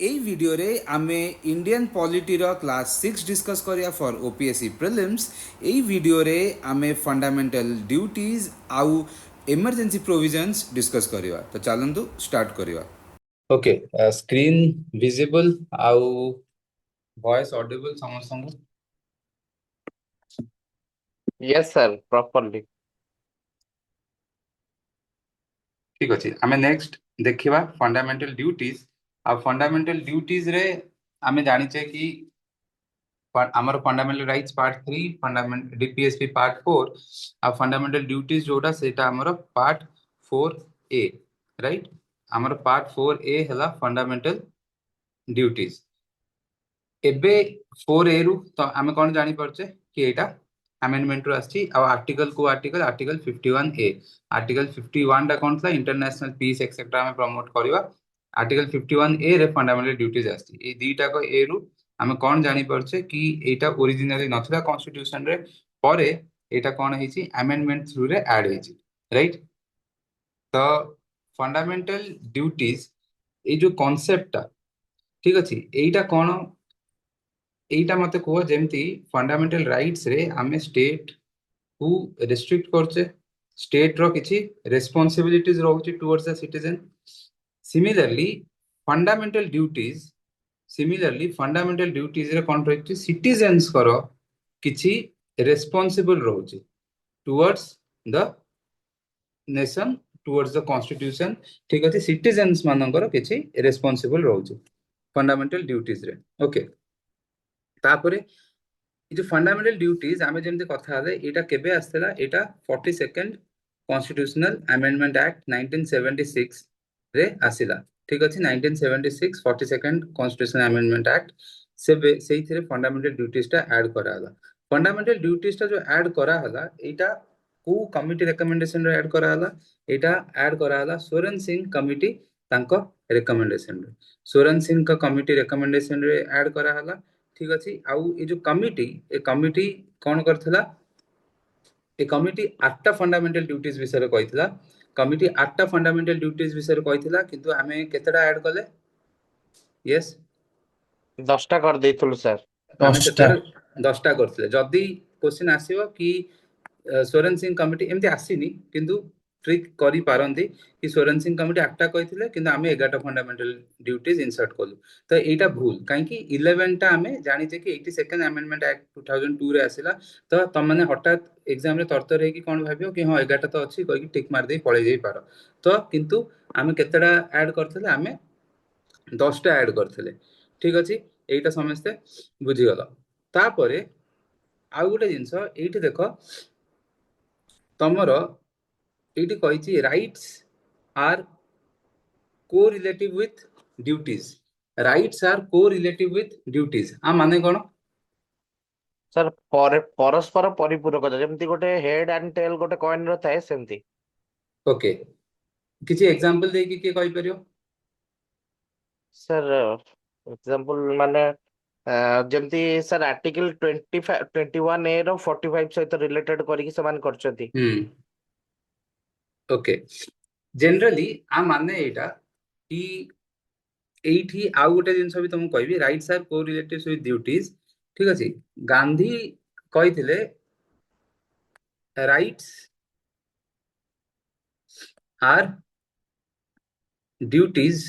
এই ভিডিওরে আমি Indian পলিটির class 6 discuss করিয়া ফর ওপিএসসি প্রিলিমস। এই ভিডিওরে আমি ফন্ডামেন্টাল ड्यूटीज आउ इमरजेंसी प्रोविजन्स डिस्कस करिवा। तो चलंतु स्टार्ट करिवा। ओके स्क्रीन विजिबल आउ वॉइस ऑडिबल समस्त Yes, sir, properly. ठीक अच्छे। आमे नेक्स्ट देखिबा फंडामेंटल ड्यूटीज। आ फंडामेंटल ड्यूटीज रे आमे जानिचे कि आमर fundamental rights part 3 fundamental DPSP part 4 आ फंडामेंटल ड्यूटीज जोटा सेटा आमर पार्ट 4A राइट। आमर पार्ट 4A हला फंडामेंटल ड्यूटीज। एबे 4A रु तो आमे कोन जानि परचे कि एटा अमेंडमेंट रो आछि। आ आर्टिकल को आर्टिकल 51A आर्टिकल 51 टा कोन था इंटरनेशनल पीस एक्सेट्रा में प्रमोट करबा। आर्टिकल 51A रे फंडामेंटल ड्यूटीज आछि। ए दीटा को ए रु आमे कोन जानि परचे कि एटा ओरिजिनली नथला कॉन्स्टिट्यूशन रे परे एटा कोन हेछि अमेंडमेंट थ्रू रे ऐड हेछि राइट। तो फंडामेंटल ड्यूटीज ए जो कांसेप्ट टा ठीक अछि एटा कोन एटा मते को जेमती फंडामेंटल राइट्स रे आमे स्टेट को रिस्ट्रिक्ट करचे स्टेट रो किछि रेस्पोंसिबिलिटीज रहउची towards the citizen. Similarly fundamental duties रे कोन रहउची सिटीजन्स करो किछि रेस्पोंसिबल रहउची towards the nation towards the constitution. ठीक अछि सिटीजन्स मानकर किछि रेस्पोंसिबल रहउची फंडामेंटल ड्यूटीज रे। ओके तापरे जो फंडामेंटल ड्यूटीज आमे जेमते कथा हले एटा केबे आस्तला एटा 42nd कॉन्स्टिट्यूशनल अमेंडमेंट एक्ट 1976 रे आसिला। ठीक अछि 1976 42nd कॉन्स्टिट्यूशनल अमेंडमेंट एक्ट से थिरे फंडामेंटल ड्यूटीज टा ऐड करा हला। फंडामेंटल ड्यूटीज टा जो ऐड करा हला एटा को कमिटी रिकमेंडेशन रे ऐड करा हला। एटा ऐड करा हला सोरेन सिंह कमिटी तांको रिकमेंडेशन रे। सोरेन सिंह का कमिटी रिकमेंडेशन रे ऐड करा हला। ठीक अछि आउ ए जो कमिटी कोन करथला ए कमिटी 8टा फंडामेंटल ड्यूटीज विषय कहितला। कमिटी 8टा फंडामेंटल ड्यूटीज विषय कहितला किंतु आमे केतडा ऐड कले यस 10टा कर देइथुलु सर। आमे सेतर 10टा करथले। जदी क्वेश्चन आसीबो कि सोरेन सिंह कमिटी एमती आसीनी किंतु ट्रिक करी पारंदी कि सोरेन सिंह कमिटी 8टा कहितले किंतु आमे 11टा फंडामेंटल ड्यूटीज इंसर्ट कलु। तो एटा भूल काहे कि 11 टा आमे जानिचे कि 82nd अमेंडमेंट एक्ट 2002 रे आसिला। तो तम माने हठात एग्जाम रे तरतर हे कि कोन भाबियो कि हां 11टा तो अछि कहि कि टिक मार दे पळे जाई पारो। तो किंतु आमे केतडा ऐड करथले आमे 10टा ऐड करथले। ठीक अछि एटा समझते बुझी गलो। तापरे आउ गोटे जिंस एठी देखो तमरो एठी कहिछि rights are correlative with duties. Rights are correlative with duties आ माने कोन सर परस्पर परिपूरक जेमती गोटे हेड एंड टेल गोटे कॉइन रो थाए सेमती। ओके किछि एग्जांपल दे कि के कहि परियो सर एग्जांपल माने जेमती सर आर्टिकल 21A रो 45 सहित रिलेटेड करी कि समान करचती। ओके जनरली आ माने एटा कि एठी आउ गोटे जिंस भी तुम कहबी rights are correlated with duties. ठीक अछि गांधी कहिथिले rights are duties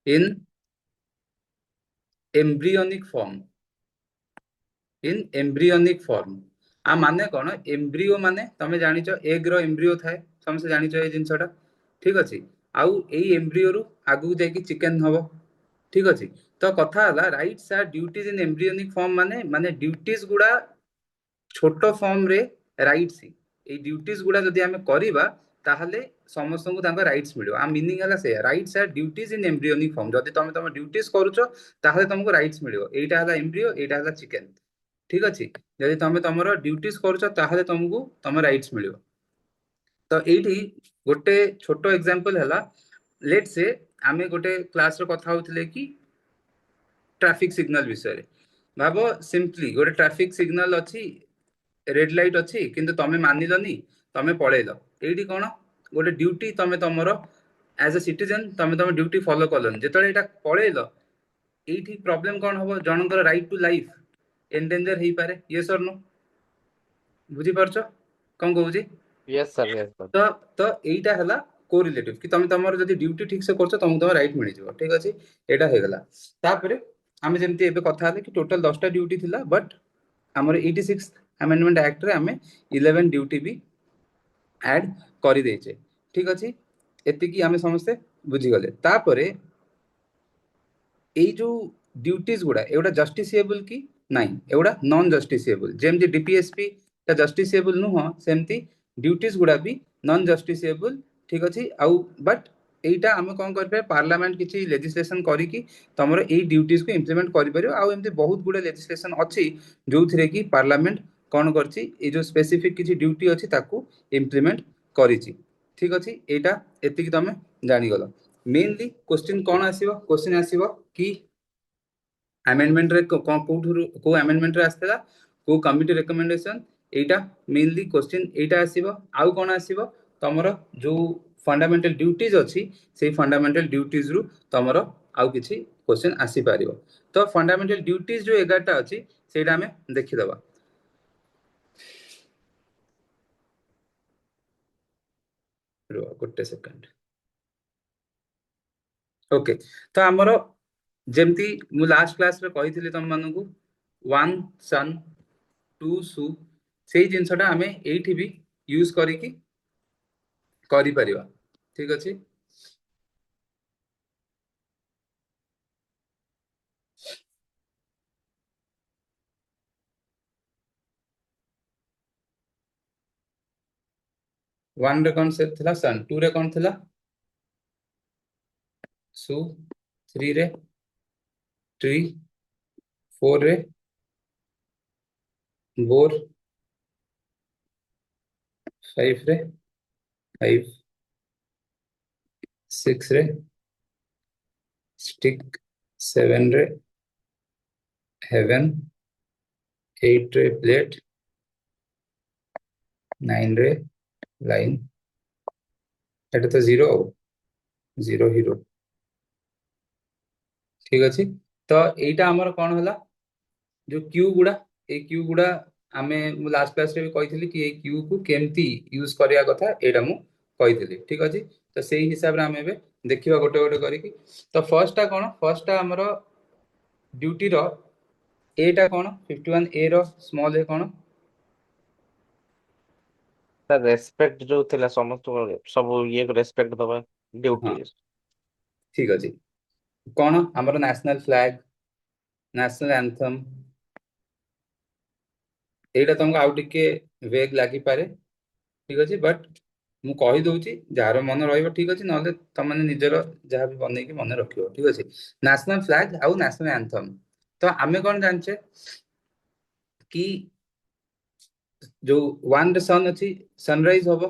in embryonic form आ माने कोन एम्ब्रियो माने तमे जानिचो एग रो एम्ब्रियो थाए समसे जानिचो ए जिंसटा। ठीक अछि आउ एई एम्ब्रियो रु आगु जाई कि चिकन हबो। ठीक अछि तो कथा हला rights are duties in embryonic form माने ड्यूटीज गुडा छोटो फॉर्म रे राइट्स ए ड्यूटीज गुडा जदी हमें करिबा ताहले समस्त को तांका राइट्स मिलियो। आ मीनिंग हला से rights are duties in embryonic form जदी तमे ड्यूटीज करूचो ताहले तुमको राइट्स मिलियो। एटा हला एम्ब्रियो एटा हला चिकन। ठीक अछि जदी तमे तमरो ड्यूटीज करूचो ताहले तुमको तम राइट्स मिलियो। तो एठी गोटे छोटो एग्जांपल हला लेट से आमे गोटे क्लास रो कथा होतले कि ट्रैफिक सिग्नल विषय रे। भाबो सिंपली गोटे ट्रैफिक सिग्नल अछि रेड लाइट अछि किंतु तमे मानिलनी तमे पळेलो एठी कोन गोटे ड्यूटी तमे तमरो एज अ सिटीजन तमे तम ड्यूटी फॉलो कलन जेतले एटा पळेल एठी प्रॉब्लम कोन हबो जनकर राइट टू लाइफ एंडेंजर हेई पारे यस और नो बुझी परछो कोन कहूजी यस सर यस सर। तो तो एटा हला कोरिलेटिव कि तमे तमर जदी ड्यूटी ठीक से करछो तमको तम राइट मिलि जिवो ठीक अछि एटा हे गला तापरे आमे जेमति एबे कथा हले कि टोटल 10 टा ड्यूटी थिला बट हमर 86 अमेंडमेंट एक्ट रे हमें 11 ड्यूटी भी ऐड करि देछे ठीक अछि एति कि हमें समस्ते बुझी गले तापरे এই जो ड्यूटीज गुड़ा एवढा जस्टिसिएबल कि नाही एवढा नॉन जस्टिसिएबल जेमती डीपीएसपी ता जस्टिसिएबल नुह सेमती ड्यूटीज गुड़ा भी नॉन जस्टिसिएबल ठीक अछि आउ बट एटा आमे कोन करबे पार्लियामेंट किछि लेजिस्लेशन करी कि तमरो एई ड्यूटीज को इंप्लीमेंट करि परियो आउ एमती बहुत गुडे लेजिस्लेशन अछि जोथिरे कि पार्लियामेंट कोन करछि ए जो स्पेसिफिक किछि ड्यूटी अछि ताकू इंप्लीमेंट करिछि ठीक अछि एटा एति कि तमे जानि गलो मेनली क्वेश्चन कोन आसीबो क्वेश्चन आसीबो कि अमेंडमेंट रे को अमेंडमेंट रे आस्तेला को कमिटी रिकमेंडेशन एटा मेनली क्वेश्चन एटा आसीबो आउ कोन आसीबो तमरो जो फंडामेंटल ड्यूटीज अछि से फंडामेंटल ड्यूटीज रु तमरो आउ किछि क्वेश्चन आसी पारिबो तो फंडामेंटल ड्यूटीज जो 11 टा अछि सेटा हमें देखि दबा रो गोटे सेकंड ओके तो हमरो जेमती मु लास्ट क्लास रे कहिथिले तम मानकू 1 सन 2 सु सेही जिनसटा हमें एठी भी यूज करी कि करि परिबा ठीक अछि 1 रे कांसेप्ट थिला सन 2 रे कोन थिला सु 3 रे ट्री 4 रे बोर 5 रे 5 6 रे स्टिक 7 रे हेवन 8 रे प्लेट 9 रे लाइन एटा तो 0 0 हीरो ठीक अछि तो एटा हमर कोन हला जो क्यू गुड़ा ए क्यू गुड़ा आमे मु लास्ट क्लास रे भी कहिथिली कि ए क्यू को केमती यूज करिया कथा एटा मु कहिथिली ठीक अछि तो सेही हिसाब रे आमे बे देखिबा गोटे गोटे करी कि तो फर्स्ट टा हमरो ड्यूटी रो एटा कोन 51 ए रो स्मॉल ए कोन सर रेस्पेक्ट जो थिला समस्त सब ये रेस्पेक्ट दबा हां ड्यूटी। ठीक अछि कोन हमरो नेशनल फ्लैग नेशनल एंथम एटा तुमको आउ टिके वेग लागि पारे ठीक अछि बट मु कहि दउची जार मन रहइबो ठीक अछि नले तम माने निजर जहा भी बनै कि मन रखियो ठीक अछि नेशनल फ्लैग आउ नेशनल एंथम तो आमे कोन जानचे कि जो 1 रे सन अछि सनराइज होबो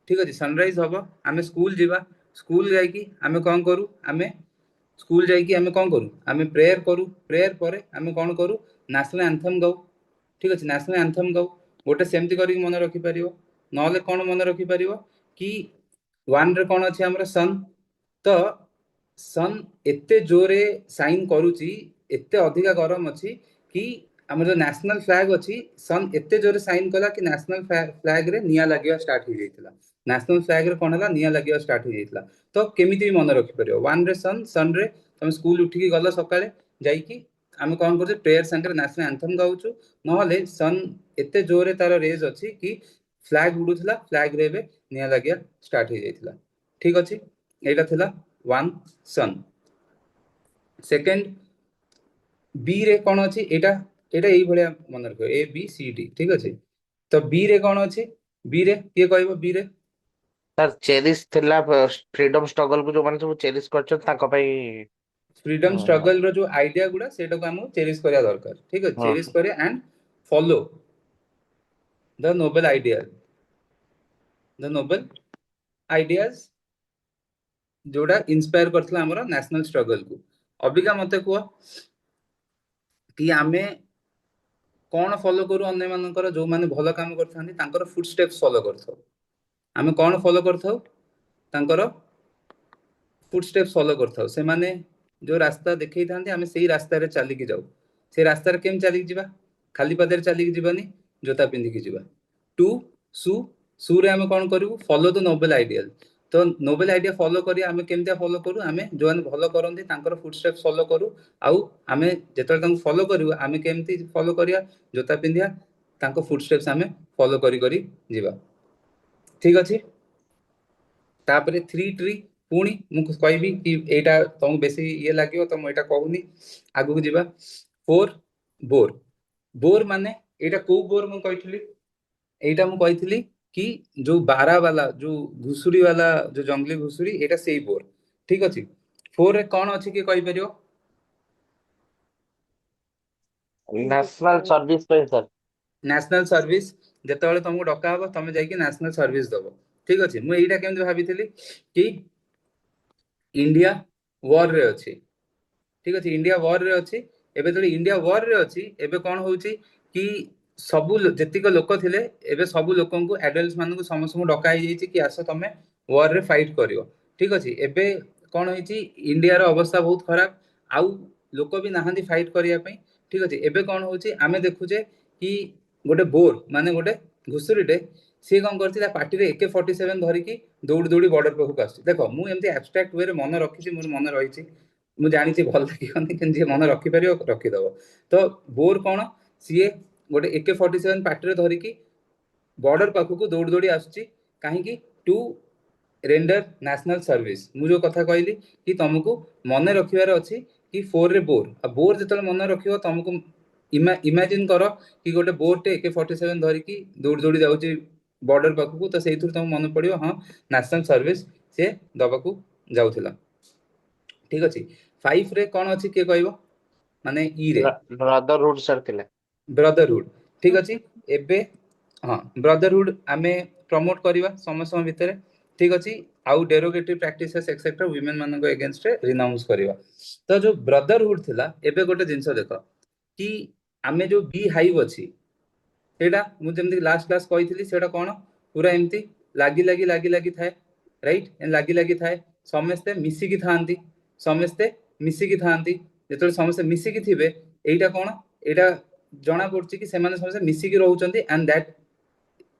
ठीक अछि सनराइज होबो आमे स्कूल जीवा स्कूल जाई कि आमे कोन करू आमे स्कूल जाई कि आमे कोन करू आमे प्रेयर करू प्रेयर परे आमे कोन करू नेशनल एंथम गाऊ ठीक अछि नेशनल एंथम गाऊ गोटे सेमती करी मन रखि परियो नले कोन मन रखि परियो कि 1 रे कोन अछि हमर सन तो सन एते जोरे साइन करूची एते अधिका गरम अछि कि हमर जो नेशनल फ्लैग अछि सन एते जोरे साइन कला कि नेशनल फ्लैग रे निया लागिया स्टार्ट हो जाइतला नेशनल फ्लैग रे कोन हला निया लागिया स्टार्ट हो जाइतला तो केमिति भी मन रखि परियो 1 रे सन रे तुम स्कूल उठी की गला सकाळे जाई कि आमे कोन करछे प्रेयर संगे नेशनल एंथम गाउछु नहले सन एते जोरे तार रेज अछि कि फ्लैग उडुथला फ्लैग रे बे निया लागिया स्टार्ट हो जाइतला ठीक अछि एटा थिला 1 सन सेकंड बी रे कोन अछि एटा एटा एई भलिया मन रखियो ए बी सी डी ठीक अछि तो बी रे कोन अछि बी रे के कहइबो बी रे सर चेरिस थिला फ्रीडम स्ट्रगल को जो माने सब चेरिस करछन ताको पई। फ्रीडम हाँ स्ट्रगल रो जो आइडिया गुडा सेटा को हम चेरिश करिया दरकार ठीक अछि हाँ चेरिश करे and follow the noble ideas जोड़ा इंस्पायर करथला हमर नेशनल स्ट्रगल को अबिका मते को कि आमे कोन फॉलो करू अन्य मानकर जो माने भलो काम करथानी तांकर फुट स्टेप्स फॉलो करथौ आमे कोन फॉलो करथौ तांकर फुटस्टेप्स फॉलो करथाउ से माने जो रास्ता देखै थांती आमे सेही रास्ता रे चली की जाऊ से रास्ता रे केम चली जिबा खाली पादे रे चली की जिबानी जोता पिंधि की जिबा टू सु सु रे आमे कोन करिवु फॉलो द नोबल आइडियल तो नोबल आइडिया फॉलो करी आमे केमतिया फॉलो करू आमे जोन भलो करंती तांकर फुटस्टेप्स फॉलो करू आउ आमे जेतल तांको फॉलो करिवु आमे केमति फॉलो करिया जोता पिंधिया तांको फुटस्टेप्स आमे फॉलो करी करी जिबा ठीक अछि तापरे 3 ट्री पुणी मु कहबी कि एटा तुम बेसी ये लागियो तो मु एटा कहूनी आगु जिबा 4 बोर बोर माने एटा को बोर मु कहितली एटा मु कहितली कि जो बारा वाला जो घुसुरी वाला जो जंगली घुसुरी एटा सेही बोर ठीक अछि 4 रे कोन अछि कि कहि परियो ନ୍ୟାସନାଲ ସର୍ଭିସ ପାଇଁ ସାର୍ नेशनल सर्विस जेतेबेले तुमको डका हबो तमे जाई कि नेशनल सर्विस दबो ठीक अछि मु एटा केमते भाबितली कि इंडिया वॉर रे अछि ठीक अछि इंडिया वॉर रे अछि एबे तो इंडिया वॉर रे अछि एबे कोन होउची कि सबु जेतिक लोक थिले एबे सबु लोकन को एडल्ट्स मान को समस्त को डका ही कि आस तमे वॉर रे फाइट करियो ठीक अछि एबे कोन होइची इंडिया रो अवस्था बहुत खराब आउ लोक भी नाहंदी फाइट करिया पई ठीक अछि एबे कोन होउची आमे देखुचे कि गोटे बोर माने गोटे घुसुरीटे सी कौन करती पार्टी रे AK-47 धरिकी दौड़ी दौड़ी बॉर्डर पाखु आस देखो मु एमती एब्स्ट्रैक्ट वे रे मन रखिछि मोर मन रहिछि मु जानिछि भल लागियोनी कि जे मन रखि परियो रखि दबो तो बोर कोन सी गोटे AK-47 पार्टी रे धरिकी बॉर्डर पाखु को दौड़ी दौड़ी आसुछि काहे कि टू रेंडर नेशनल सर्विस मु जो कथा कहली कि तुमको मन रखिबार अछि कि 4 रे बोर आ बोर जतल मन रखियो तुमको इमेजिन करो कि गोटे बोर्टे AK-47 धरिकी दौड़ दौड़ी जाउची बॉर्डर पाखु तो सेइथुर तुम मन पड़ियो हां नेशनल सर्विस से दबाकू जाउथिला ठीक अछि 5 रे कोन अछि के कहबो माने ई रे ବ୍ରଦରହୁଡ୍ ସାର୍ ଥିଲା ब्रदरहुड ठीक अछि एबे हां ब्रदरहुड आमे प्रमोट करिवा समस्त भितरे ठीक अछि आउ डेरोगेटिव प्रैक्टिसेस एक्सेट्रा वुमेन मानको अगेंस्ट रे रिनाउंस करिवा तो जो ब्रदरहुड थिला एबे गोटे जिंस देखो कि आमे जो बी हाइव अछि सेटा मु जेमति लास्ट क्लास कहितली सेटा कोन पूरा एमती लागी लागी लागी लागी थाए राइट एन लागी लागी थाए समस्ते मिसी की थांती समस्ते मिसी की थांती जेतले समस्ते मिसी की थिबे एटा कोन एटा जणा पड़छि कि सेमाने समस्ते मिसी की रहउचंती and that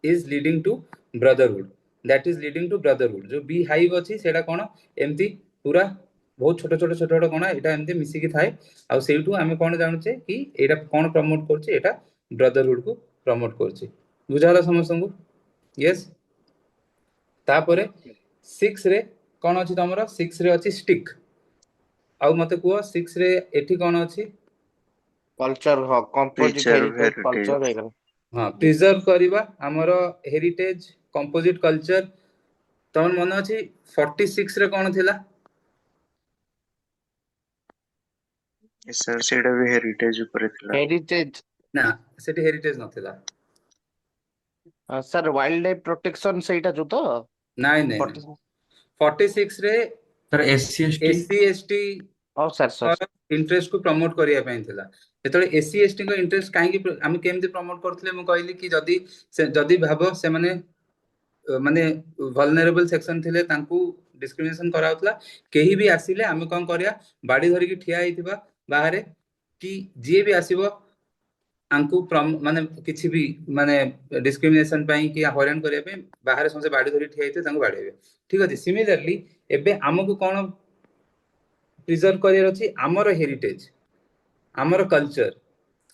is leading to brotherhood that is leading to brotherhood जो बी हाइव अछि सेटा कोन एमती पूरा बहुत छोट छोट छोट छोट कोन एटा एमती मिसी की थाए आ सेइटू आमे कोन जानुचे कि एटा कोन प्रमोट करछि एटा ब्रदरहुड को प्रमोट करछि बुझाला समस्त को यस तापरे 6 रे कोन अछि तमरा 6 रे अछि स्टिक आ मते कुआ 6 रे एठी कोन अछि କଲଚର ହଁ composite Preserve heritage heritage. Culture ହେଇଗଲା हां प्रिजर्व करिवा हमरो हेरिटेज कंपोजिट कल्चर तमन मन अछि 46 रे कोन थिला Sir, ସେଇଟା ବି heritage ଉପରେ ଥିଲା। ହେରିଟେଜ ନା ସେଠି ହେରିटेज ନଥିଲା ସାର୍ ୱାଇଲ୍ଡ ଲାଇଫ ପ୍ରୋଟେକ୍ସନ ସେଇଟା ଯୋଉ ତ ନାଇଁ ନାଇଁ 46 रे sir SC ST SC ST ହଉ ସାର୍ ସାର୍ इंटरेस्ट को प्रमोट करिया पई थिला जेतले एससी एसटी को इंटरेस्ट काहे कि हम केमति प्रमोट करथले मु कहली कि जदी भाबो से माने वल्नरेबल सेक्शन थिले तांकू डिस्क्रिमिनेशन कराउतला केही भी आसिले हम कोन करिया बाडी धरि कि ठिया हिथिबा बाहरे कि जे भी आसीबो आंकू माने किछि भी माने डिस्क्रिमिनेशन पई कि हरान करिया पे बाहर समसे बाडी धरि ठिया हिथे तांकू बाडीबे ठीक अछि सिमिलरली एबे हमकु कोन प्रिजर्व करियर अछि हमर हेरिटेज हमर कल्चर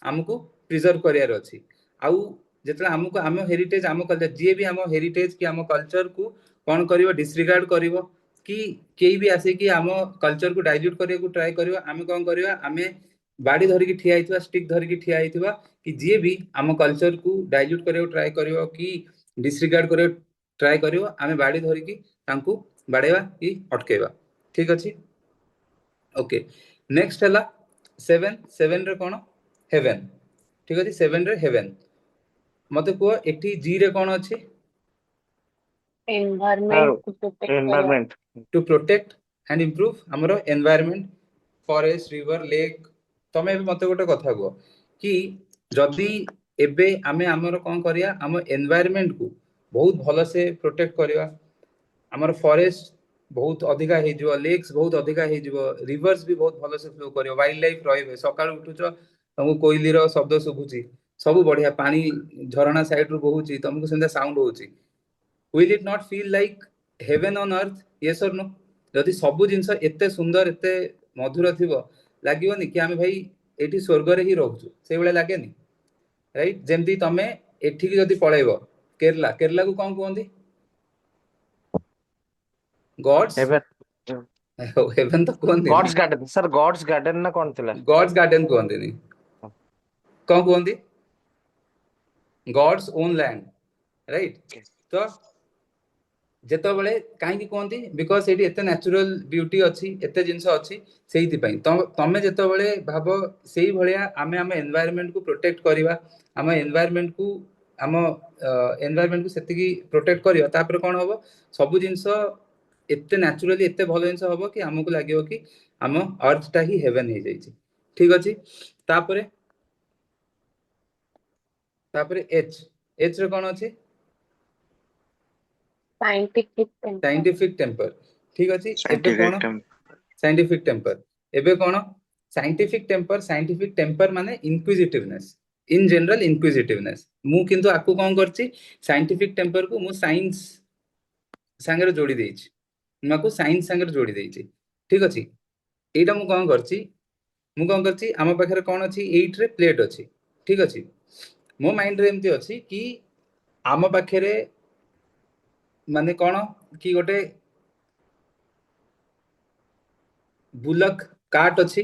हमकु प्रिजर्व करियर अछि आउ जेतला हमकु हम हेरिटेज हम कल्चर जे भी हम हेरिटेज कि हम कल्चर को कोन करिवो डिसरिगार्ड करिवो कि केही भी आसे कि हम कल्चर को डाइल्यूट करिया को ट्राई करिवो हम कोन करिवा हमें बाडी धरि कि ठिया हिथिबा स्टिक धरि कि ठिया हिथिबा कि जे भी हम कल्चर को डाइल्यूट करिया को ट्राई करिवो कि डिसरिगार्ड करिया ट्राई करिवो हम बाडी धरि कि तांकू बाडेवा कि अटकेबा ठीक अछि ओके नेक्स्ट हला 7 रे कोन हेवन ठीक अछि 7 रे हेवन मते को एठी जी रे कोन अछि environment to protect the environment to protect and improve हमरो एनवायरनमेंट फॉरेस्ट रिवर लेक तमे भी मते गोटे कथा को कि जदी एबे आमे हमरो कोन करिया हम एनवायरनमेंट को बहुत भलो से प्रोटेक्ट करिया हमर फॉरेस्ट बहुत अधिका हो लेक्स बहुत अधिका हो रिवर्स भी बहुत भल से फ्लो कर वाइल्ड लाइफ रही सका उठुच तुमको कोईली शब्द शुभुची सब बढ़िया पानी झरणा साइड रू बहुची तुमको से साउंड होची will it not feel like heaven on earth yes और नो जदि सब जिनस एते सुंदर एते मधुर थिबो लागिवनी कि आमे भाई एठी स्वर्ग रे ही रहउछु से बेले लागेनी राइट जेमती तमे एठी की जदि पळेइबो केरला केरला को कोन कोंदी गॉड्स हेवन हेवन तो कोंदी God's garden sir God's garden ना कौन थिला गॉड्स गार्डन कोंदी नहीं कोन कोंदी गॉड्स ओन लैंड राइट तो जेतबेले काहे कहती बिकज एटी एते नेचुरल ब्यूटी अच्छी एते जिंस अच्छी सेही पई तमे जेतबेले भाबो सेही भलिया आमे आमे एनवायरनमेंट को प्रोटेक्ट करिवा आमे एनवायरनमेंट को सेति की प्रोटेक्ट करियो तापर कोन होबो सब जिंस एते नेचुरली एते भलो जिंस होबो कि हमको लागियो कि हम अर्थ टा ही हेवन हे जाईची ठीक अछि तापर एच एच रे कोन अछि साइंटिफिक टेम्पर ठीक अछि एबे कोन साइंटिफिक टेम्पर एबे कोन साइंटिफिक टेम्पर माने इनक्विजिटिवनेस इन जनरल इनक्विजिटिवनेस मु किंतु आकु कोन करछि साइंटिफिक टेम्पर को मु साइंस संगे जोड़ी देछि माको साइंस संगे जोड़ी देछि ठीक अछि एटा मु कोन करछि आम पाखरे कोन अछि 8 रे प्लेट अछि ठीक अछि मो माइंड रे एमती अछि कि आम पाखरे माने कौन कि गोटे बुलक कार्ट अच्छी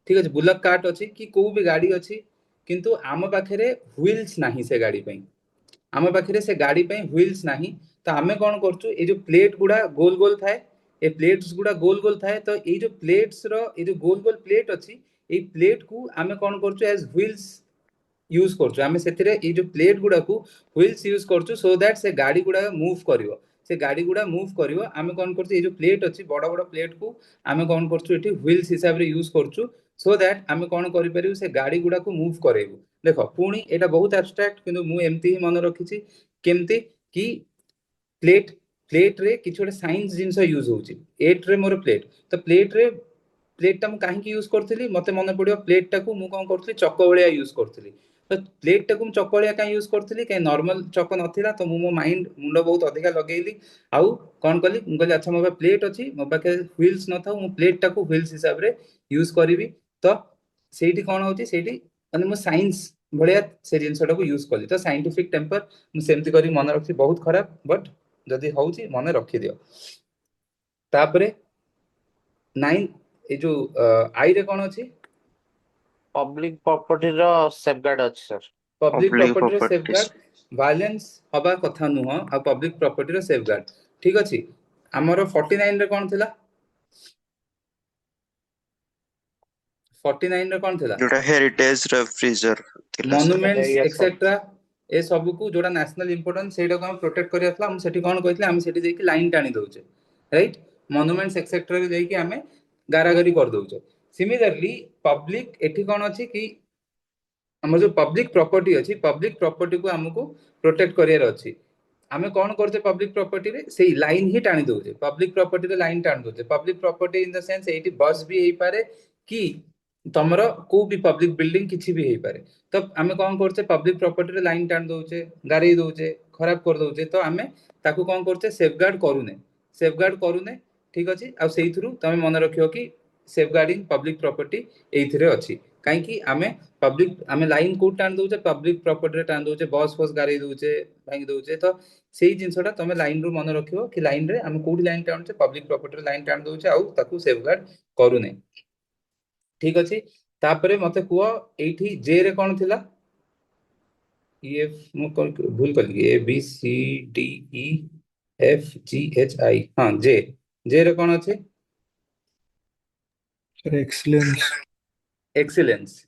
ठीक है बुलक कार्ट अच्छी कि को भी गाड़ी अच्छी किंतु आम पाखरे व्हील्स नाही से गाड़ी पई आम पाखरे से गाड़ी पई व्हील्स नाही तो आमे कौन करछु ए जो प्लेट गुडा गोल गोल थाए ए प्लेट्स गुडा गोल गोल थाए तो ए जो प्लेट्स रो ए जो गोल गोल प्लेट अच्छी ए प्लेट को आमे कौन करछु एज व्हील्स यूज करछु आमे सेथिरे ए जो प्लेट गुडा को व्हील्स यूज करछु सो दैट से गाड़ी गुडा मूव करिवो से गाड़ी गुडा मूव करिवो आमे कोन करछु ए जो प्लेट अछि बड़ बड़ प्लेट को आमे कोन करछु एठी व्हील्स हिसाब रे यूज करछु सो दैट आमे कोन करि परिबु से गाड़ी गुडा को मूव करेबु देखो पुणी एटा बहुत एब्स्ट्रैक्ट किंतु मु एमती ही मन रखिछि केमती कि प्लेट रे किछ गोटे साइंस जिंस यूज होउछि 8 रे मोर प्लेट तो प्लेट टा मु काहे की यूज करथिली मते मन पडियो प्लेट टा को मु कोन करथिली चक्को भलिया यूज करथिली तो प्लेट टा को चक्को भलिया का यूज करथिली के नॉर्मल चक्को नथिला तो मो माइंड मुंडो बहुत अधिका लगेइली आउ कोन कली मु कहली अच्छा मो प्लेट अछि मो पाखे व्हील्स न था मु प्लेट टा को व्हील्स हिसाब रे यूज करिवि तो सेठी कोन होची सेठी माने मो साइंस भलिया से जिंसटा को यूज कली तो साइंटिफिक टेम्पर मु सेमति करी मन रखी बहुत खराब बट जदी होउची मने रखी दियो तापरे 9 ए जो आई रे कोन अछि पब्लिक प्रॉपर्टी रो सेफगार्ड अछि सर पब्लिक Public प्रॉपर्टी रो properties. सेफगार्ड वायलेंस हबा कथा नुह आ पब्लिक प्रॉपर्टी रो सेफगार्ड ठीक अछि हमरो 49 रे कोन थिला 49 रे कोन थिला जोटा हेरिटेज रेफ्रिजर थिला sir monuments Yes, sir. Etcetera ए सब को जोड़ा नेशनल इंपोर्टेंस सेटा को हम प्रोटेक्ट करिया थला हम सेठी कोन कहितले हम सेठी देकी लाइन टाणी दउचे राइट मॉन्यूमेंट्स एक्सेट्रा रे देकी हमें गारागारी कर दउचे सिमिलरली पब्लिक एठी कोन अछि कि हमर जो पब्लिक प्रॉपर्टी अछि पब्लिक प्रॉपर्टी को हमको प्रोटेक्ट करियर अछि आमे कोन करते पब्लिक प्रॉपर्टी रे सेही लाइन ही टाणी दउचे पब्लिक प्रॉपर्टी रे लाइन टाणी दउचे public property in the sense एठी बस भी हेई पारे कि तमरो को भी पब्लिक बिल्डिंग किछि भी हेई पारे तो आमे कोन करते पब्लिक प्रॉपर्टी रे लाइन टाणी दउचे गारी दउचे खराब कर दउचे तो आमे ताकू कोन करते सेफगार्ड करूने ठीक अछि आ सेही थ्रू तमे मन रखियो कि सेफगार्डिंग पब्लिक प्रॉपर्टी एइथिरे अछि काहे कि आमे लाइन को टाण दउचे पब्लिक प्रॉपर्टी रे टाण दउचे बस गारी दउचे भांगी दउचे तो सेही जिंसटा तमे लाइन रू मन रखियो कि लाइन रे आमे कोडी लाइन टाणुचे पब्लिक प्रॉपर्टी रे लाइन टाण दउचे आ ताकू सेफगार्ड करूने ठीक अछि तापरे मते कुओ एठी जे रे कोन थिला ये मु भूल करली A B C D E F G H I हां जे रे कोन अछि एक्सीलेंस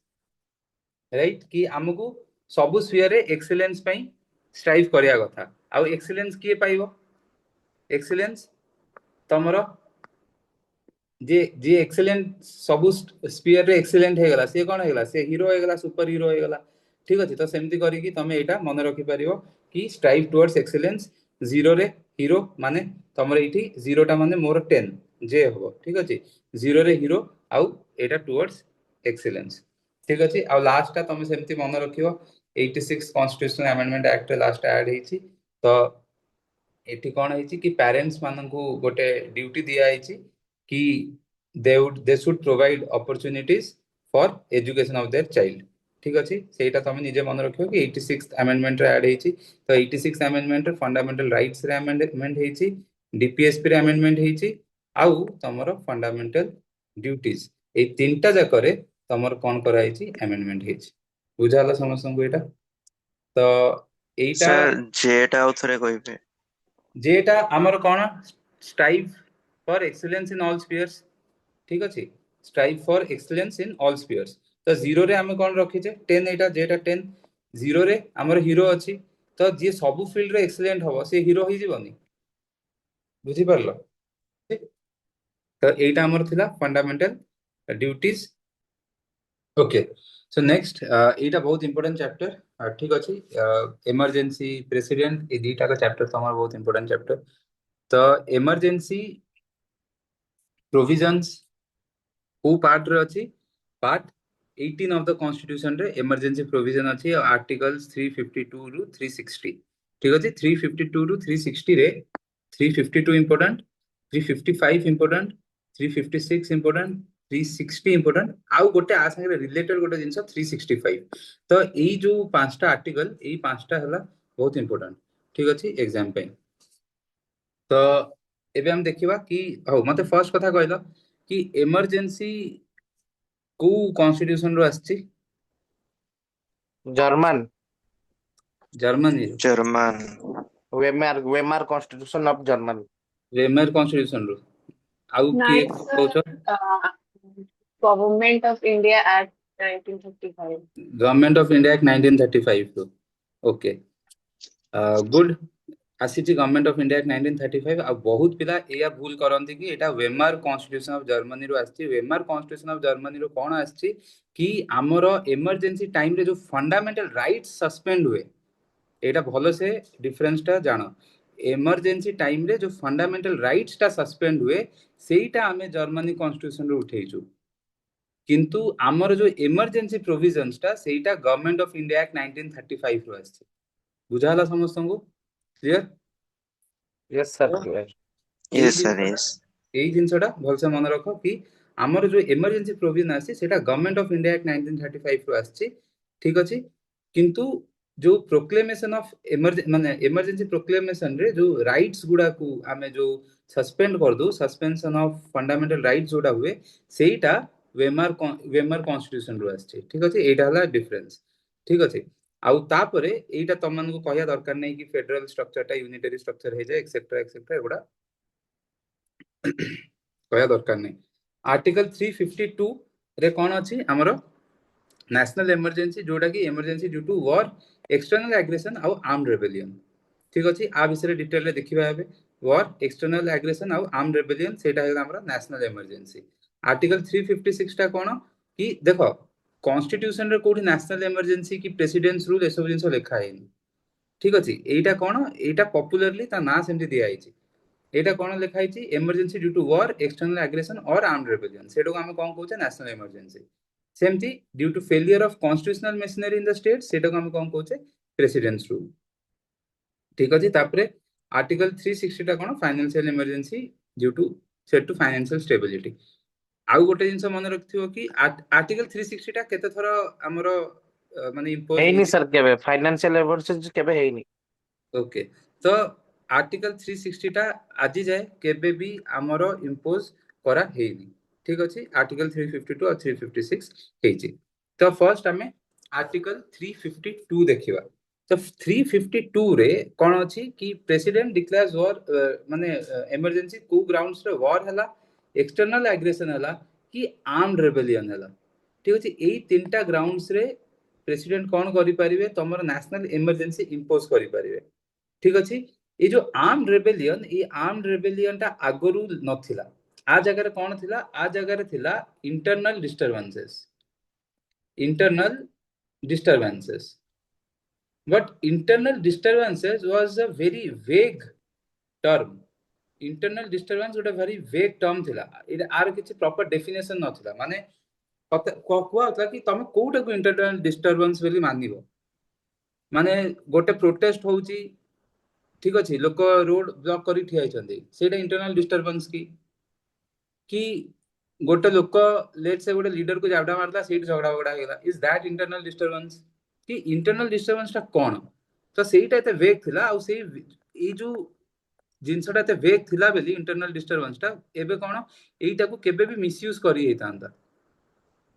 राइट कि हमको सब स्फीयर रे एक्सीलेंस पई स्ट्राइव करिया कथा आ एक्सीलेंस किए पाइबो एक्सीलेंस तमरो जे एक्सीलेंट सब स्फीयर रे एक्सीलेंट हे गला से कोन हे गला से हीरो हे गला सुपर हीरो हे गला ठीक अछि तो सेमति करी कि तमे एटा मन रखि परिबो कि स्ट्राइव टुवर्ड्स एक्सीलेंस जीरो रे हिरो माने तमर एठी जीरोटा माने मोर 10 जे हबो ठीक अछि जीरो रे हिरो आउ एटा टुवर्ड्स एक्सीलेंस ठीक अछि आ लास्ट टा तमे सेमति मन रखियो 86 कॉन्स्टिट्यूशनल अमेंडमेंट एक्ट रे लास्ट ऐड हेछि तो एठी कोन हेछि कि पेरेंट्स माननकु गोटे ड्यूटी दिया हेछि कि they should provide opportunities for education of their child ठीक अछि सेटा तमे निजे मन रखियो कि 86th अमेंडमेंट रे ऐड हेछि तो 86th अमेंडमेंट रे फंडामेंटल राइट्स रे अमेंडमेंट हेछि डीपीएसपी रे अमेंडमेंट हेछि आउ तमरो फंडामेंटल ड्यूटीज ए तीनटा जाकरे तमर कोन करा हेछि अमेंडमेंट हेछि बुझाला समस्तन को एटा तो एटा सर जेटा आउथरे कहबे जेटा आमर कोन strive for excellence in all spheres ठीक अछि strive for excellence in all spheres तो जीरो रे आमे कोन रखिचे 10 एटा जेटा 10 जीरो रे आमर हीरो अछि तो जे सब फील्ड रे एक्सीलेंट हबो से हीरो ही जीवनी बुझी परलो तो एटा आमर थिला fundamental duties okay so next एटा बहुत इंपोर्टेंट चैप्टर ठीक अछि इमरजेंसी प्रेसिडेंट ए दीटा का चैप्टर तो हमर बहुत इंपोर्टेंट चैप्टर तो इमरजेंसी प्रोविजंस को पार्ट रे अछि पार्ट 18 ऑफ द कॉन्स्टिट्यूशन रे इमरजेंसी प्रोविजन अछि आर्टिकल्स 352 रु 360 ठीक अछि 352 रु 360 रे 352 इंपोर्टेंट 355 इंपोर्टेंट 356 इंपोर्टेंट 360 इंपोर्टेंट आउ गोटे आ संगे रिलेटेड गोटे जिंस 365 तो एई जो पांचटा आर्टिकल एई पांचटा हला बहुत इंपोर्टेंट ठीक अछि एग्जाम पे तो एबे हम देखिबा कि हो मते फर्स्ट कथा कहलो कि इमरजेंसी को कॉन्स्टिट्यूशन रो आछि German Germany German Weimar constitution of German Weimar constitution रो आउ No, की it's कहउछ Government of India Act 1935. Government of India act 1935 रो ओके गुड आसीची गवर्नमेंट ऑफ इंडिया एक्ट 1935 आ बहुत पिला एया भूल करंती कि एटा वेमार कॉन्स्टिट्यूशन ऑफ जर्मनी रो आछि वेमार कॉन्स्टिट्यूशन ऑफ जर्मनी रो कोन आछि कि हमरो इमरजेंसी टाइम रे जो फंडामेंटल राइट्स सस्पेंड हुए एटा भलो से डिफरेंस टा जानो इमरजेंसी टाइम रे जो फंडामेंटल राइट्स टा सस्पेंड हुए सेटा हमें जर्मनी कॉन्स्टिट्यूशन रे उठेइछु किंतु आमर जो इमरजेंसी प्रोविजंस टा सेटा गवर्नमेंट ऑफ इंडिया एक्ट 1935 रो आछि बुझाला समस्त को clear yes sir clear yes sir yes এই জিনিসটা ভালসে মনে রাখো কি আমার যে এমার্জেন্সি প্রভিজন আছে সেটা গভর্নমেন্ট অফ ইন্ডিয়া অ্যাক্ট 1935 রু আসছে ঠিক আছে কিন্তু जो प्रोक्लेमेशन ऑफ माने इमरजेंसी प्रोक्लेमेशन रे जो राइट्स गुडा को आमे जो सस्पेंड कर दो सस्पेंशन ऑफ फंडामेंटल राइट्स जोडा हुए सेटा वेमर कॉन्स्टिट्यूशन रु आछे ठीक अछि एटा हला डिफरेंस ठीक अछि आउ तापरे एटा तमन को कहया दरकार नै कि फेडरल स्ट्रक्चर टा यूनिटरी स्ट्रक्चर हे जाय एक्सेट्रा एगुडा कहया दरकार नै आर्टिकल 352 रे कोन अछि हमरो नेशनल इमरजेंसी जोडा कि emergency due to war external aggression आउ आर्म्ड रेबेलियन ठीक अछि आ विषय डिटेल रे देखिबा हेबे वॉर एक्सटर्नल एग्रेशन आउ आर्म्ड रेबेलियन सेटा है हमरो नेशनल इमरजेंसी आर्टिकल 356 टा कोन कि देखो कॉन्स्टिट्यूशन रे कोठी नेशनल इमरजेंसी की प्रेसिडेंस रूल एसब जिंस लिखा है ठीक अछि एटा कोन एटा पॉपुलरली ता ना सेमति दिया आइछि एटा कोन लिखा आइछि emergency due to war external aggression or armed rebellion सेटो हम कोन कहउछे नेशनल इमरजेंसी सेमति due to failure of constitutional machinery in the state सेटा हम कोन कहउछे प्रेसिडेंस रूल ठीक अछि तापरे आर्टिकल 360 टा कोन financial emergency due to set to financial stability आउ गोटे जिंस मन रखथियो कि आर्टिकल 360 टा केते थरो हमरो माने इंपोज हेइनी सर केबे फाइनेंशियल इमरजेंसी केबे हेइनी ओके तो आर्टिकल 360 टा आजि जाए केबे भी हमरो इंपोज करा हेइनी ठीक अछि आर्टिकल 352 और 356 हेइछि तो फर्स्ट हमें आर्टिकल 352 देखिबा तो 352 रे कोन अछि कि प्रेसिडेंट डिक्लेयर्स वॉर माने इमरजेंसी को ग्राउंड्स रे वॉर हला एक्सटर्नल एग्रेशन हला कि आर्म्ड रेबेलियन हला ठीक अछि एई तीनटा ग्राउंड्स रे प्रेसिडेंट कोन करि परिबे तमर नेशनल इमरजेंसी इंपोज करि परिबे ठीक अछि ए जो आर्म्ड रेबेलियन ता आगरु नथिला आ जगह रे कोन थिला आ जगह रे थिला internal disturbances But internal disturbances was a very vague term. Internal disturbance गोटे very vague term थिला एटा आर किछि प्रॉपर डेफिनेशन नथिला माने कुआ होता कि तमे कोउटा को इंटरनल डिस्टर्बेंस बोली मानिबो माने गोटे प्रोटेस्ट होउची ठीक अछि लोक रोड ब्लॉक करी ठिया छथि सेटा इंटरनल डिस्टर्बेंस कि गोटे लोक लेट से गोटे लीडर को जावडा मारला सेट झगड़ा वगड़ा गेला इज दैट इंटरनल डिस्टर्बेंस कि इंटरनल डिस्टर्बेंस ता कोन तो सेटा एते वेग थिला आ से ए जो जिनसटा एते वेग थिला बेली इंटरनल डिस्टर्बेंस ता एबे कोन एटा को केबे भी मिसयूज करी हेतांदा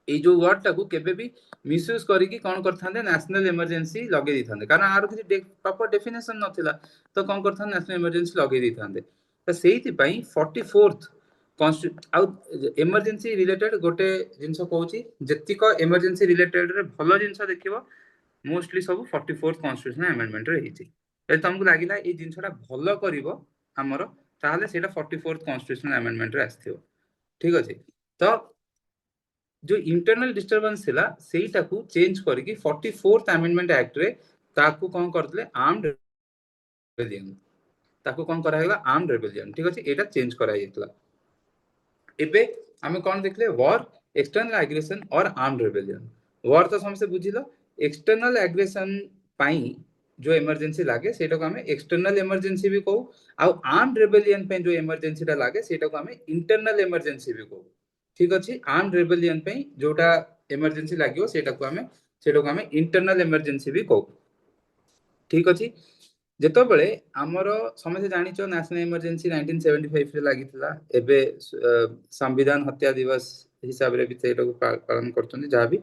এই जो वर्ड टाकू केबे भी मिसयूज करिकी कोन करथांदे नेशनल इमरजेंसी लगे दिथांदे कारण आरो किछि प्रॉपर डेफिनेशन नथिला तो कोन करथांदे नेशनल इमरजेंसी लगे दिथांदे तो सेहिति पई 44th इमरजेंसी रिलेटेड गोटे जिनस कहूची जतिक इमरजेंसी रिलेटेड रे भलो जिनस देखिबो मोस्टली सब 44th कॉन्स्टिट्यूशनल अमेंडमेंट रे हिची ए तुमको लागिला ए जिनसटा भलो करिवो हमरो ताहले सेटा 44th कॉन्स्टिट्यूशनल अमेंडमेंट रे आस्थियो ठीक अछि तो जो इंटरनल डिस्टर्बेंस थिला सेटा को चेंज करके 44th अमेंडमेंट एक्ट रे ताकू कोन करथले आर्म्ड रेबेलियन ताकू कोन करा हेला आर्म्ड रेबेलियन ठीक अछि एटा चेंज करा हेतला एबे हमें कोन देखले war external aggression or armed rebellion war तो समसे बुझिलो एक्सटर्नल एग्रेशन पाई जो इमरजेंसी लागे सेटा को हमें एक्सटर्नल इमरजेंसी भी कहू आ आर्म्ड रेबेलियन पे जो इमरजेंसी ता लागे सेटा को हमें इंटरनल इमरजेंसी भी कहू ठीक अछि आर्म्ड रेबेलियन पे जोटा इमरजेंसी लागियो सेटा को हमें इंटरनल इमरजेंसी भी कहू ठीक अछि जेतो बेले हमरो समझे जानि छो नेशनल इमरजेंसी 1975 रे लागितला एबे संविधान हत्या दिवस हिसाब रे भी सेटा को पालन करछन जहा भी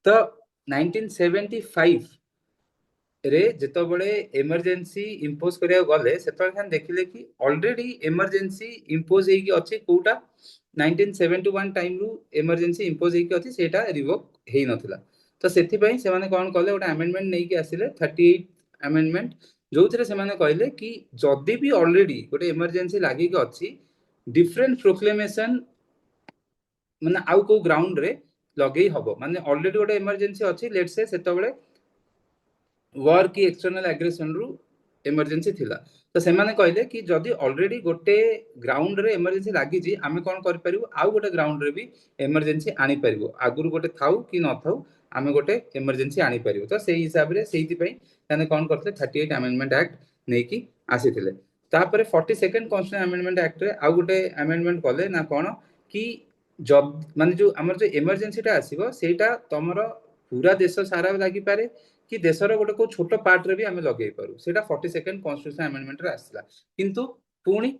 तो 1975 रे जेतो बेले इमरजेंसी इंपोज करिया गले सेतो खान देखिले कि ऑलरेडी इमरजेंसी इंपोज हेकी अछि कोटा 1971 टाइम रु इमरजेंसी इंपोज हेकी अछि सेटा रिवोक हेई नथिला तो सेथि पई से माने कोन कहले ओटा अमेंडमेंट नै कि आसिले 38 अमेंडमेंट जो थरे से माने कहले कि जदी भी ऑलरेडी गोटे इमरजेंसी लागि के अछि डिफरेंट प्रोक्लेमेशन माने आउ को ग्राउंड रे लगेई हबो माने ऑलरेडी गोटे इमरजेंसी अछि लेट से सेतो बेले वॉर की एक्सटर्नल एग्रेशन रु इमरजेंसी थिला तो से माने कहले कि जदी ऑलरेडी गोटे ग्राउंड रे इमरजेंसी लागि जी आमे कोन कर परिबो आउ गोटे ग्राउंड रे भी इमरजेंसी आनी परिबो आगुरु गोटे थाउ कि न थाउ आमे गोटे इमरजेंसी आनी परिबो तो सेही हिसाब रे सेहिति पई ताने कोन करथले 38 अमेंडमेंट एक्ट नै कि आसीथिले तापरे 42nd कॉन्स्टिट्यूशन अमेंडमेंट एक्ट रे आउ गोटे अमेंडमेंट कले ना कोन कि जब माने जो हमर जो इमरजेंसी टा आसीबो सेटा तमरो पूरा देश सारा लागि पारे कि देशर गोटे को छोट पार्ट रे भी आमे लगेई पारु सेटा 42nd कॉन्स्टिट्यूशन अमेंडमेंट रे आसला किंतु पुणी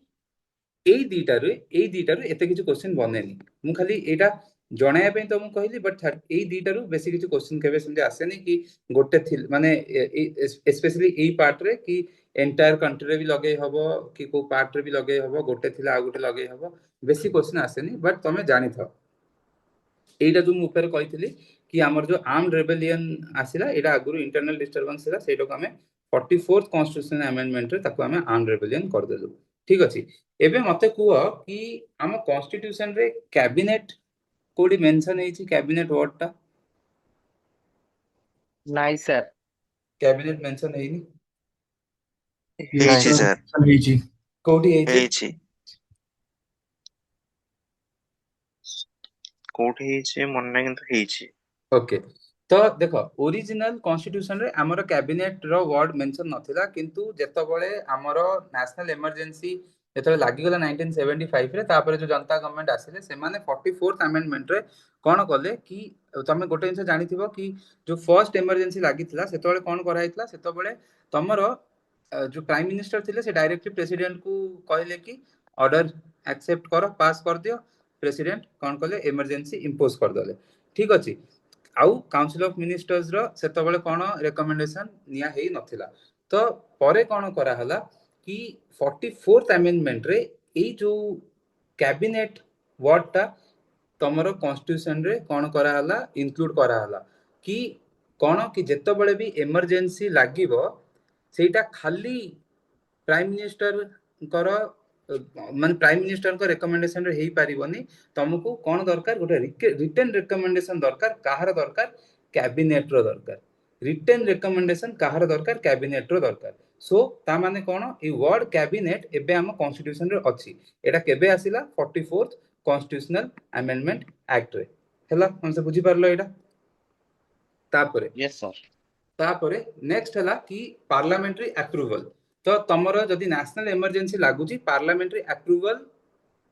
एई दीटा रे एते किछ क्वेश्चन बनेनी मु खाली एटा जणाया पे तो मु कहली बट एई दीटा रो बेसी किछ क्वेश्चन केबे समझे आसेनी कि गोटे थिल माने स्पेशली एई पार्ट रे कि एंटायर कंट्री रे भी लगेई हबो कि को पार्ट रे भी लगेई हबो गोटे थिला आ गोटे लगेई हबो बेसी क्वेश्चन आसेनी बट तमे जानि थाओ एटा जो मु ऊपर कहितली कि हमर जो आर्म्ड रेबेलियन आसिला एटा आगुरु इंटरनल डिस्टर्बेंस हिला सेटा को हमें 44th कॉन्स्टिट्यूशन अमेंडमेंट रे ताको हमें आर्म्ड रेबेलियन कर देलु ठीक अछि एबे मते कुआ कि हम कॉन्स्टिट्यूशन रे कैबिनेट कोडी मेंशन हेछि कैबिनेट वर्ड ता ନାଇଁ ସାର୍ कैबिनेट मेंशन हेइनी ହେଇଛି ସାର୍ ହେଇଛି कोडी हेछि ହେଇଛି କୋଉଠି ହେଇଛି ମନେ ନାହିଁ କିନ୍ତୁ ହେଇଛି ओके तो देखो ओरिजिनल कॉन्स्टिट्यूशन रे हमर कैबिनेट रो वर्ड मेंशन नथिला किंतु जेतबळे हमर नेशनल इमरजेंसी जेतबळे लागि गेला 1975 रे तापर जो जनता गवर्नमेंट आसिले से माने 44th अमेंडमेंट रे कोन कले कि तमे गोटे जिंस जानिथिबो कि जो फर्स्ट इमरजेंसी लागितला सेतबळे कोन कराइतला सेतबळे तमर जो प्राइम मिनिस्टर थिले से डायरेक्टली प्रेसिडेंट को कहले कि ऑर्डर एक्सेप्ट करो पास कर दियो प्रेसिडेंट कोन कले इमरजेंसी इंपोज कर दले ठीक अछि आउ काउंसिल ऑफ मिनिस्टर्स रो सेतबळे कोन रिकमेंडेशन निया हेई नथिला तो परे कोन करा हला कि 44th अमेंडमेंट रे ए जो कैबिनेट वर्ड ता तमरो कॉन्स्टिट्यूशन रे कोन करा हला इंक्लूड करा हला कि कोन कि जेतबळे भी इमरजेंसी लागिवो सेटा खाली प्राइम मिनिस्टर कर मान प्राइम मिनिस्टर को रिकमेंडेशन रे हेई पारिबोनी तुमको कोन दरकार गोटे रिटन रिकमेंडेशन दरकार काहर दरकार कैबिनेट रो दरकार रिटेन रिकमेंडेशन कहार दरकार कैबिनेट रो दरकार सो ता माने कोन ए वर्ड कैबिनेट एबे हम कॉन्स्टिट्यूशन रे अछि एटा केबे आसिला 44th कॉन्स्टिट्यूशनल अमेंडमेंट एक्ट रे हला हमसे बुझी पारलो एटा तापरे यस सर तापरे नेक्स्ट हला कि पार्लियामेंट्री अप्रूवल तो तमरो जदी नेशनल इमरजेंसी लागुची पार्लियामेंट्री अप्रूवल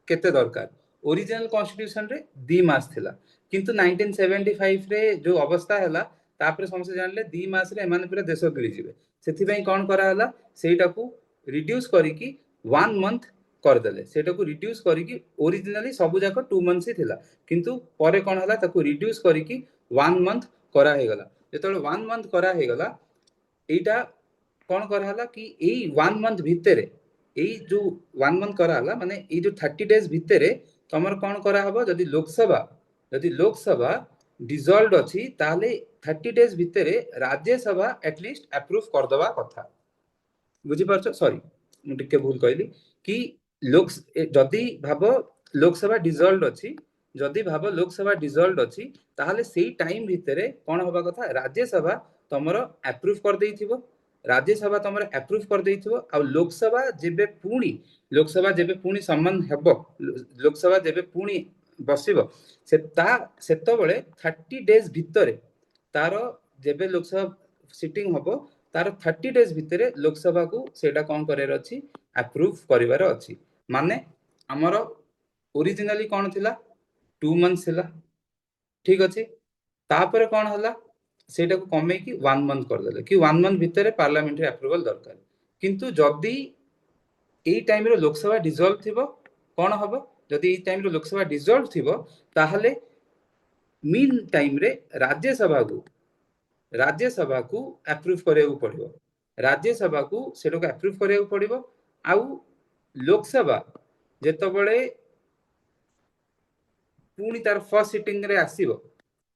केते दरकार ओरिजिनल कॉन्स्टिट्यूशन रे 2 मास थिला किंतु 1975 रे जो अवस्था हला तापरे समस्त जानले 2 मास रे एमाने पूरा देश गिली जिवे सेथि पई कोन करा हला सेटा को रिड्यूस करिकि 1 मंथ कर देले सेटा को रिड्यूस करिकि ओरिजिनली सब जाक 2 मंथ्स ही थिला किंतु परे कोन हला ताको रिड्यूस करिकि 1 मंथ करा हे गला जेतोले 1 मंथ करा हे गला एटा कोन करा हला कि एई 1 मंथ भितरे एई जो 1 मंथ करा हला माने एई जो 30 डेज भितरे तमर कोन करा हबो जदी लोकसभा डिसॉल्वड अछि ताले 30 डेज भितरे राज्यसभा एटलीस्ट अप्रूव कर दवा कथा बुझी पारछो सॉरी मु टिके भूल कहली कि लोक जदी भाबो लोकसभा डिसॉल्वड अछि जदी भाबो लोकसभा डिसॉल्वड अछि ताले सेई टाइम भितरे कोन होबा कथा राज्यसभा तमरो अप्रूव कर देइथिबो राज्यसभा तमर अप्रूव कर देइथिबो आ लोकसभा जेबे पुणी सम्मान हेबो लोकसभा जेबे पुणी बसिबो सेतो बळे 30 डेज भितरे तारो जेबे लोकसभा सिटिंग हबो तार 30 डेज भितरे लोकसभा को सेटा कोन करेर अछि अप्रूव करिवार अछि माने हमर ओरिजिनली कोन थिला 2 मंथ्स थिला ठीक अछि तापर कोन हला सेटा को कमे कि 1 मंथ कर देले कि 1 मंथ भितरे पार्लियामेंट्री अप्रूवल दरकार किंतु जदी एई टाइम रे लोकसभा डिसॉल्व थिबो कोन हबो जदी एई टाइम रे लोकसभा डिसॉल्व थिबो ताहले मीन टाइम रे राज्यसभा को अप्रूव करेउ पड़िबो राज्यसभा को सेटा को अप्रूव करेउ पड़िबो आउ लोकसभा जेतबळे पुणी तार फर्स्ट सिटिंग रे आसीबो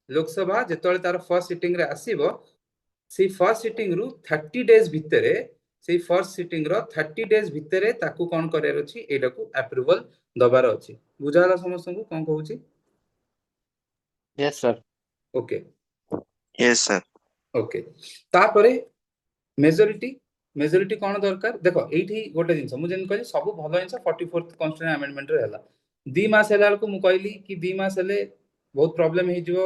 लोकसभा जेतबळे तार फर्स्ट सिटिंग रे आसीबो से फर्स्ट सिटिंग रु 30 डेज भितरे से फर्स्ट सिटिंग रो 30 डेज भितरे ताकू कोन करेर अछि एटा को अप्रूवल दबार अछि बुझाला समस्त को कोन कहूची yes sir okay Yes, sir. Okay तापरे मेजॉरिटी कोन दरकार देखो एठी गोटे जिंस मु जेन कहली सब भलो जिंस 44th कॉन्स्टिट्यूशन अमेंडमेंट रे हला 2 मास हेला को मु कहली कि 2 मास हेले बहुत प्रॉब्लम हे जिवो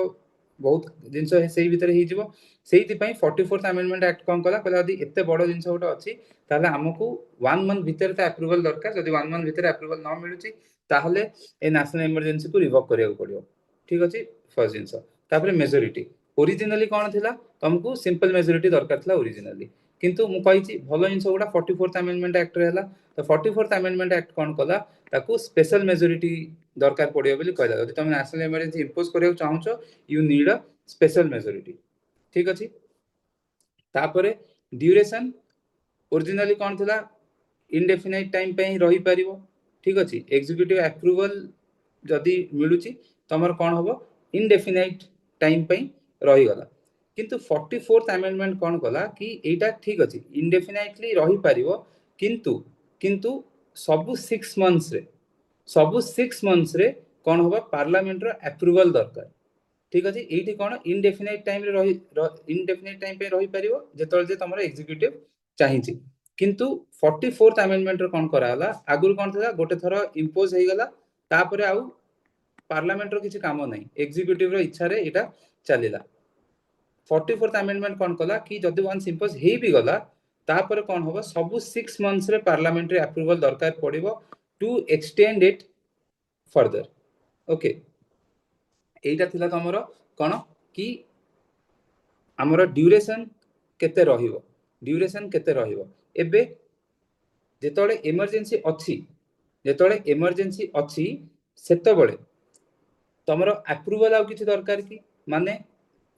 बहुत जिंस सेही भितरे हे जिवो सेही पई 44th अमेंडमेंट एक्ट कोन कला यदि एते बडो जिंस गोटे अछि ताले हमकु 1 मंथ भितरे ता अप्रूवल दरकार यदि 1 मंथ भितरे अप्रूवल न मिलुची ताहले ए नेशनल इमरजेंसी को रिवोक करिया पड़ियो ठीक अछि फर्स्ट जिंस तापरे मेजॉरिटी ओरिजिनली कोन थिला तुमको सिंपल मेजॉरिटी दरकार थिला ओरिजिनली किंतु मु कहिची भलो जिंस गोटा 44th अमेंडमेंट एक्ट रे हला तो 44th अमेंडमेंट एक्ट कोन कला ताकू स्पेशल मेजॉरिटी दरकार पड़ियो बोली कहला यदि तुम नेशनल इमरजेंसी इंपोज करियो चाहछो you need a special majority ठीक अछि तापरे ड्यूरेशन ओरिजिनली कोन थिला इनडेफिनाइट टाइम पे रही परिबो ठीक अछि एग्जीक्यूटिव अप्रूवल जदी मिलुची तमर कोन होबो इनडेफिनाइट टाइम पे रही गला किंतु 44th अमेंडमेंट कोन कला कि एटा ठीक अछि इनडेफिनाइटली रही परिबो किंतु सब 6 मंथ्स रे कोन होबा पार्लियामेंट रो अप्रूवल दरकार ठीक अछि एठी कोन इनडेफिनाइट टाइम रे रही इनडेफिनाइट टाइम पे रही परिबो जेतोल जे तमरो एग्जीक्यूटिव चाहिछि किंतु 44th अमेंडमेंट रो कोन कराला आगुर कोन थला गोटे थरो इंपोज हे गला तापरे आउ पार्लियामेंट रो किछि काम नै एग्जीक्यूटिव रो इच्छा रे एटा चलिला 44th अमेंडमेंट कोन कला कि जदि वंस इंपोज हे भी गला तापरे कोन होबो सब 6 मंथ्स रे पार्लियामेंट्री अप्रूवल दरकार पड़िबो to extend it further okay एटा थिला तमरो कोन कि हमरो ड्यूरेशन केते रहिबो एबे जेतोले इमरजेंसी अछि सेतो बळे तमरो अप्रूवल आ किछि दरकार कि माने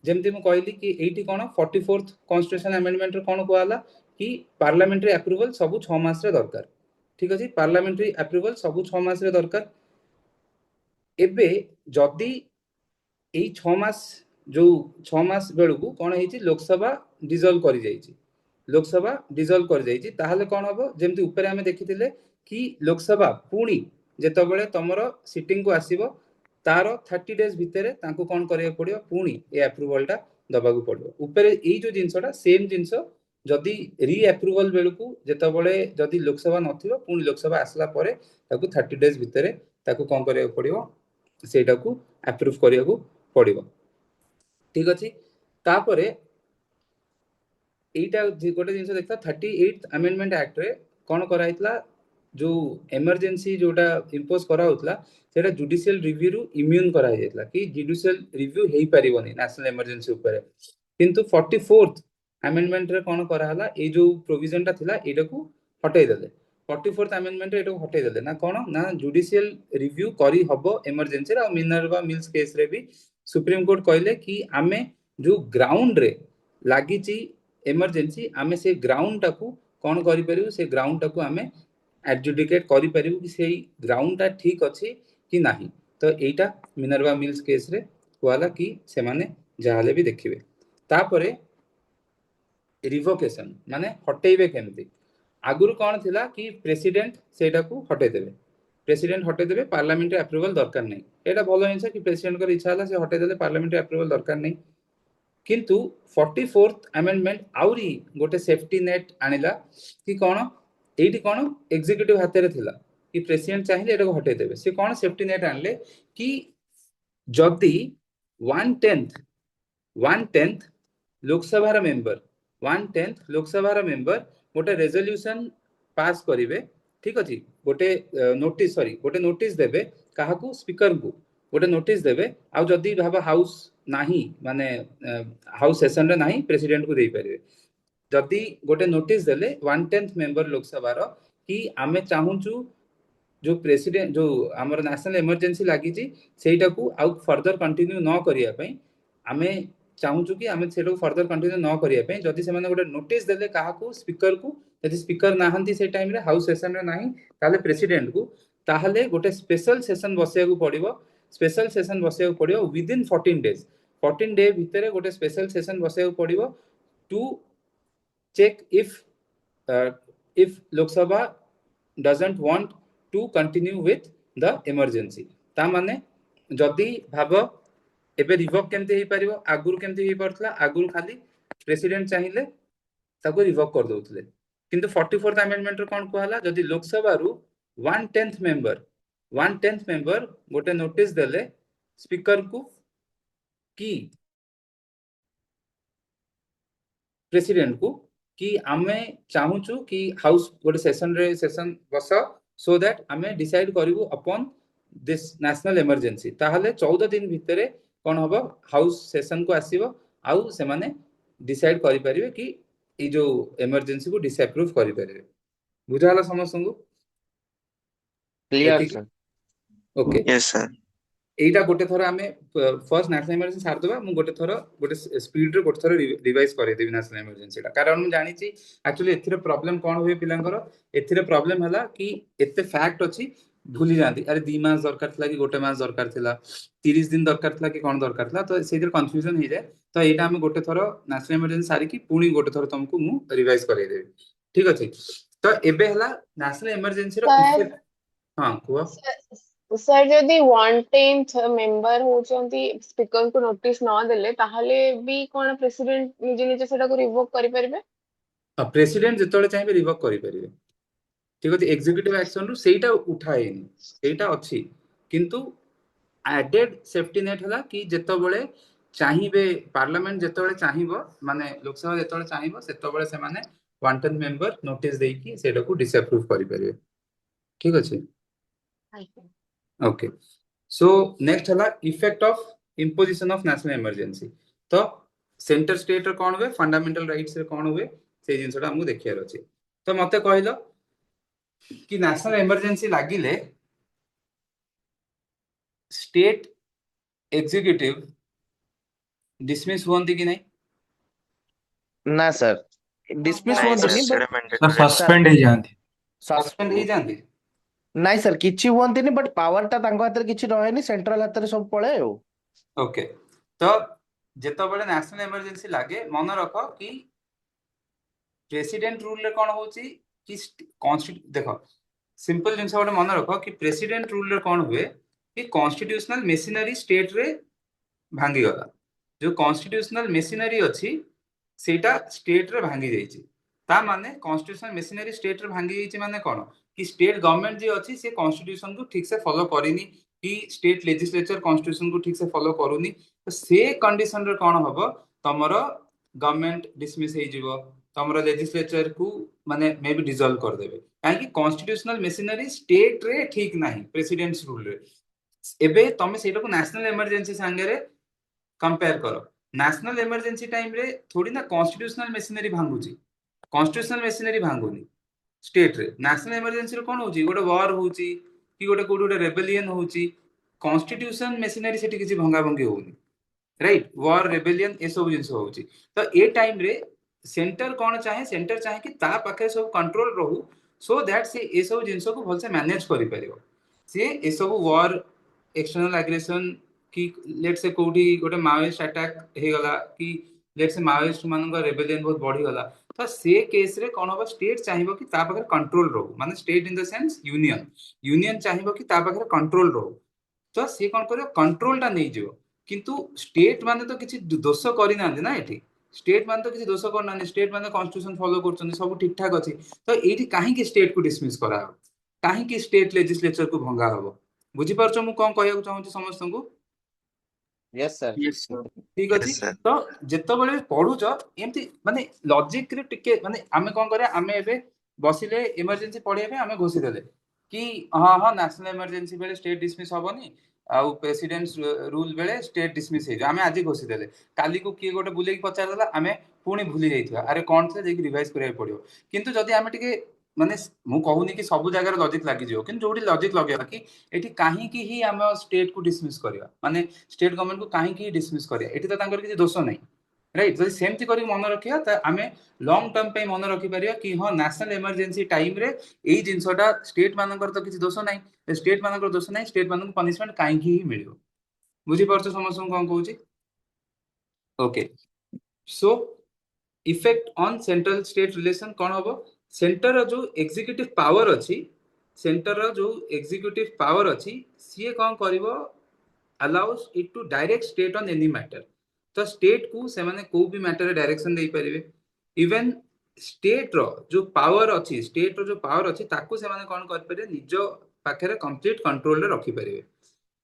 जेमति मु कहली कि एठी कोन 44th कॉन्स्टिट्यूशन अमेंडमेंट रे कोन कोआला कि पार्लियामेंट्री अप्रूवल सब 6 मास रे दरकार ठीक अछि पार्लियामेंट्री अप्रूवल सब 6 मास रे दरकार एबे जदी एई 6 मास जो 6 मास बेलु को कोन हेछि लोकसभा डिसॉल्व करि जाइछि ताहाले कोन हबो जेमति ऊपर हमें देखिथिले कि लोकसभा पुणी जेतबेले तमरो सिटिंग को आसीबो तारो 30 डेज भितरे तांको कोन करिया पड़ियो पुणी ए अप्रूवल टा ଦବାକୁ ପଡିବ ଉପରେ ଏଇ ଯୋଉ ଜିନିଷଟା ସେମ୍ ଜିନିଷ ଯଦି ରିଆପ୍ରୁଭାଲ ବେଳକୁ ଯେତେବେଳେ ଯଦି ଲୋକସଭା ନଥିବ ପୁଣି ଲୋକସଭା ଆସିଲା ପରେ ତାକୁ 30 days ଭିତରେ ତାକୁ କଣ କରିବାକୁ ପଡିବ ସେଇଟାକୁ ଆପ୍ରୁଭ କରିବାକୁ ପଡିବ ଠିକ ଅଛି ତାପରେ এইটা ଗୋଟେ ଜିନିଷ ଦେଖିବା 38th amendment act ରେ କଣ କରାଯାଇଥିଲା ଯୋଉ ଏମର୍ଜେନ୍ସି ଯୋଉଟା ଇମ୍ପୋଜ କରାହଉଥିଲା ସେଟା ଜୁଡିସିଆଲ ରିଭ୍ୟୁ ରୁ ଇମ୍ୟୁନ କରାଯାଇଥିଲା କି ଜୁଡିସିଆଲ ରିଭ୍ୟୁ ହେଇପାରିବନି ନ୍ୟାସନାଲ ଏମର୍ଜେନ୍ସି ଉପରେ କିନ୍ତୁ 44th amendment ରେ କଣ କରାହେଲା ଏଇ ଯୋଉ ପ୍ରୋଭିଜନ ଟା ଥିଲା ଏଇଟାକୁ ହଟେଇ ଦେଲେ 44th amendment ରେ ଏଟାକୁ ହଟେଇ ଦେଲେ ନା କଣ ନା ଜୁଡିସିଆଲ ରିଭ୍ୟୁ କରି ହବ ଏମର୍ଜେନ୍ସି ରେ ଆଉ ମିନର୍ଭା ମିଲ୍ସ କେସ ରେ ବି ସୁପ୍ରିମ କୋର୍ଟ କହିଲେ କି ଆମେ ଯୋଉ ଗ୍ରାଉଣ୍ଡ ରେ ଲାଗିଛି ଏମର୍ଜେନ୍ସି ଆମେ ସେ ଗ୍ରାଉଣ୍ଡ ଟାକୁ କଣ କରିପାରିବୁ ସେ ଗ୍ରାଉଣ୍ଡ ଟାକୁ ଆମେ adjudicate କରିପାରିବୁ କି ସେଇ ଗ୍ରାଉଣ୍ଡ ଟା ଠିକ ଅଛି କି ନାହିଁ ତ ଏଇଟା ମିନର୍ଭା ମିଲ୍ସ କେସ ରେ କୁହାଲା କି ସେମାନେ ଯାହାଲେ ବି ଦେଖିବେ ତାପରେ ରିଭୋକେସନ ମାନେ ହଟେଇବେ କେମିତି ଆଗରୁ କଣ ଥିଲା କି ପ୍ରେସିଡେଣ୍ଟ ସେଇଟାକୁ ହଟେଇ ଦେବେ ପ୍ରେସିଡେଣ୍ଟ ହଟେଇ ଦେବେ ପାର୍ଲାମେଣ୍ଟାରୀ ଆପ୍ରୁଭାଲ ଦରକାର ନାହିଁ ଏଇଟା ଭଲ ଜିନିଷ କି ପ୍ରେସିଡେଣ୍ଟଙ୍କର ଇଚ୍ଛା ହେଲା ସେ ହଟେଇ ଦେଲେ ପାର୍ଲାମେଣ୍ଟାରୀ ଆପ୍ରୁଭାଲ ଦରକାର ନାହିଁ କିନ୍ତୁ 44th amendment ଆହୁରି ଗୋଟେ ସେଫଟି ନେଟ୍ ଆଣିଲା କି କଣ ଏଇଠି କଣ ଏକ୍ଜିକ୍ୟୁଟିଭ ହାତରେ ଥିଲା କି ପ୍ରେସିଡେଣ୍ଟ ଚାହିଁଲେ ଏଟାକୁ ହଟେଇ ଦେବେ ସେ କଣ ସେଫଟି ନେଟ୍ ଆଣିଲେ କି ଯଦି 1/10 ଲୋକସଭାର ମେମ୍ବର 1/10 ଲୋକସଭାର ମେମ୍ବର ଗୋଟେ ରେଜଲ୍ୟୁସନ ପାସ୍ କରିବେ ଠିକ ଅଛି ଗୋଟେ ନୋଟିସ ଦେବେ କାହାକୁ ସ୍ପିକରକୁ ଗୋଟେ ନୋଟିସ ଦେବେ ଆଉ ଯଦି ଭାବ ହାଉସ ନାହିଁ ମାନେ ହାଉସ ସେସନରେ ନାହିଁ ପ୍ରେସିଡେଣ୍ଟକୁ ଦେଇପାରିବେ ଯଦି ଗୋଟେ ନୋଟିସ ଦେଲେ 1/10 ମେମ୍ବର ଲୋକସଭାର କି ଆମେ ଚାହୁଁଛୁ ଯୋଉ ପ୍ରେସିଡେଣ୍ଟ ଯୋଉ ଆମର ନ୍ୟାସନାଲ ଏମର୍ଜେନ୍ସି ଲାଗିଛି ସେଇଟାକୁ ଆଉ ଫର୍ଦର କଣ୍ଟିନ୍ୟୁ ନ କରିବା ପାଇଁ ଆମେ ଚାହୁଁଛୁ କି ଆମେ ସେଇଟାକୁ ଫର୍ଦର କଣ୍ଟିନ୍ୟୁ ନ କରିବା ପାଇଁ ଯଦି ସେମାନେ ଗୋଟେ ନୋଟିସ ଦେଲେ କାହାକୁ ସ୍ପିକରକୁ ଯଦି ସ୍ପିକର ନାହାନ୍ତି ସେ ଟାଇମରେ ହାଉସ ସେସନରେ ନାହିଁ ତାହେଲେ ପ୍ରେସିଡେଣ୍ଟକୁ ତାହେଲେ ଗୋଟେ ସ୍ପେଶାଲ ସେସନ ବସିବାକୁ ପଡିବ ସ୍ପେଶାଲ ସେସନ ବସିବାକୁ ପଡିବ ୱିଦିନ 14 days 14 day ଭିତରେ ଗୋଟେ ସ୍ପେଶାଲ ସେସନ ବସିବାକୁ ପଡିବ two check if Lok Sabha doesn't want to continue with the emergency ତା ମାନେ ଯଦି ଭାବ ଏବେ ରିଭୋକ୍ କେମିତି ହେଇପାରିବ ଆଗରୁ କେମିତି ହେଇପାରୁଥିଲା ଆଗରୁ ଖାଲି ପ୍ରେସିଡେଣ୍ଟ ଚାହିଁଲେ ତାକୁ ରିଭୋକ୍ କରିଦଉଥିଲେ କିନ୍ତୁ 44th amendment ରେ କଣ କୁହାଲା ଯଦି ଲୋକସଭାରୁ 1/10 ମେମ୍ବର ଗୋଟେ ନୋଟିସ ଦେଲେ ସ୍ପିକରକୁ କି ପ୍ରେସିଡେଣ୍ଟକୁ କି ଆମେ ଚାହୁଁଛୁ କି ହାଉସ ଗୋଟେ ସେସନ ବସ ସୋ ଦ୍ୟାଟ ଆମେ ଡିସାଇଡ କରିବୁ ଅପନ ଦିସ୍ ନ୍ୟାସନାଲ ଏମର୍ଜେନ୍ସି ତାହେଲେ 14 ଦିନ ଭିତରେ କଣ ହବ ହାଉସ ସେସନକୁ ଆସିବ ଆଉ ସେମାନେ ଡିସାଇଡ କରିପାରିବେ କି ଏଇ ଯୋଉ ଏମର୍ଜେନ୍ସିକୁ ଡିସଆପ୍ରୁଭ କରିପାରିବେ ବୁଝାହେଲା ସମସ୍ତଙ୍କୁ କ୍ଲିୟର ଏତିକି ସାର୍ ଓକେ Yes, sir. এইটা ଗୋଟେ ଥର ଆମେ ଫର୍ଷ୍ଟ ନ୍ୟାସନାଲ ଏମର୍ଜେନ୍ସି ସାରିଦେବା ମୁଁ ଗୋଟେ ଥର ଗୋଟେ ସ୍ପିଡରେ ଗୋଟେ ଥର ରିଭାଇଜ କରେଇଦେବି ନ୍ୟାସନାଲ ଏମର୍ଜେନ୍ସିଟା କାରଣ ମୁଁ ଜାଣିଛି ଆକ୍ଚୁଆଲି ଏଥିରେ ପ୍ରୋବ୍ଲେମ କଣ ହୁଏ ପିଲାଙ୍କର ଏଥିରେ ପ୍ରୋବ୍ଲେମ ହେଲା କି ଏତେ ଫ୍ୟାକ୍ଟ ଅଛି ଭୁଲି ଯାଆନ୍ତି ଆରେ 2 ମାସ ଦରକାର ଥିଲା କି ଗୋଟେ ମାସ ଦରକାର ଥିଲା 30 ଦିନ ଦରକାର ଥିଲା କି କଣ ଦରକାର ଥିଲା ତ ସେଇଥିରେ କନଫ୍ୟୁଜନ ହେଇଯାଏ ତ ଏଇଟା ଆମେ ଗୋଟେ ଥର ନ୍ୟାସନାଲ ଏମର୍ଜେନ୍ସି ସାରିକି ପୁଣି ଗୋଟେ ଥର ତମକୁ ମୁଁ ରିଭାଇଜ କରେଇଦେବି ଠିକ ଅଛି ତ ଏବେ ହେଲା ନ୍ୟାସନାଲ ଏମର୍ଜେନ୍ସିର Sir, ଇଫେକ୍ଟ ହଁ କୁହ सर जदि 1/10 मेंबर होचंती स्पीकर को नोटिस न देले ताहले भी कोन प्रेसिडेंट निजे निजे सेटा को रिवोक करि परबे ପ୍ରେସିଡେଣ୍ଟ ଯେତେବେଳେ ଚାହିଁବେ ରିଭୋକ୍ କରିପାରିବେ ଠିକ ଅଛି ଏକ୍ଜିକ୍ୟୁଟିଭ ଆକ୍ସନରୁ ସେଇଟା ଉଠା ହେଇନି ସେଇଟା ଅଛି କିନ୍ତୁ ଆଡେଡ ସେଫଟି ନେଟ୍ ହେଲା କି ଯେତେବେଳେ ଚାହିଁବେ ପାର୍ଲାମେଣ୍ଟ ଯେତେବେଳେ ଚାହିଁବ ମାନେ ଲୋକସଭା ଯେତେବେଳେ ଚାହିଁବ ସେତେବେଳେ ସେମାନେ 1/10 ମେମ୍ବର ନୋଟିସ ଦେଇକି ସେଇଟାକୁ ଡିସଆପ୍ରୁଭ କରିପାରିବେ ଠିକ ଅଛି ଓକେ ସୋ ନେକ୍ସଟ ହେଲା effect of imposition of national emergency ତ ସେଣ୍ଟର ଷ୍ଟେଟ ର କଣ ହୁଏ ଫଣ୍ଡାମେଣ୍ଟାଲ ରାଇଟ୍ସ ରେ କଣ ହୁଏ ସେଇ ଜିନିଷଟା ଆମକୁ ଦେଖିବାର ଅଛି ତ ମତେ କହିଲ କି ନ୍ୟାସନାଲ ଏମର୍ଜେନ୍ସି ଲାଗିଲେ स्टेट एग्जीक्यूटिव डिसमिस हुअନ୍ତି कि नहीं ନା ସାର୍ ଡିସମିସ୍ ନାଇଁ sir, ହୁଅନ୍ତିନି ସେଇଟା ବଟ୍ mandatory ଅଛି। ସସ୍ପେଣ୍ଡ ହେଇଯାଆନ୍ତି सस्पेंड ହେଇଯାନ୍ତି ନାଇଁ ସାର୍ କିଛି ହୁଅନ୍ତିନି ବଟ୍ ପାୱାର ଟା ତାଙ୍କ ହାତରେ କିଛି ରହେନି ସେଣ୍ଟ୍ରାଲ ହାତରେ ସବୁ ପଳାଏ ଆଉ ओके तो ଯେତେବେଳେ ନ୍ୟାସନାଲ ଏମର୍ଜେନ୍ସି ଲାଗେ ମନେ ରଖ କି ପ୍ରେସିଡେଣ୍ଟ ରୁଲ ରେ କଣ ହଉଛି କି ଦେଖ ସିମ୍ପଲ ଜିନିଷ ଗୋଟେ ମନେ ରଖ କି ପ୍ରେସିଡେଣ୍ଟ ରୁଲ ରେ କଣ ହୁଏ कि कॉन्स्टिट्यूशनल मेसिनरी स्टेट रे भांगी गला जो कॉन्स्टिट्यूशनल मेसिनरी अच्छी सेटा स्टेट रे भांगी जाइछि ता माने कॉन्स्टिट्यूशनल मेसिनरी स्टेट रे भांगी जाइछि माने कोन कि स्टेट गवर्नमेंट जे अच्छी से कॉन्स्टिट्यूशन को ठीक से फॉलो करिनी कि स्टेट लेजिस्लेचर कॉन्स्टिट्यूशन को ठीक से फॉलो करूनी तो से कंडीशन रे कोन हबो तमरो गवर्नमेंट डिसमिस हे जिवो तमरो लेजिस्लेचर को माने मे बी डिसॉल्व कर देबे काहे कि कॉन्स्टिट्यूशनल मेसिनरी स्टेट रे ठीक नाही प्रेसिडेंट्स रूल रे एबे तमे सेटा को नेशनल इमरजेंसी संगे रे कंपेयर करो नेशनल इमरजेंसी टाइम रे थोड़ी ना कॉन्स्टिट्यूशनल मेसिनरी भांगुची कॉन्स्टिट्यूशनल मेसिनरी भांगुनी स्टेट रे नेशनल इमरजेंसी रे कोन होची गोटे वॉर होची कि गोटे कोड गोटे रेबेलियन होची कॉन्स्टिट्यूशन मेसिनरी सेठी किछि भंगा भंगी होउनी राइट वॉर रेबेलियन ए सब जिंस होउची तो ए टाइम रे सेंटर कोन चाहे कि ता पाखे सब कंट्रोल रहू सो दैट से ए सब जिंस को भल से मैनेज करि परिबो से ए सब वॉर एक्सटर्नल एग्रेशन कि लेट से कोठी गोटे माओइस्ट अटैक हे गला कि लेट से माओइस्ट मानक रेबेलियन बहुत बढ़ी गला तो से केस रे कोन होबा स्टेट चाहिबो कि ता पाखे कंट्रोल रहू माने state in the sense union चाहिबो कि ता पाखे कंट्रोल रहू तो से कोन करियो कंट्रोल टा नै जिवो किंतु स्टेट माने तो किछि दोष करि नांदी ना एठी स्टेट माने तो किछि दोष कर नांदी स्टेट माने कॉन्स्टिट्यूशन फॉलो करछन सब ठीक ठाक अछि तो एठी काहे कि स्टेट को डिसमिस करा हो काहे कि स्टेट लेजिस्लेचर को भंगा हबो बुझी परछो मु कोन कहया चाहूची समस्त को यस सर Yes, sir. ठीक Yes, अछि sir. तो जेतबेले पढुछ एमती माने लॉजिक रे टिके माने आमे कोन करे आमे एबे बसिले इमरजेंसी पढिबे आमे घोषि देले कि हां हां नेशनल इमरजेंसी बेले स्टेट डिसमिस होबनी आउ प्रेसिडेंट्स रूल बेले स्टेट डिसमिस हे आमे आजि घोषि देले काली को किए गोटे बुले पचार देला आमे पुणी भूली जाइथिबा अरे कोन से जे रिवाइज करिया पडियो किंतु जदी आमे टिके माने मु कहूनी कि सब जगह लॉजिक लागि जियो किंतु जोडी लॉजिक लगेबा कि एठी काहे कि ही आमे स्टेट को डिसमिस करिया माने स्टेट गवर्नमेंट को काहे कि डिसमिस करिया एठी तो तांकर किछि दोष नै राइट जदी सेमति करी मन रखिया त आमे लॉन्ग टर्म पे मन रखि परिया कि हां नेशनल इमरजेंसी टाइम रे एई जिंसटा स्टेट मानकर तो किछि दोष नै स्टेट मानकर दोष नै स्टेट मानक पनिशमेंट काहे कि ही मिलियो बुझी परछ समस्त कोन कहूची okay so effect on central state relation कौन हम सेंटर जो एग्जीक्यूटिव पावर अच्छी सेंटर जो एग्जीक्यूटिव पावर अच्छी सी कौन कर allows it to direct state on any matter तो स्टेट को से माने को भी मैटर डायरेक्शन दे पारिबे इवन स्टेट रो जो पावर अच्छी स्टेट रो जो पावर अच्छी ताकू से माने कौन कर पारे निज पाखरे कंप्लीट कंट्रोल रे रखि पारिबे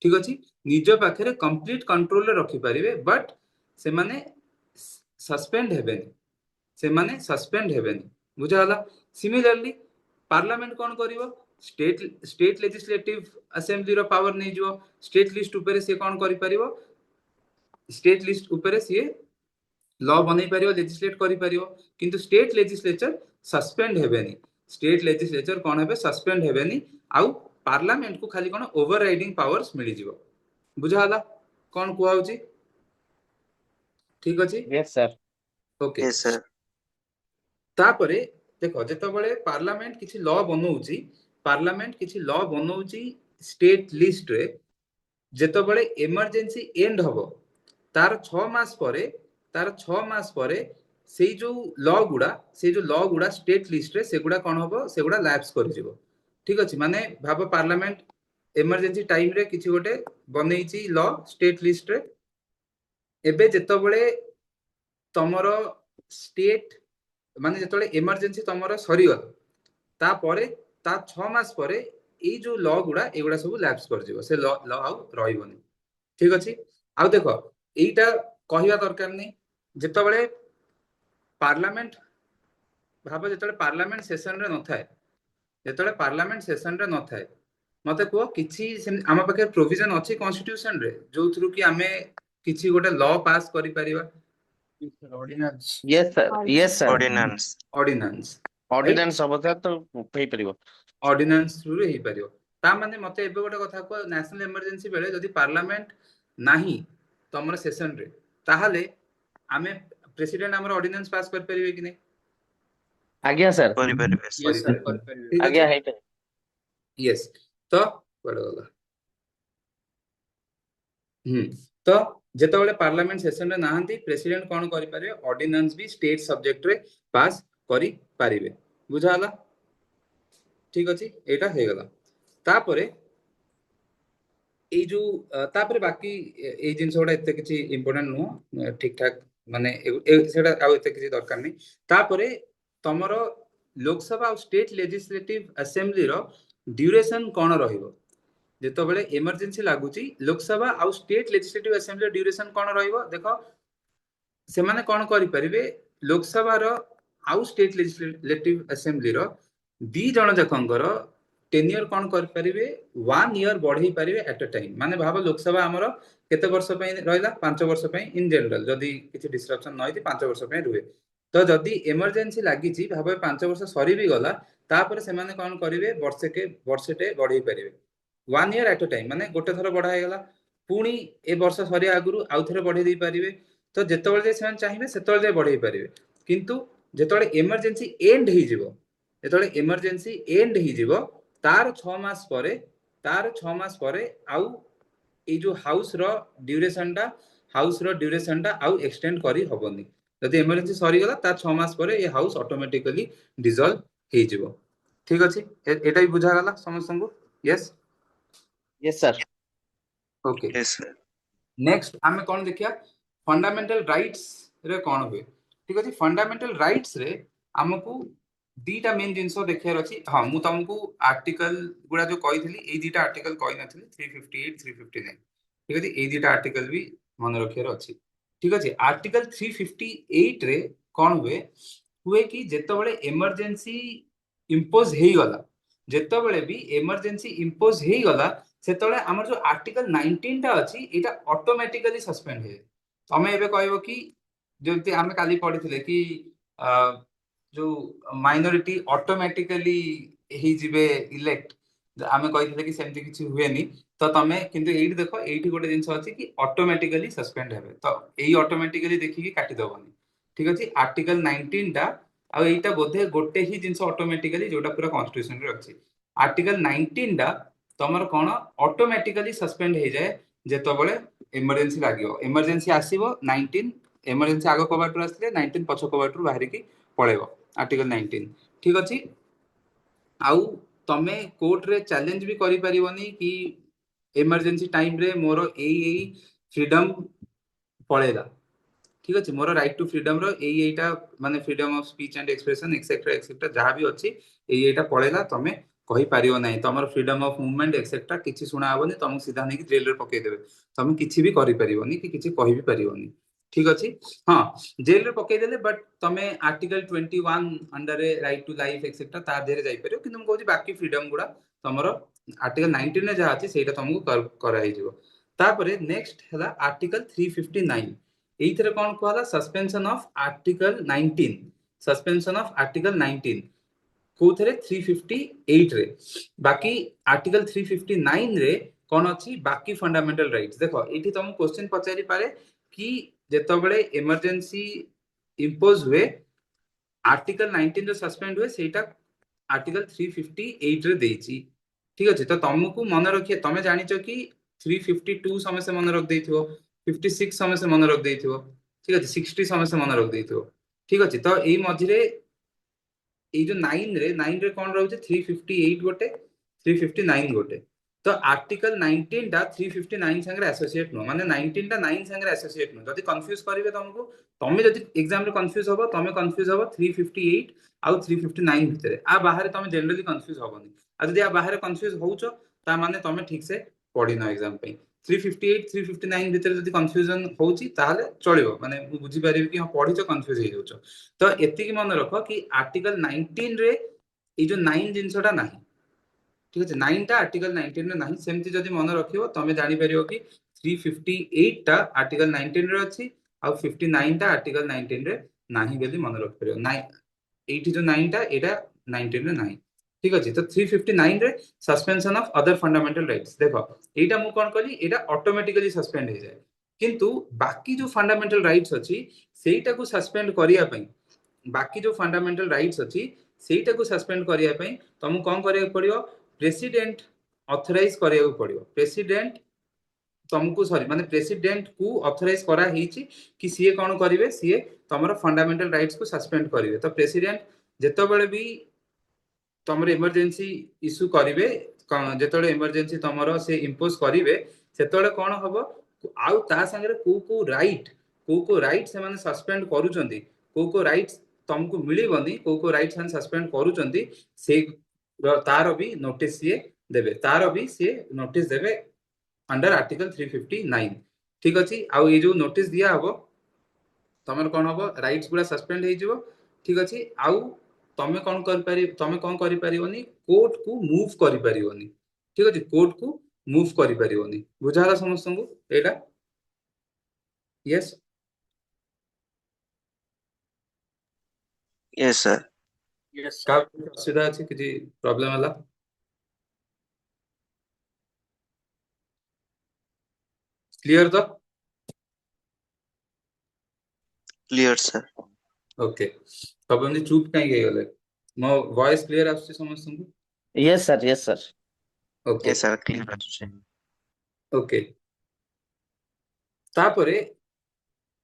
ठीक अछि निज पाखरे कंप्लीट कंट्रोल रे रखि पारिबे बट से माने सस्पेंड हेबेनी से माने सस्पेंड हेबेनी बुझाला सिमिलरली पार्लियामेंट कोन करिवो स्टेट लेजिस्लेटिव असेंबली रो पावर नै जो स्टेट लिस्ट ऊपर से कोन करि परिवो स्टेट लिस्ट ऊपर से लॉ बनै परिवो लेजिस्लेट करि परिवो किंतु स्टेट लेजिस्लेचर सस्पेंड हेबेनी स्टेट लेजिस्लेचर कोन हेबे सस्पेंड हेबेनी आउ पार्लियामेंट को खाली कोन ओवरराइडिंग पावर्स मिली जिवो बुझाला कोन कुआ होची ठीक अछि yes sir okay Yes, sir. तापरे देखो जेतबेले पार्लियामेंट किछि लॉ बनौची पार्लियामेंट किछि लॉ बनौची स्टेट लिस्ट रे जेतबेले इमरजेंसी एंड हबो तार 6 मास परे सेई जो लॉ गुडा स्टेट लिस्ट रे सेगुडा कोन हबो सेगुडा लैप्स कर जिवो ठीक अछि माने भाबो पार्लियामेंट इमरजेंसी टाइम रे किछि गोटे बनैची लॉ स्टेट लिस्ट रे एबे जेतबेले तमरो स्टेट माने जेतबेले इमरजेंसी तमरो सरीगल ता परे ता 6 मास परे ए जो लॉ गुडा एगुडा सब लैप्स कर जिवो से लॉ आउ रहिबोनी ठीक अछि आउ देखो एटा कहिबा दरकार नै जेतबेले पार्लियामेंट भाबो जेतबेले पार्लियामेंट सेशन रे न थाए जेतबेले पार्लियामेंट सेशन रे न थाए मते को किछि आम पाखे प्रोविजन अछि कॉन्स्टिट्यूशन रे जो थ्रू कि आमे किछि गोटे लॉ पास करि परिबा Ordinance. Yes sir yes sir Ordinance. Ordinance ordinance हबो सर तो हेई परिबो ऑर्डिनेंस थ्रू हे परियो ता माने मते एबे गोटे कथा को नेशनल इमरजेंसी बेले जदि पार्लियामेंट नाही तमर सेशन रे ताहाले आमे प्रेसिडेंट हमर ऑर्डिनेंस पास कर परिबे कि नै आज्ञा सर परिपरिबे, sir. Yes, sir. ठीक आज्ञा अछि हेई परिबो यस तो बड़ गला तो जेतबेले पार्लियामेंट सेशन रे नाहंती प्रेसिडेंट कोन करि पारे ऑर्डिनेंस भी स्टेट सब्जेक्ट रे पास करि पारिबे बुझाला ठीक अछि एटा हे गला तापरे ଏଇ ଯୋଉ ତାପରେ ବାକି ଏଇ ଜିନିଷ ଗୁଡା ଏତେ କିଛି ଇମ୍ପୋର୍ଟାଣ୍ଟ ନୁହଁ, ଠିକ ଠାକ ମାନେ ସେଟା ଆଉ ଏତେ କିଛି ଦରକାର ନାହିଁ। ତାପରେ ତମର ଲୋକସଭା ଆଉ ଷ୍ଟେଟ ଲେଜିସ୍ଲେଟିଭ ଆସେମ୍ବଲିର ଡ୍ୟୁରେସନ କଣ ରହିବ? ଯେତେବେଳେ ଏମର୍ଜେନ୍ସି ଲାଗୁଛି ଲୋକସଭା ଆଉ ଷ୍ଟେଟ ଲେଜିସ୍ଲେଟିଭ ଆସେମ୍ବଲିର ଡ୍ୟୁରେସନ କଣ ରହିବ? ଦେଖ ସେମାନେ କଣ କରିପାରିବେ, ଲୋକସଭାର ଆଉ ଷ୍ଟେଟ ଲେଜିସ୍ଲେଟିଭ ଆସେମ୍ବଲିର ଦି ଜଣ ଯାକଙ୍କର ଟେନ୍ୟୁର କଣ କରିପାରିବେ, 1 ଇୟର ବଢେଇ ପାରିବେ ଏଟ୍ ଏ ଟାଇମ୍। ମାନେ ଭାବ ଲୋକସଭା ଆମର କେତେ ବର୍ଷ ପାଇଁ ରହିଲା? 5 ବର୍ଷ ପାଇଁ ଇନ୍ ଜେନେରାଲ, ଯଦି କିଛି ଡିସରପ୍ସନ ନ ହେଇଛି 5 ବର୍ଷ ପାଇଁ ରୁହେ। ତ ଯଦି ଏମର୍ଜେନ୍ସି ଲାଗିଛି, ଭାବ 5 ବର୍ଷ ସରି ବି ଗଲା, ତାପରେ ସେମାନେ କଣ କରିବେ, ବର୍ଷେଟେ ବଢେଇ ପାରିବେ। 1 ଇୟର ଏଟ୍ ଏ ଟାଇମ୍, ମାନେ ଗୋଟେ ଥର ବଢା ହେଇଗଲା, ପୁଣି ଏ ବର୍ଷ ସରିବା ଆଗରୁ ଆଉ ଥରେ ବଢେଇ ଦେଇ ପାରିବେ। ତ ଯେତେବେଳେ ଯାଏ ସେମାନେ ଚାହିଁବେ ସେତେବେଳେ ଯାଏ ବଢେଇ ପାରିବେ। କିନ୍ତୁ ଯେତେବେଳେ ଏମର୍ଜେନ୍ସି ଏଣ୍ଡ ହେଇଯିବ, ଯେତେବେଳେ ଏମର୍ଜେନ୍ସି ଏଣ୍ଡ ହେଇଯିବ ତାର 6 ମାସ ପରେ ଆଉ ଏଇ ଯୋଉ ହାଉସ ର ଡ୍ୟୁରେସନଟା ଆଉ ଏକ୍ସଟେଣ୍ଡ କରି ହବନି। ଯଦି ଏମର୍ଜେନ୍ସି ସରିଗଲା ତା 6 ମାସ ପରେ ଏ ହାଉସ ଅଟୋମେଟିକାଲି ଡିଜଲ୍ଭ ହେଇଯିବ। ଠିକ ଅଛି, ଏଟା ବି ବୁଝାଗଲା ସମସ୍ତଙ୍କୁ? Yes yes sir okay. yes sir next आमे कौन देखिया, फंडामेंटल राइट्स रे कौन हुए? ठीक अछि, फंडामेंटल राइट्स रे हमकु दीटा मेन जिंस देखियार अछि। हां मु तुमको आर्टिकल गुडा जो कहिथली ए दीटा आर्टिकल कहि नथली 358 359, ठीक अछि, ए दीटा आर्टिकल भी मन रखियार अछि। ठीक अछि, आर्टिकल 358 रे कौन हुए कि जेतबेले इमरजेंसी इंपोज हेई गला, जेतबेले भी इमरजेंसी इंपोज हेई गला सेतबेले हमर जो आर्टिकल 19 टा अछि एटा ऑटोमेटिकली सस्पेंड हे। तमे एबे कहबो कि जेमति हम काली पढिथिले कि जो माइनॉरिटी ऑटोमेटिकली ही जिवे इलेक्ट, आमे कहिथिले कि सेमति किछि हुएनी। तो तमे किंतु एइट देखो, एइट गोटे जिंस अछि कि ऑटोमेटिकली सस्पेंड हेबे। तो एई ऑटोमेटिकली देखि कि काटि दबनी। ठीक अछि, आर्टिकल 19 टा आ एइटा बोधे गोटे ही जिंस ऑटोमेटिकली जोटा पूरा कॉन्स्टिट्यूशन रे अछि। आर्टिकल 19 टा तमर कोन ऑटोमेटिकली सस्पेंड हे जाए जेतबेले इमरजेंसी लागियो। इमरजेंसी आसीबो 19, इमरजेंसी आगो कबाटू आसले 19 पछो कबाटू बाहरी की पळेबो आर्टिकल 19। ठीक अछि, आउ तमे कोर्ट रे चैलेंज भी करि परिबोनी कि इमरजेंसी टाइम रे मोर एई फ्रीडम पळेला। ठीक अछि, मोर राइट टू फ्रीडम रो एइटा माने freedom of speech and expression etcetera जहां भी अछि एइटा पळेला, तमे कहि पारियो नै। तमर फ्रीडम ऑफ मूवमेंट एक्सेट्रा किछि सुना हबनी, तम सीधा नै कि जेल रे पके देबे। तमे किछि भी करि परिबोनी कि किछि कहि भी परिबोनी। ठीक अछि, हां जेल रे पके देले, बट तमे आर्टिकल 21 अंडर रे राइट टू लाइफ एक्सेट्रा ता देरे जाई परियो। किंतु म कहूची बाकी फ्रीडम गुडा तमर आर्टिकल 19 रे जहा अछि सेटा तमको कराई जिवो। तापरे नेक्स्ट हला आर्टिकल 359। एइथरे कोन कहला, suspension of article 19, suspension of article 19 कोथरे 358 रे। बाकी आर्टिकल 359 रे कोन अछि, बाकी फंडामेंटल राइट्स। देखो एठी तुम क्वेश्चन पचारि पारे कि जेतबेले इमरजेंसी इंपोज हुए आर्टिकल 19 जो सस्पेंड हुए सेटा आर्टिकल 358 रे देछि। ठीक अछि, तो तुमको मन रखिए, तमे जानिचो कि 352 समस्या मन रख देथियो, 56 समस्या मन रख देथियो। ठीक अछि, 60 समस्या मन रख देथियो। ठीक अछि, तो एई मझिरे एई जो 9 रे कोन रहउचे 358 गोटे 359 गोटे। तो आर्टिकल 19 टा 359 संगे एसोसिएट नो, माने 19 टा 9 संगे एसोसिएट नो। जदि कंफ्यूज करिवे तुमको, तमे जदि एग्जाम रे कंफ्यूज होबो, तमे कंफ्यूज होबो 358 आउ 359 भितरे। आ बाहर तमे जनरली कंफ्यूज होबोनी। आ जदि आ बाहर कंफ्यूज होउचो ता माने तमे ठीक से पढिनो एग्जाम पे। 358 359 भितरे जदि कंफ्यूजन होउची ताहाले चलिबो, माने बुझी परिबे कि हां पढिचो कंफ्यूज हे जाउचो। तो एति की मन रखो कि आर्टिकल 19 रे ए जो 9 जिंसटा नाही। ठीक अछि, 9 टा आर्टिकल 19 रे नाही। सेमति जदि मन रखियो तमे जानि परिबो कि 358 टा आर्टिकल 19 रे अछि आ 59 टा आर्टिकल 19 रे नाही बेली मन रख परिबो। नाइ एठी जो 9 टा एटा 19 रे नाही। ठीक अछि, तो 359 रे suspension of other fundamental rights. देखो एटा मु कोन कली, एटा ऑटोमेटिकली सस्पेंड हे जाय। किंतु बाकी जो फंडामेंटल राइट्स अछि सेटा को सस्पेंड करिया पई, बाकी जो फंडामेंटल राइट्स अछि सेटा को सस्पेंड करिया पई तुमको कोन करिया पड़ियो, प्रेसिडेंट ऑथराइज करिया पड़ियो। प्रेसिडेंट तुमको सॉरी माने प्रेसिडेंट को ऑथराइज करा हिची कि सीए कोन करिवे, सीए तमरो फंडामेंटल राइट्स को सस्पेंड करिवे। तो प्रेसिडेंट जेतबेले भी तमरो इमरजेंसी इशू करिवे, जेतबेले इमरजेंसी तमरो से इंपोज करिवे ସେତେବେଳେ କ'ଣ ହବ ଆଉ ତା ସାଙ୍ଗରେ କୋଉ ରାଇଟ୍ ସେମାନେ ସସ୍ପେଣ୍ଡ କରୁଛନ୍ତି କୋଉ ରାଇଟ୍ ତମକୁ ମିଳିବନି କୋଉ ରାଇଟ୍ ସେମାନେ ସସ୍ପେଣ୍ଡ କରୁଛନ୍ତି ସେ ତାର ବି ନୋଟିସ୍ ସିଏ ଦେବେ ନୋଟିସ୍ ଦେବେ अंडर आर्टिकल 359 ठीक अछि आउ ये जो नोटिस दिया हबो तमर कोन हबो राइट्स गुला सस्पेंड हे जिवो ठीक अछि आउ तमे कोन करि परिबोनी कोर्ट को मूव करि परिबोनी ठीक अछि कोर्ट को मूव करि परिबोनी बुझाला समस्त को एटा यस yes sir. का असुविधा अछि कि प्रॉब्लम हला क्लियर तो Clear sir. ओके तब हम चुप काई गले मो वॉइस क्लियर आछी समस्त को yes sir okay Yes sir, clear आछे. ओके तापरे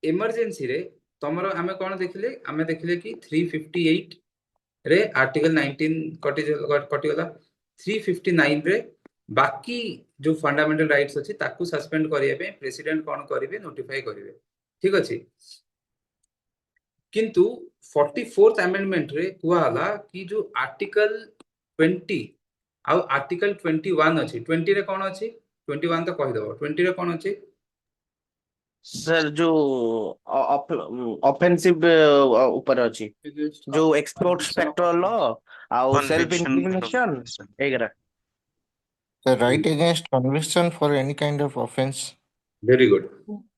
इमरजेंसी रे तमरो आमे कोन देखिले कि 358 रे आर्टिकल 19 कटि गला 359 रे बाकी जो फंडामेंटल राइट्स अछि ताकू सस्पेंड करिया पे प्रेसिडेंट कोन करिवे नोटिफाई करिवे ठीक अछि किंतु 44th अमेंडमेंट रे हुआ हला कि जो आर्टिकल 20 आउ आर्टिकल 21 अछि 20 रे कोन अछि 21 तो कहि दबो 20 रे कोन अछि सर जो ऑफेंसिव ऊपर अछि जो एक्सपोर्ट स्पेक्टर लॉ आउ सेल्फ Conviction इंक्रिमिनेशन from- वगैरह The right against conviction for any kind of offense. Very good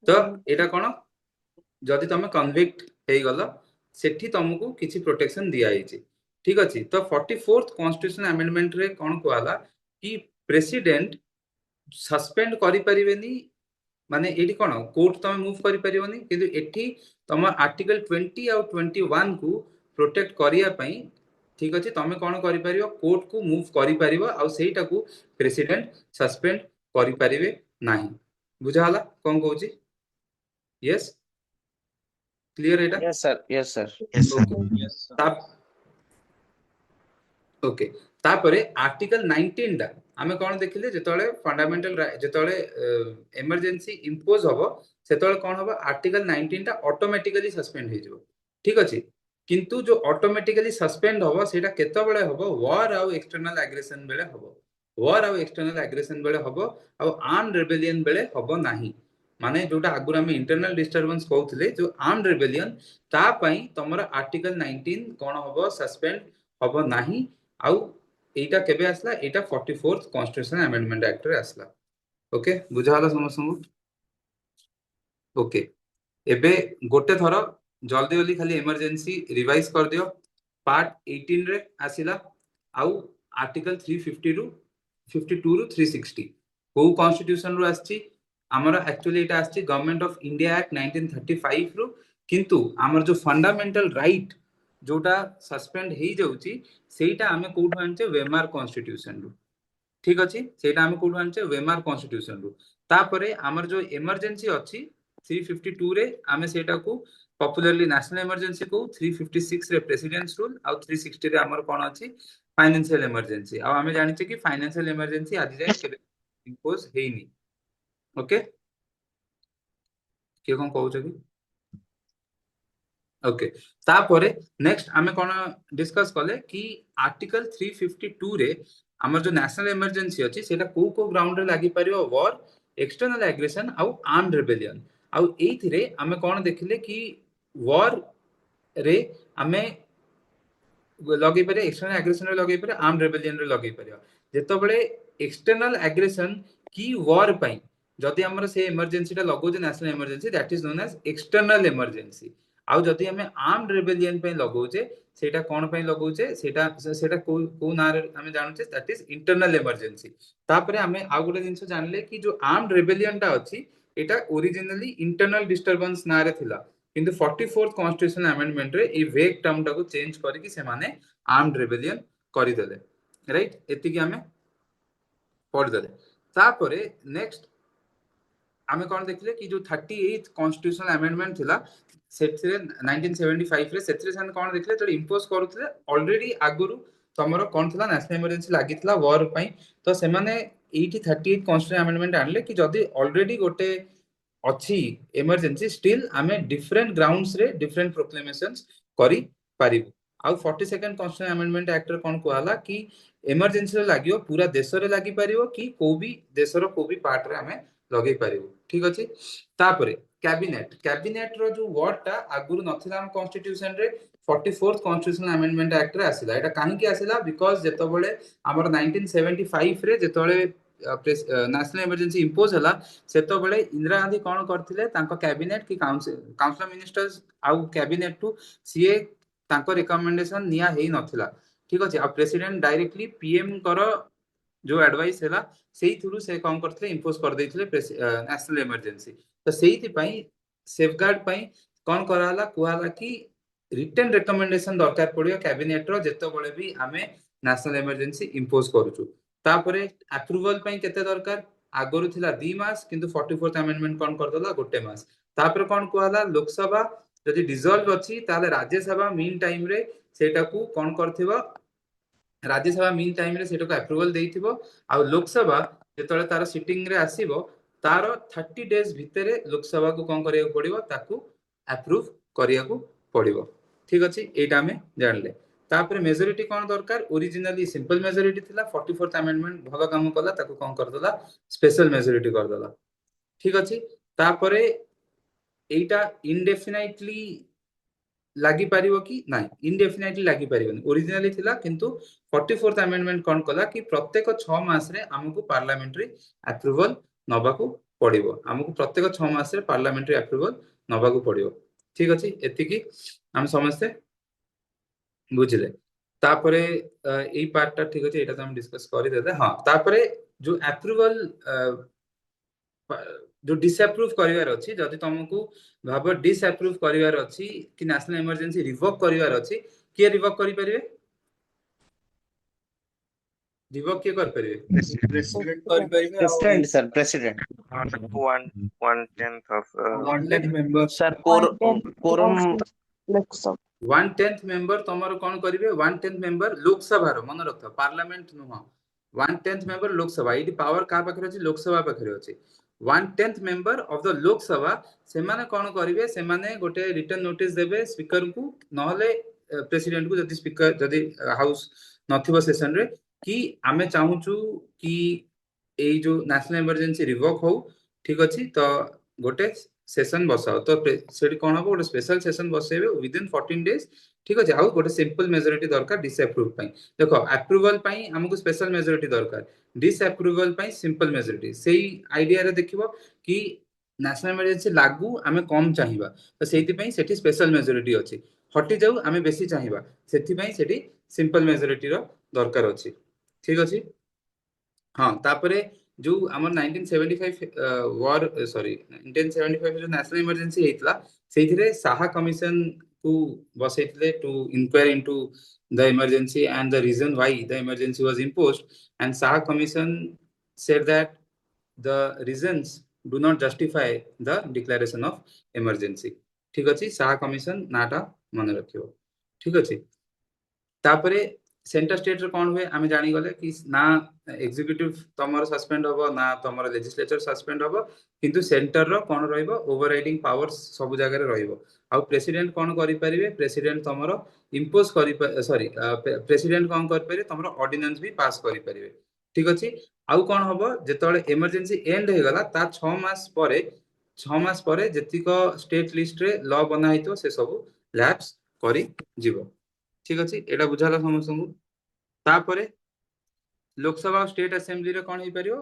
तो एटा कोन जदि तमे कन्विक्ट हेई गलो सेठी तुमको किछि प्रोटेक्शन दिया आइछि ठीक अछि तो 44th कॉन्स्टिट्यूशन अमेंडमेंट रे कोन कोआला कि प्रेसिडेंट सस्पेंड करि परिबेनी माने एठी कोन कोर्ट तमे मूव करि परिबोनी किंतु एठी तम आर्टिकल 20 और 21 को प्रोटेक्ट करिया पई ठीक अछि तमे कोन करि परिबो कोर्ट को मूव करि परिबो आ सेटा को प्रेसिडेंट सस्पेंड करि परिबे नाही बुझाला कोन कहूची यस क्लियर एटा yes sir Yes sir. Okay तापरे आर्टिकल 19 दा आमे कोन देखिले जेतळे फंडामेंटल जेतळे इमरजेंसी इंपोज होबो सेतळे कोन होबो आर्टिकल 19 दा ऑटोमेटिकली सस्पेंड हे जिवो ठीक अछि किंतु जो ऑटोमेटिकली सस्पेंड होबो सेटा केते बेले होबो वॉर आउ एक्सटर्नल एग्रेशन बेले होबो वॉर आउ एक्सटर्नल एग्रेशन बेले होबो आउ आर्म रेबेलियन बेले होबो नाही माने जोटा आगुर आमे इंटरनल डिस्टरबेंस कहउथिले जो आर्म रेबेलियन ता पई तमरा आर्टिकल 19 कोन होबो सस्पेंड होबो नाही आउ एटा केबे आसला एटा 44th कॉन्स्टिट्यूशन अमेंडमेंट एक्ट रे आसला ओके बुझाला समस्त ओके एबे गोटे थर जल्दी जल्दी खाली इमरजेंसी रिवाइज कर दियो पार्ट 18 रे आसिला आउ आर्टिकल 350 रु 52 रु 360 को कॉन्स्टिट्यूशन रु आछि हमर एक्चुअली एटा आछि गवर्नमेंट ऑफ इंडिया एक्ट 1935 रु किंतु हमर जो फंडामेंटल राइट जोटा सस्पेंड हे जाउची सेटा आमे कोठु आनचे वेमार कॉन्स्टिट्यूशन रु ठीक अछि सेटा आमे कोठु आनचे वेमार कॉन्स्टिट्यूशन रु तापरे हमर जो इमरजेंसी अछि 352 रे आमे सेटा को पॉपुलरली नेशनल इमरजेंसी को 356 रे प्रेसिडेंट्स रूल आ 360 रे हमर कोन अछि फाइनेंशियल इमरजेंसी आ आमे जानि छै कि फाइनेंशियल इमरजेंसी आदि जाय केबे इंपोज हेइनी ओके के कोन कहू छै ओके तापरे नेक्स्ट आमे कोन डिस्कस कले कि आर्टिकल 352 रे हमर जो नेशनल इमरजेंसी अछि सेटा को ग्राउंड रे लागि परियो वॉर एक्सटर्नल एग्रेशन आउ आर्म्ड रेबेलियन आउ एथिरे आमे कोन देखिले कि वॉर रे आमे लगे पारे एक्सटर्नल एग्रेशन रे लगे पारे आर्म्ड रेबेलियन रे लगे पारे जेतबेले एक्सटर्नल एग्रेशन की वॉर पई जदि हमर से इमरजेंसी टा लगो जे national emergency that is known as external emergency आउ जदि हमें आर्म्ड रेबेलियन पे लगौचे सेटा कोन पे लगौचे सेटा को ना हमें जानछे दैट इज इंटरनल इमरजेंसी तापरे हमें आ गोटे जिंस जानले कि जो आर्म्ड रेबेलियन टा अछि एटा ओरिजिनली इंटरनल डिस्टरबेंस ना रे थिला किंतु 44th कॉन्स्टिट्यूशन अमेंडमेंट रे ए वेग टर्म टा को चेंज करके से माने आर्म्ड रेबेलियन करि देले राइट एति कि हमें पढ़ देले तापरे नेक्स्ट आमे कोन देखले कि जो 38th कॉन्स्टिट्यूशनल अमेंडमेंट थिला सेथिरे 1975 रे सेथिरे सन कोन देखले तो इंपोज करूथले ऑलरेडी आगुरु तमरो कोन थिला नेशनल इमरजेंसी लागितला वॉर पई तो से माने এইটি 38 କନଷ୍ଟିଟ୍ୟୁସନ ଆମେଣ୍ଡମେଣ୍ଟ ଆଣିଲେ କି ଯଦି ଅଲରେଡି ଗୋଟେ ଅଛି emergency still ଆମେ different grounds ରେ different proclamations କରି ପାରିବୁ। ଆଉ 42nd constitutional amendment act ରେ କଣ କୁହାଲା କି emergency ରେ ଲାଗିବ ପୁରା ଦେଶରେ ଲାଗି ପାରିବ କି କୋଉ ବି ଦେଶର କୋଉ ବି ପାର୍ଟ ରେ ଆମେ ଲଗେଇ ପାରିବୁ। ଠିକ ଅଛି। ତାପରେ କ୍ୟାବିନେଟ ର ଯୋଉ ୱାର୍ଡ ଟା ଆଗରୁ ନଥିଲା ଆମ କନଷ୍ଟିଟ୍ୟୁସନ ରେ 44th constitutional amendment act ରେ ଆସିଲା। ଏଟା କାହିଁକି ଆସିଲା ବିକଜ ଯେତେବେଳେ ଆମର 1975 ରେ ଯେତେବେଳେ ନ୍ୟାସନାଲ ଏମର୍ଜେନ୍ସି ଇମ୍ପୋଜ ହେଲା ସେତେବେଳେ ଇନ୍ଦିରା ଗାନ୍ଧୀ କଣ କରିଥିଲେ ତାଙ୍କ କ୍ୟାବିନେଟ କି କାଉନ୍ସିଲ ମିନିଷ୍ଟର୍ସ ଆଉ କ୍ୟାବିନେଟ ଟୁ ସିଏ ତାଙ୍କ ରିକମେଣ୍ଡେସନ ନିଆ ହେଇ ନଥିଲା। ଠିକ ଅଛି। ଆଉ ପ୍ରେସିଡେଣ୍ଟ ଡାଇରେକ୍ଟଲି ପିଏମ କର ଯୋଉ ଆଡଭାଇସ ହେଲା ସେଇଥିରୁ ସେ କଣ କରିଥିଲେ ଇମ୍ପୋଜ କରିଦେଇଥିଲେ ନ୍ୟାସନାଲ ଏମର୍ଜେନ୍ସି। ତ ସେଇଥିପାଇଁ ସେଫଗାର୍ଡ ପାଇଁ କଣ କରାହେଲା କୁହାହେଲା କି ରିଟର୍ନ ରେକମେଣ୍ଡେସନ ଦରକାର ପଡିବ କ୍ୟାବିନେଟ ର ଯେତେବେଳେ ବି ଆମେ ନ୍ୟାସନାଲ ଏମର୍ଜେନ୍ସି ଇମ୍ପୋଜ କରୁଛୁ। ତାପରେ ଆପ୍ରୁଭାଲ ପାଇଁ କେତେ ଦରକାର ଆଗରୁ ଥିଲା 2 ମାସ କିନ୍ତୁ 44th amendment କଣ କରିଦେଲା ଗୋଟେ ମାସ। ତାପରେ କଣ କୁହାହେଲା ଲୋକସଭା ଯଦି ଡିଜଲ୍ଭ ଅଛି ତାହେଲେ ରାଜ୍ୟସଭା ମିନ୍ ଟାଇମ ରେ ସେଇଟାକୁ କଣ କରିଥିବ राज्यसभा मीन टाइम रे सेटको अप्रूवल देइथिबो आ लोकसभा जेतळे तार सिटिंग रे आसीबो तार 30 डेज भितरे लोकसभा को कोन करिया पड़िबो ताकू अप्रूव करिया को पड़िबो। ठीक अछि एटा हमें जानले। तापर मेजॉरिटी कोन दरकार ओरिजिनली सिंपल मेजॉरिटी थिला 44th अमेंडमेंट भलो काम कला ताकू कोन कर देला स्पेशल मेजॉरिटी कर देला। ठीक अछि। तापरे एटा इनडेफिनाइटली लागि पारिबो कि नाही इनडेफिनाइटली लागि पारिबोनी ओरिजिनली थिला किंतु 44th अमेंडमेंट कोन कला कि प्रत्येक 6 मास रे हमकु पार्लियामेंट्री अप्रूवल नबाकू पड़िबो। हमकु प्रत्येक 6 मास रे पार्लियामेंट्री अप्रूवल नबाकू पड़िबो। ठीक अछि एति कि हम समझते बुझले। तापरे एई पार्ट टा ठीक अछि एटा त हम डिस्कस करि देते। हां तापरे जो अप्रूवल जो डिसअप्रूव करिवार अछि जदि तुमको भाबो डिसअप्रूव करिवार अछि कि नेशनल इमरजेंसी रिवोक करिवार अछि के रिवोक करि परिबे रिवोक के कर परिबे President. कर परिबे president sir president One tenth of one tenth member sir quorum 1/10 member तमरो कोन करिवे 1/10 मेंबर लोकसभा रो मन रख पार्लियामेंट नुह 1/10 मेंबर लोकसभा इडी पावर का पाखरे अछि लोकसभा पाखरे अछि 1/10 मेंबर ऑफ द लोकसभा से माने कोन करिवे से माने गोटे रिटर्न नोटिस देबे स्पीकर को नहले प्रेसिडेंट को जदि स्पीकर जदि हाउस नथिबो सेशन रे कि आमे चाहूचू कि एई जो नेशनल इमरजेंसी रिवोक हो ठीक अछि तो गोटे सेशन बसाओ तो सेठी कोन हो गोटे स्पेशल सेशन बसेबे विद इन 14 डेज। ठीक अछि। आउ गोटे सिंपल मेजॉरिटी दरकार डिसअप्रूव पई देखो अप्रूवल पई हमकु स्पेशल मेजॉरिटी दरकार डिसअप्रूवल पई सिंपल मेजॉरिटी सेही आईडिया रे देखिबो कि नेशनल इमरजेंसी लागू आमे कम चाहिबा तो सेठी पई सेठी स्पेशल मेजॉरिटी अछि हटि जाऊ आमे बेसी चाहिबा सेठी पई सेठी सिंपल मेजॉरिटी रो दरकार अछि। ठीक अछि। हां तापरे जो हमर 1975 वार सॉरी 1975 जो नेशनल इमरजेंसी हेतला सेथिरे साहा कमिशन को बसैतले to inquire into the emergency and the reason why the emergency was imposed and Saha commission said that the reasons do not justify the declaration of emergency। ठीक अछि। Saha commission नाटा मन रखियो। ठीक अछि। तापरे सेंटर स्टेट रे कोन हुए आमे जानि गले कि ना एग्जीक्यूटिव तमर सस्पेंड होबो ना तमर लेजिस्लेचर सस्पेंड होबो किंतु सेंटर रो कोन रहइबो ओवरराइडिंग पावर्स सब जगह रे रहइबो। आ प्रेसिडेंट कोन करि परिबे प्रेसिडेंट तमरो इंपोज करि सॉरी प्रेसिडेंट कोन करि परिबे तमरो ऑर्डिनेंस भी पास करि परिबे। ठीक अछि। आउ कोन होबो जेतोले इमरजेंसी एंड हे गला ता 6 मास परे जेतिको स्टेट लिस्ट रे लॉ बना हितो से सब लैप्स करि जीवो। ठीक अछि। एटा बुझाला समस्तु। तापरे लोकसभा स्टेट असेंबली रे कोन हे परियो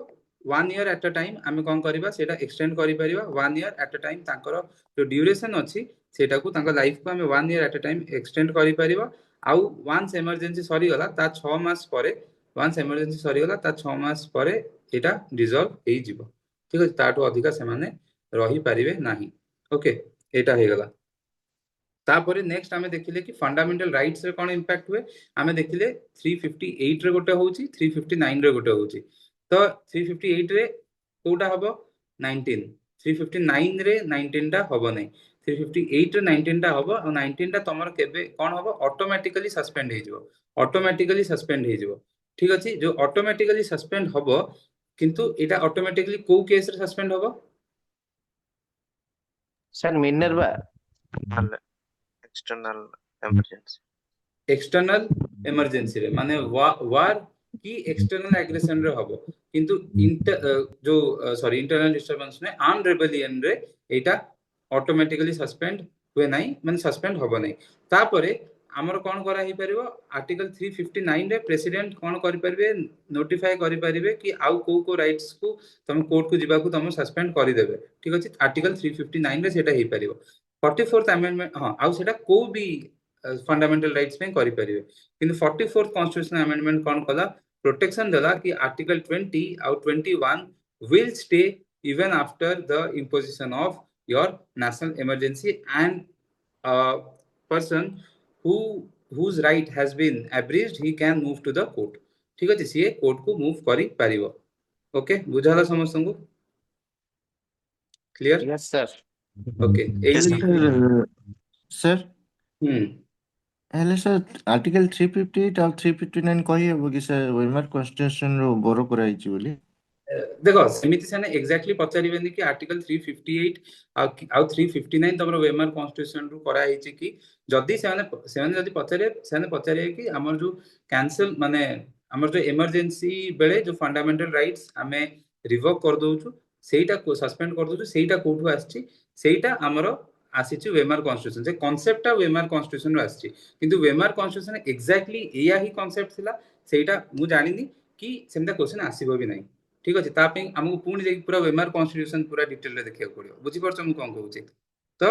1 ईयर एट अ टाइम आमे कोन करबा सेटा एक्सटेंड करि परिबा 1 ईयर एट अ टाइम तांकर जो ड्यूरेशन अछि सेटा को तांका लाइफ को आमे 1 year at a time extend करि परिबा। आउ वन्स इमरजेंसी सरी गला ता 6 मास परे वन्स इमरजेंसी सरी गला ता 6 मास परे एटा डिसॉल्व हेइ जिवो। ठीक अछि। ताटो अधिका से माने रही परिबे नाही। ओके एटा हे गला। तापरे नेक्स्ट आमे देखिले कि फंडामेंटल राइट्स रे कोन इंपैक्ट हुए आमे देखिले 358 रे गोटे होउची 359 रे गोटे होउची। तो 358 रे कोटा हबो 19 359 रे 19 टा हबो नै 358 रे 19 टा हबो और 19 टा तमर केबे कोन हबो ऑटोमेटिकली सस्पेंड हे जिवो ऑटोमेटिकली सस्पेंड हे जिवो। ठीक अछि। जो ऑटोमेटिकली सस्पेंड हबो কিন্তু এটা অটোমেটিক্যালি কোউ কেস রে সসপেন্ড হবো sir Minerva external emergency. External emergency রে মানে ওয়ার কি এক্সটর্নাল আগ্রেসন রে হবো কিন্তু जो সরি ইন্টারনাল ডিস্টারবেন্স নে আর্ম রেবেলিয়ন রে এটা অটোমেটিক্যালি সসপেন্ড हुए নাই মানে সসপেন্ড হবো নাই তারপরে ଆମର କଣ କରା ହେଇପାରିବ ଆର୍ଟିକଲ 359 ରେ ପ୍ରେସିଡେଣ୍ଟ କଣ କରିପାରିବେ ନୋଟିଫାଏ କରିପାରିବେ କି ଆଉ କୋଉ କୋଉ ରାଇଟ୍ସ କୁ ତମେ କୋର୍ଟ କୁ ଯିବାକୁ ତମେ ସସ୍ପେଣ୍ଡ କରିଦେବେ ଠିକ ଅଛି ଆର୍ଟିକଲ 359 ରେ ସେଟା ହେଇପାରିବ 44th amendment ହଁ ଆଉ ସେଟା କୋଉ ବି फंडामेंटल राइट्स में करि परिबे किंतु 44th कॉन्स्टिट्यूशनल अमेंडमेंट कोन कला प्रोटेक्शन देला कि आर्टिकल 20 और 21 will stay even after the imposition of your national emergency and a person whose right has been abridged he can move to the court ठीक अछि सी कोर्ट को मूव करि परिबो okay बुझाला समस्त को clear yes sir okay Yes, sir. Sir hmm हेले sir article 358 और 359 कही हबो कि सर वेमर कॉन्स्टिट्यूशन रो बोरो कराइछि बोली देखो सेमिति सेने एग्जैक्टली पचारिबेनी कि आर्टिकल 358 आउ 359 तमरो वेमर कॉन्स्टिट्यूशन रु करा हिची कि जदी सेने जदी पचारे कि हमर जो कैंसिल माने हमर जो इमरजेंसी बेले जो फंडामेंटल राइट्स हमें रिवोक कर दोछु सेटा को सस्पेंड कर दोछु सेटा कोठु आछि सेटा हमरो आसीछि वेमर कॉन्स्टिट्यूशन से कांसेप्टटा वेमर कॉन्स्टिट्यूशन रु आछि किंतु वेमर कॉन्स्टिट्यूशन एग्जैक्टली एया ही कांसेप्ट थिला सेटा मु जानिनी कि सेमता क्वेश्चन आसीबो भी नहीं ठीक अच्छे आमको पुणी जाकि पूरा वेमर कॉन्स्टिट्यूशन पूरा डिटेल रे देखिया पड़ियो बुझी परछ मु कोन कहूची तो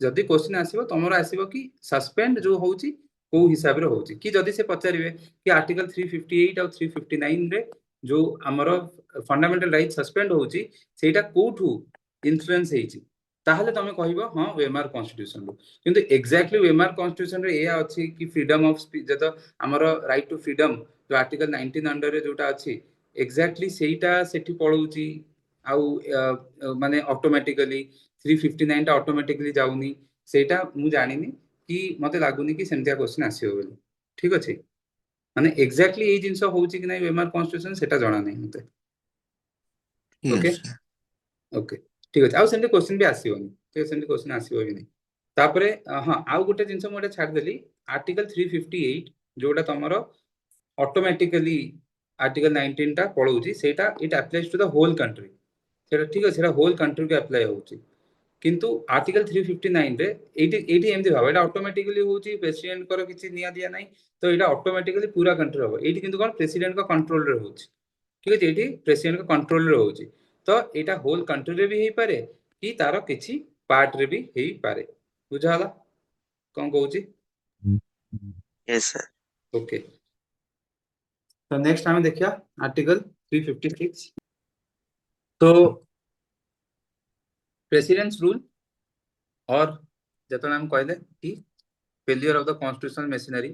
जदी क्वेश्चन आसीबो तमरो आसीबो कि सस्पेंड जो होउची को हिसाब रे होउची कि जदी से पचारिबे कि आर्टिकल 358 और 359 रे जो हमरो फंडामेंटल राइट सस्पेंड होउची सेटा कोठु इन्फ्लुएंस हेची ताहले तमे कहिबो हां वेमर कॉन्स्टिट्यूशन रो किंतु एग्जैक्टली वेमर कॉन्स्टिट्यूशन रे एया अछि कि फ्रीडम ऑफ स्पीच जतो हमरो राइट टू फ्रीडम जो आर्टिकल 19 अंडर रे जोटा अछि एग्जैक्टली सेटा सेठी पळौची आउ माने ऑटोमेटिकली 359 टा ऑटोमेटिकली जाउनी सेटा मु जानिनी कि मते लागुनी कि सेमतिया क्वेश्चन आसीयो बोली ठीक अछि माने एग्जैक्टली ए जिंस होउची कि नै वेमर कॉन्स्टिट्यूशन सेटा जणा नै मते ओके यस ओके ठीक अछि आउ सेमति क्वेश्चन भी आसीयोनी ठीक सेमति क्वेश्चन आसीयो भी नै तापरे हां आउ गोटे जिंस मोटे छाड देली आर्टिकल 358 जोटा तमरो ऑटोमेटिकली आर्टिकल 19 टा पळौची सेटा it applies to the whole country सेटा ठीक अछि सेटा होल कंट्री के अप्लाई होउची किंतु आर्टिकल 359 रे एटी एमदी भाव एटा ऑटोमेटिकली होउची प्रेसिडेंट करो किछि निया दिया नै तो एटा ऑटोमेटिकली पूरा कंट्री होबो एटी किंतु कोन प्रेसिडेंट का कंट्रोल रे होउची ठीक अछि एटी प्रेसिडेंट का कंट्रोल रे होउची तो एटा होल कंट्री रे भी हेई पारे कि तारो किछि पार्ट रे भी हेई पारे बुझाला कोन कहउची Yes, sir. ओके तो नेक्स्ट हमें देखिया आर्टिकल 356 तो प्रेसिडेंट्स रूल और जतन हम कहले कि failure of the constitutional machinery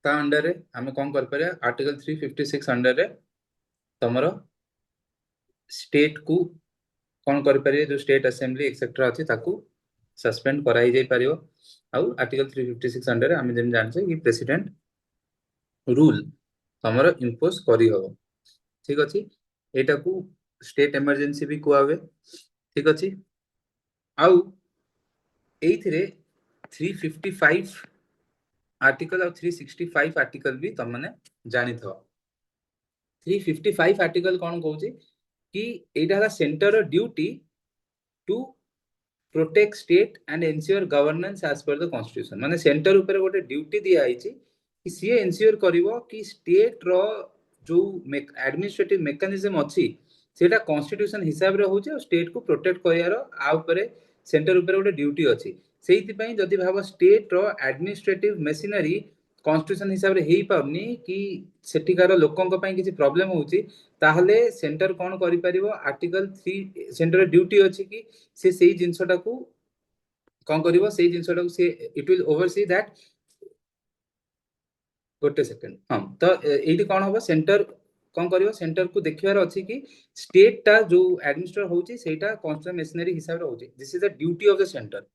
ता अंडर रे हमें कोन कर पारे आर्टिकल 356 अंडर रे तमरो स्टेट को कोन कर पारे जो स्टेट असेंबली एक्सेट्रा अछि ताकू सस्पेंड कराई जाई परियो आउ आर्टिकल 356 अंडर रे हम जेम जानछे कि प्रेसिडेंट रूल तमरो इंपोज करी हो ठीक अछि एटा को स्टेट इमरजेंसी भी कुआवे ठीक अछि आउ एथिरे 355 आर्टिकल और 365 आर्टिकल भी तमने जानि थो 355 आर्टिकल कोन कहउची कि एटा हला centre duty to protect state and ensure governance as per the constitution माने सेंटर ऊपर गोटे ड्यूटी दिया आइची कि सीए एंश्योर करिवो कि स्टेट रो जो एडमिनिस्ट्रेटिव मेकानिज्म अछि सेटा कॉन्स्टिट्यूशन हिसाब रे होउची और स्टेट को प्रोटेक्ट करियारो आ ऊपर सेंटर ऊपर गोटे ड्यूटी अछि सेहिति पई जदि भाव स्टेट रो एडमिनिस्ट्रेटिव मशीनरी कॉन्स्टिट्यूशन हिसाब रे हेई पाउनी कि सेठिकार लोकंक पई किछि प्रॉब्लम होउची ताहले सेंटर कोन करि परिबो आर्टिकल 3 सेंटर ड्यूटी अछि कि से सेही जिंसटा को कोन करिवो सेही जिंसटा को से इट विल ओवरसी दैट गोटे सेकंड हां तो एठी कोन होबो सेंटर कोन करिवो सेंटर को देखिवार अछि कि स्टेट ता जो एडमिनिस्ट्रेटर होउची सेटा कॉन्स्टिट्यूशन मशीनरी हिसाब रे होउची this is the duty of the centre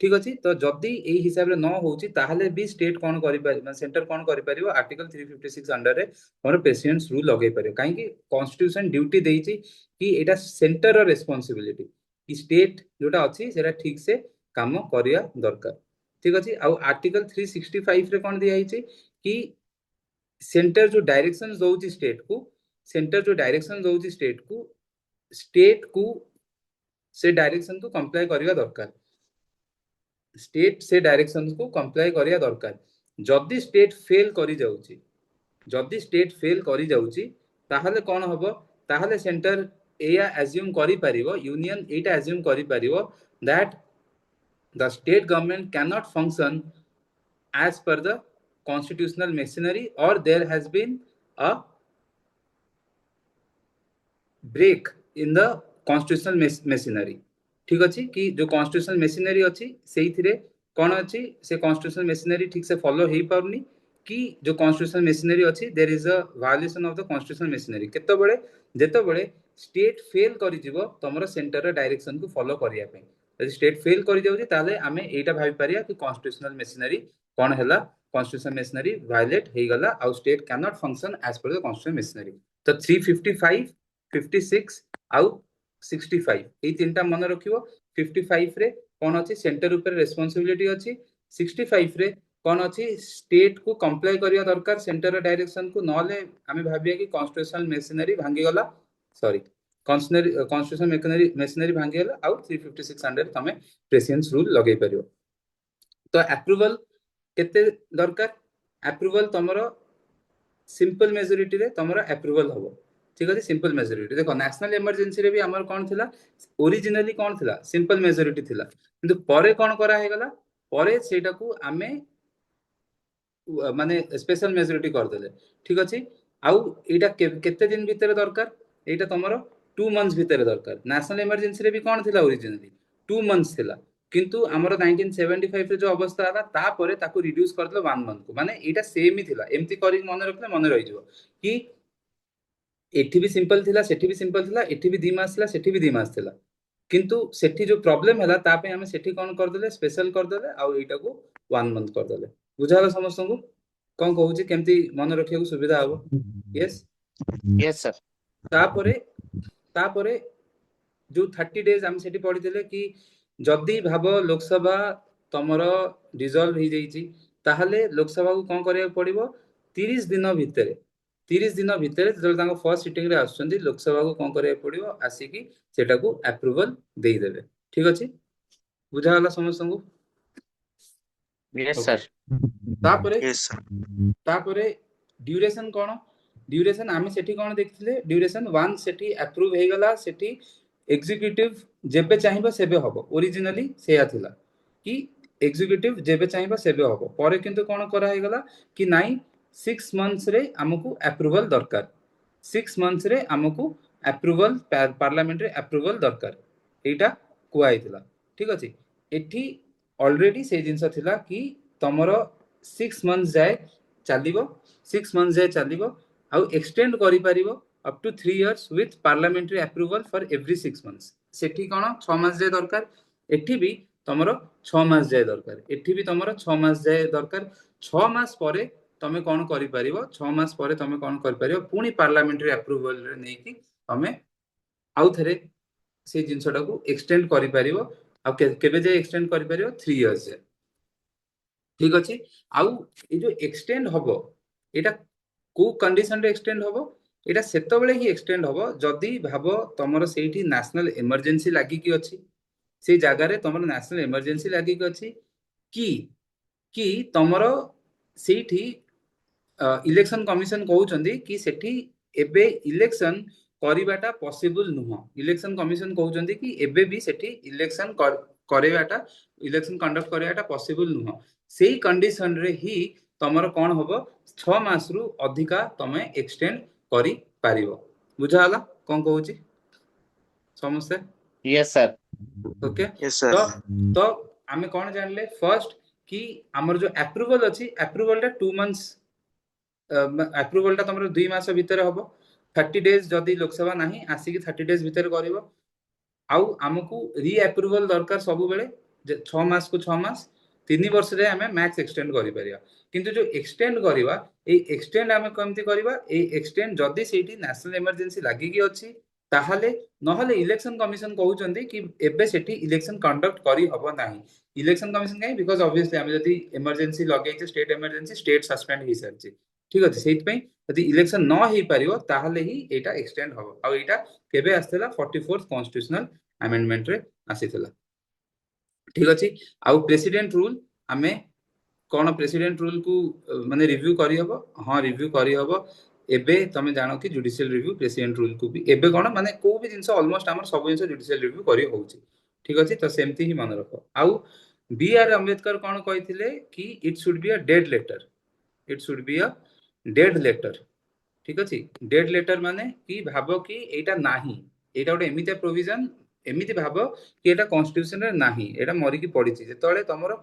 ठीक अछि। तो जदि एई हिसाब रे न होउची ताहले भी स्टेट कोन करि पारि सेंटर कोन करि परिबो आर्टिकल 356 अंडर रे हमर प्रेसिडेंट्स रूल लगै परिबो काहे कि कॉन्स्टिट्यूशन ड्यूटी देइची कि एटा सेंटर रो रिस्पांसिबिलिटी कि स्टेट जोटा अछि सेटा ठीक से काम करिया दरकार। ठीक अछि। आ आर्टिकल 365 रे कोन दिया आइची कि सेंटर जो डायरेक्शन दउची स्टेट को सेंटर जो डायरेक्शन दउची स्टेट को से डायरेक्शन को कंप्लाई करिया दरकार। स्टेट से डायरेक्शन को कंप्लाई करिया दरकार। जदि स्टेट फेल करि जाउची जदि स्टेट फेल करि जाउची ताहले कोन हबो ताहले सेंटर एया अज्यूम करि परिबो यूनियन एटा अज्यूम करि परिबो that the state government cannot function as per the constitutional machinery or there has been a break in the constitutional machinery। ठीक अछि कि जो constitutional machinery अछि सेइथिरे कोन अछि से constitutional machinery ठीक से फॉलो हेई पाउनी कि जो constitutional machinery अछि there is a violation of the constitutional machinery केतो बळे जेतो बळे स्टेट फेल करि जिवो तमरो सेंटर रे डायरेक्शन को फॉलो करिया पे यदि स्टेट फेल करि जाउची ताले आमे एटा भाबी पारिया कि constitutional machinery कोन हेला constitutional machinery violate हेई गला आ state cannot function as per the constitutional machinery। तो 355 56 आउ 65 एई तीनटा मन रखिवो। 55 रे कोन अछि सेंटर ऊपर रिस्पांसिबिलिटी अछि 65 रे कोन अछि स्टेट को कंप्लाई करिया दरकार सेंटर डायरेक्शन को नले आमे भाबिया कि कॉन्स्टिट्यूशनल मशीनरी भांगी गला सॉरी कॉन्स्टिट्यूशनल मशीनरी भांगी गला आउ 356 अंडर तमे प्रेसिडेंस रूल लगै परियो। तो अप्रूवल केते दरकार अप्रूवल तमरो सिंपल मेजॉरिटी रे तमरो अप्रूवल हबो। ठीक अछि। सिंपल मेजॉरिटी देखो नेशनल इमरजेंसी रे भी हमर कोन थिला ओरिजिनली कोन थिला सिंपल मेजॉरिटी थिला किंतु परे कोन करा हे गला परे सेटा को आमे माने स्पेशल मेजॉरिटी कर देले। ठीक अछि। आउ एटा केते दिन भीतर दरकार एटा तमरो 2 मंथ्स भीतर दरकार। नेशनल इमरजेंसी रे भी कोन थिला ओरिजिनली 2 मंथ्स थिला किंतु हमरो 1975 रे जो अवस्था आला ता परे ताको रिड्यूस कर दलो 1 मंथ को माने एटा सेम ही थिला एम्ति करी मन रखले मन रहि जिवो कि एठी भी सिंपल थिला सेठी भी सिंपल थिला एठी भी 2 मास थिला सेठी भी 2 मास थिला किंतु सेठी जो प्रॉब्लम हला ता पे हमें सेठी कोन कर देले स्पेशल कर देले आ एटा को 1 मंथ कर देले। बुझाला समस्त को कोन कहूची केमती मन रखिया को सुविधा हबो। Yes yes sir. तापरे जो 30 डेज हम सेठी पढी देले कि जदी भाबो लोकसभा तमरो डिसॉल्व ही जाईची ताहले लोकसभा को कोन करिया पड़िबो 30 दिन भितर जब तांको फर्स्ट सिटिंग रे आछंती लोकसभा को कोन करिया पड़िबो आसी कि सेटा को अप्रूवल देई देबे। ठीक अछि। बुझा होला समस्त को। Yes okay. सर। तापरे Yes, sir. तापरे ड्यूरेशन कोन ड्यूरेशन आमे सेठी कोन देखथिले ड्यूरेशन 1 सेठी अप्रूव हे गला सेठी एग्जीक्यूटिव जेबे चाहिबो सेबे हबो ओरिजिनली सेया थिला कि एग्जीक्यूटिव जेबे चाहिबो सेबे हबो परे किंतु कोन करा हे गला कि नाइ 6 मंथ्स रे हमकु अप्रूवल दरकार 6 मंथ्स रे हमकु अप्रूवल पार्लियामेंट रे अप्रूवल दरकार एटा कुआई थिला। ठीक अछि। एठी ऑलरेडी से जिंस थिला कि तमरो 6 मंथ्स जाय चलिबो 6 मंथ्स जाय चलिबो आ एक्सटेंड करि परिबो up to 3 years with parliamentary approval for every 6 months. सेठी कोन 6 मास जाय दरकार एठी भी तमरो 6 मास जाय दरकार एठी भी तमरो 6 मास जाय दरकार 6 मास परे तमे कोन करि परिबो 6 मास परे तमे कोन करि परिबो पुनी पार्लियामेंट्री अप्रूवल रे नै कि तमे आउ थरे से जिंसटा को एक्सटेंड करि परिबो आ केबे जे एक्सटेंड करि परिबो 3 इयर्स जे। ठीक अछि। आउ ए जो एक्सटेंड हबो एटा को कंडीशन रे एक्सटेंड हबो एटा सेतो बेले ही एक्सटेंड हबो जदी भाबो तमरो सेठी नेशनल इमरजेंसी लागि कि अछि से जागा रे तमरो नेशनल इमरजेंसी लागि कि अछि कि तमरो सेठी इलेक्शन कमिशन कहउचंदी कि सेठी एबे इलेक्शन करिबाटा पॉसिबल नुह इलेक्शन कमिशन कहउचंदी कि एबे भी सेठी इलेक्शन करेबाटा इलेक्शन कंडक्ट करेबाटा पॉसिबल नुह सेही कंडीशन रे ही तमरो कोन हबो 6 मास रु अधिका तमे एक्सटेंड करि पारिबो। बुझा होला कोन कहउची समस्या। Yes sir. Okay. Yes, sir. तो आमे कोन जानले फर्स्ट कि हमर जो अप्रूवल अछि अप्रूवल टा 2 मंथ्स अप्रूवल टा तमरो 2 मास भीतर हबो 30 डेज जदी लोकसभा नाही आसी कि 30 डेज भीतर करिवो आउ हमकु री अप्रूवल दरकार सब बेले 6 मास को 6 मास 3 वर्ष रे हमें मैक्स एक्सटेंड करि परिया किंतु जो एक्सटेंड करवा ए एक्सटेंड हमें केमती करवा ए एक्सटेंड जदी सेठी नेशनल इमरजेंसी लागि की अछि ताहले नहले इलेक्शन कमिशन कहउचंदी कि एबे सेठी इलेक्शन कंडक्ट करी हबो नाही इलेक्शन कमिशन काई बिकॉज़ ऑब्वियसली हम जदी इमरजेंसी लगेइते स्टेट इमरजेंसी स्टेट सस्पेंड हि सरछि ठीक अछि सेहि पई यदि इलेक्शन न हेई परियो ताहले ही एटा एक्सटेंड हबो आ एटा केबे आस्तेला 44th कॉन्स्टिट्यूशनल अमेंडमेंट रे आसीतला ठीक अछि आ प्रेसिडेंट रूल हमें कोन प्रेसिडेंट रूल को माने रिव्यू करी हबो हां रिव्यू करी हबो एबे तमे जानो कि जुडिशियल रिव्यू प्रेसिडेंट रूल को भी एबे कोन माने को भी जिंस ऑलमोस्ट हमर सब जिंस जुडिशियल रिव्यू करी होउची ठीक अछि तो सेमती ही मन रखो आउ बी आर अंबेडकर कोन कहिथिले कि it should be a dead letter it should be a dead letter ठीक अछि डेड लेटर माने कि भाबो कि एटा नाही एटा गोटे एमितिया प्रोविजन एमिति भाबो कि एटा कॉन्स्टिट्यूशन रे नाही एटा मरि कि पडिछि जेतळे तमरो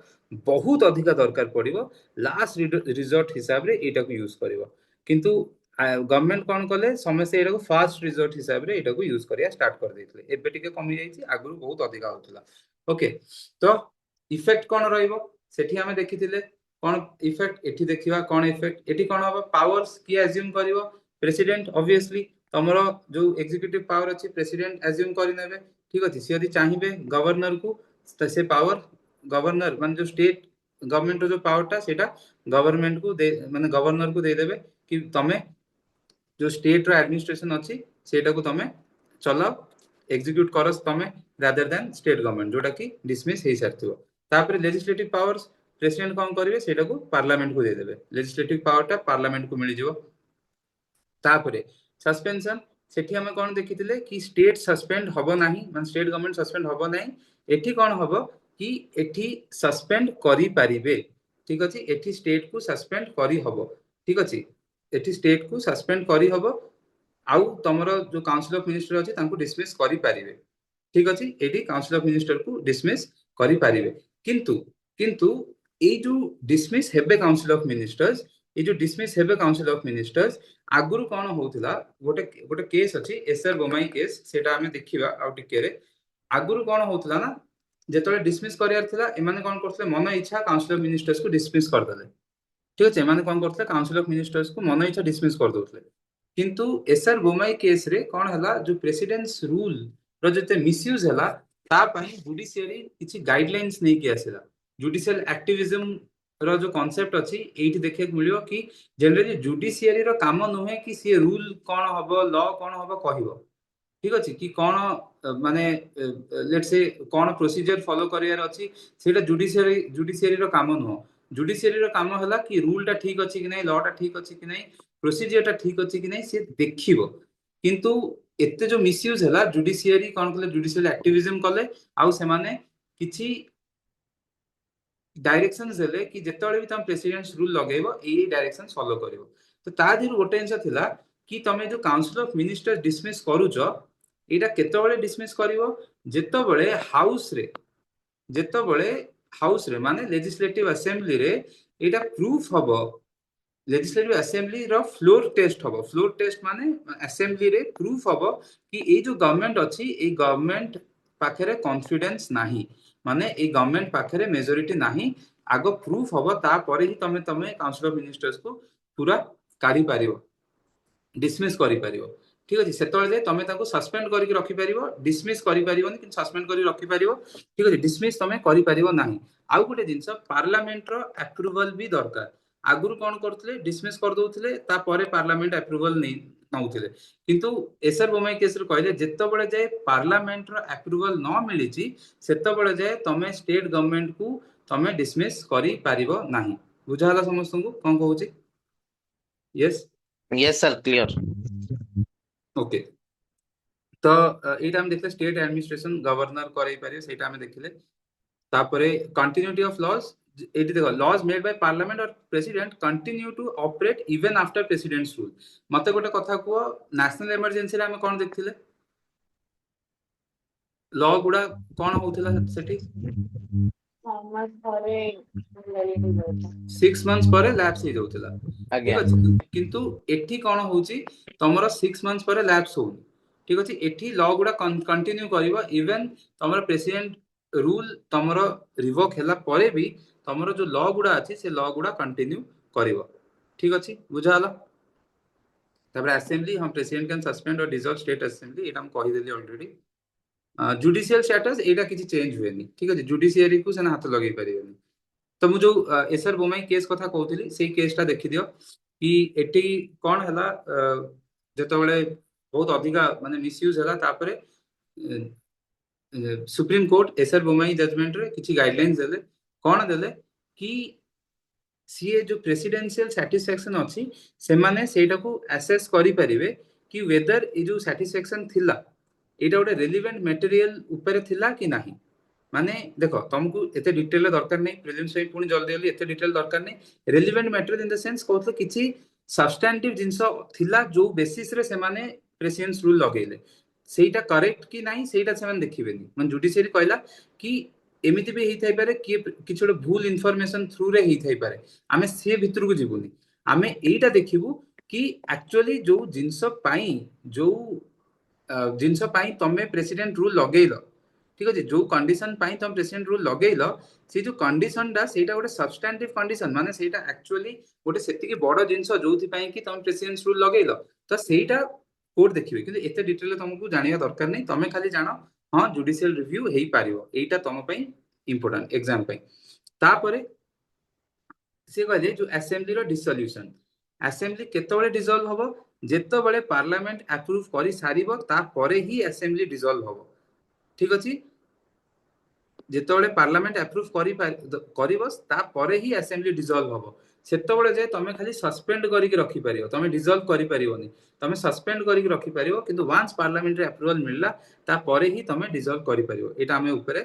बहुत अधिक दरकार पड़िबो लास्ट रिजॉर्ट हिसाब रे एटा को यूज करिवो किंतु गवर्नमेंट कोन कले समस्या एटा को फास्ट रिजॉर्ट हिसाब रे एटा को यूज करिया स्टार्ट कर देथिले एबे टिके कमी जाईछि आगु बहुत अधिक होतला ओके तो इफेक्ट कोन रहइबो सेठी हमें देखिथिले कोन इफेक्ट एठी देखिबा कोन इफेक्ट एठी कोन हबो पावर्स की अज्यूम करिवो प्रेसिडेंट ऑब्वियसली तमरो जो एग्जीक्यूटिव पावर अछि प्रेसिडेंट अज्यूम करि नेबे ठीक अछि से यदि चाहिबे गवर्नर को से पावर गवर्नर मान जो स्टेट गवर्नमेंट रो जो पावर ता सेटा गवर्नमेंट को दे माने गवर्नर को दे देबे कि तमे जो स्टेट रो एडमिनिस्ट्रेशन अछि सेटा को तमे चलाओ एग्जीक्यूट करस तमे रादर देन स्टेट गवर्नमेंट जोटा कि डिसमिस हे सरथिबो तापर लेजिस्लेटिव पावर्स प्रेसिडेंट कोन करिवे सेटा को पार्लियामेंट को दे देबे लेजिस्लेटिव पावर ता पार्लियामेंट को मिलि जिवो तापरे सस्पेंशन सेठी हमें कोन देखिथिले कि स्टेट सस्पेंड हबो नाही मान स्टेट गवर्नमेंट सस्पेंड हबो नाही एठी कोन हबो कि एठी सस्पेंड करि पारिबे ठीक अछि एठी स्टेट को सस्पेंड करि हबो ठीक अछि एठी स्टेट को सस्पेंड करि हबो आउ तमरो जो काउंसिल ऑफ मिनिस्टर अछि तांको डिसमिस करि पारिबे ठीक अछि एठी काउंसिल ऑफ मिनिस्टर को डिसमिस करि पारिबे किंतु किंतु ए जो डिसमिस हेबे काउंसिल ऑफ मिनिस्टर्स ए जो डिसमिस हेबे काउंसिल ऑफ मिनिस्टर्स आगुरु कोन होउथिला गोटे गोटे केस अछि एसआर बोमाई केस सेटा हमें देखिबा आउ टिके रे आगुरु कोन होउथिला ना जेतले डिसमिस करियार थिला एमाने कोन करथले मन इच्छा काउंसिल ऑफ मिनिस्टर्स को डिसमिस कर देले ठीक अछि एमाने कोन करथले काउंसिल ऑफ मिनिस्टर्स को मन इच्छा डिसमिस कर दोथले किंतु एसआर बोमाई केस रे कोन हला जो प्रेसिडेंट्स रूल रो जते मिसयूज हला ता पई जुडिशियरी किछि गाइडलाइंस नै कि आसेला जुडिशियल एक्टिविज्म रो जो कांसेप्ट अछि एठी देखे मिलियो कि जनरली जुडिशियरी रो काम नहे कि सी रूल कोन हबो लॉ कोन हबो कहिबो ठीक अछि कि कोन माने let's say cone procedure follow career अछि सेटा जुडिशियरी रो काम नहो जुडिशियरी रो काम हला कि रूल ता ठीक अछि कि नै लॉ ता ठीक अछि कि नै प्रोसीजर ता ठीक अछि कि नै से देखिबो किंतु एते जो मिसयूज हला जुडिशियरी कोन कले जुडिशियल एक्टिविज्म कले आउ से माने किछि डायरेक्शंस देले कि जेतळे भी तम प्रेसिडेंट्स रूल लगेबो एई डायरेक्शन फॉलो करिवो तो ता दिरु गोटे जिंस थिला कि तमे जो काउंसिल ऑफ मिनिस्टर डिसमिस करूचो एटा केतବେଳେ डिसमिस करिवो जेतବେଳେ हाउस रे माने लेजिस्लेटिव असेंबली रे एटा प्रूफ हबो लेजिस्लेटिव असेंबली रो फ्लोर टेस्ट माने असेंबली रे प्रूफ हबो कि ए जो गवर्नमेंट अछि ए गवर्नमेंट पाखरे कॉन्फिडेंस नाही माने ए गवर्नमेंट पाखरे मेजॉरिटी नाही आगो प्रूफ हबो ता परे ही तमे काउंसिल ऑफ मिनिस्टर्स को पूरा काढी पारिबो डिसमिस करि पारिबो ठीक अछि सेतळे जे तमे ताको सस्पेंड करि के रखि पारिबो डिसमिस करि पारिबोनी कि सस्पेंड करि रखि पारिबो ठीक अछि डिसमिस तमे करि पारिबो नाही आउ गुटे जिंस पार्लियामेंट रो अप्रूवल भी दरकार आगुरु कोन करथले डिसमिस कर दोथले ता परे पार्लियामेंट अप्रूवल नै नउथले किंतु एसआर बोमाई केस रे कहले जेतबळे जे पार्लियामेंट रो अप्रूवल न मिलिछि सेतबळे जे तमे स्टेट गवर्नमेंट को तमे डिसमिस करि पारिबो नाही बुझाला समस्त को कोन कहूची yes yes sir clear okay तो एटा हम देखले स्टेट एडमिनिस्ट्रेशन गवर्नर करै पारे सेटा हम देखले तापरे कंटिन्यूटी ऑफ लॉज एटी देखो लॉज मेड बाय पार्लियामेंट और president continue to operate even after president's rule मते गोटे कथा को नेशनल इमरजेंसी रे हम कोन देखथिले लॉ गुडा कोन होउथिला सेठी 6 मंथ्स परे लैप्स हे जाउथिला आज्ञा किंतु एठी कोन होउची तमरो 6 मंथ्स परे लैप्स होउनी ठीक अछि एठी लॉ गुडा कंटिन्यू करिवो इवन तमरो प्रेसिडेंट रूल तमर रिवोक ହେଲା ପରେ ବି ତମର जो लॉ गुडा अछि से लॉ गुडा कंटिन्यू करिवो ठीक अछि बुझा हला तापर असेंबली हम प्रेसिडेंट कैन सस्पेंड और डिसॉल्व स्टेट असेंबली एटा हम कहि देली ऑलरेडी जुडिशियल स्टेटस एटा किछि चेंज हुएनी ठीक अछि जुडिशियरी को सेना हाथ लगै परिबेनी तो मु जो एसआर बोमाई केस कथा कहउथिली सेही केसटा देखि दियो कि एटी कोन हला जेतबेले बहुत अधिका माने मिसयूज हला तापरे Supreme Court S R Bommai judgment रे किछि गाइडलाइंस देले कोन देले कि सीए जो प्रेसिडेंशियल सैटिस्फैक्शन अछि से माने सेटा को असेस करि परिबे कि वेदर ए जो सैटिस्फैक्शन थिला एटा गोटे रेलेवेंट मटेरियल ऊपर थिला कि नाही माने देखो तुमको एते डिटेल दरकार नहीं प्रिलिम्स में पुनी जल्दी जल्दी एते डिटेल दरकार नहीं relevant material in the sense कहतो किछि सब्सटैंटिव जिंसो थिला जो बेसिस रे से माने प्रेसिडेंस रूल लगेले सेटा करेक्ट कि नाही सेटा से माने देखिबेनी माने जुडिशियरी कहला कि एमिति भी हेई थाई पारे कि किछि गोटे भूल इन्फॉर्मेशन थ्रू रे हेई थाई पारे आमे से भितर को जीवुनी आमे एटा देखिबु कि एक्चुअली जो जिंसो पाई जो जिंसो पाई तमे प्रेसिडेंट रूल लगेइलो ठीक अछि जो कंडीशन पाई तुम प्रेसिडेंट रूल लगेइलो से जो कंडीशन डा सेटा गोटे सब्सटैंटिव कंडीशन माने सेटा एक्चुअली गोटे सेति की बड़ जिंसो जोथि पाई कि तुम प्रेसिडेंट रूल लगेइलो तो सेटा कोर्ट देखिबे किंतु एते डिटेल तुमको जानिया दरकार नहीं तमे खाली जानो हां जुडिशियल रिव्यू हेई पारिबो एटा तम पई इंपोर्टेंट एग्जाम पई तापरे से कहले जो असेंबली रो डिसोल्यूशन असेंबली केतबेले डिसॉल्व होबो जेतबेले पार्लियामेंट अप्रूव करि सारिबो ता परे ही असेंबली डिसॉल्व होबो ठीक अछि जेतबेले पार्लियामेंट अप्रूव करिबो ता परे ही असेंबली डिसॉल्व होबो सेतबेले जे तमे खाली सस्पेंड करि के रखि परियो तमे डिसॉल्व करि परियोनी तमे सस्पेंड करि के रखि परियो किंतु वांस पार्लियामेंट रे अप्रूवल मिलला ता परे ही तमे डिसॉल्व करि परियो एटा हमें ऊपर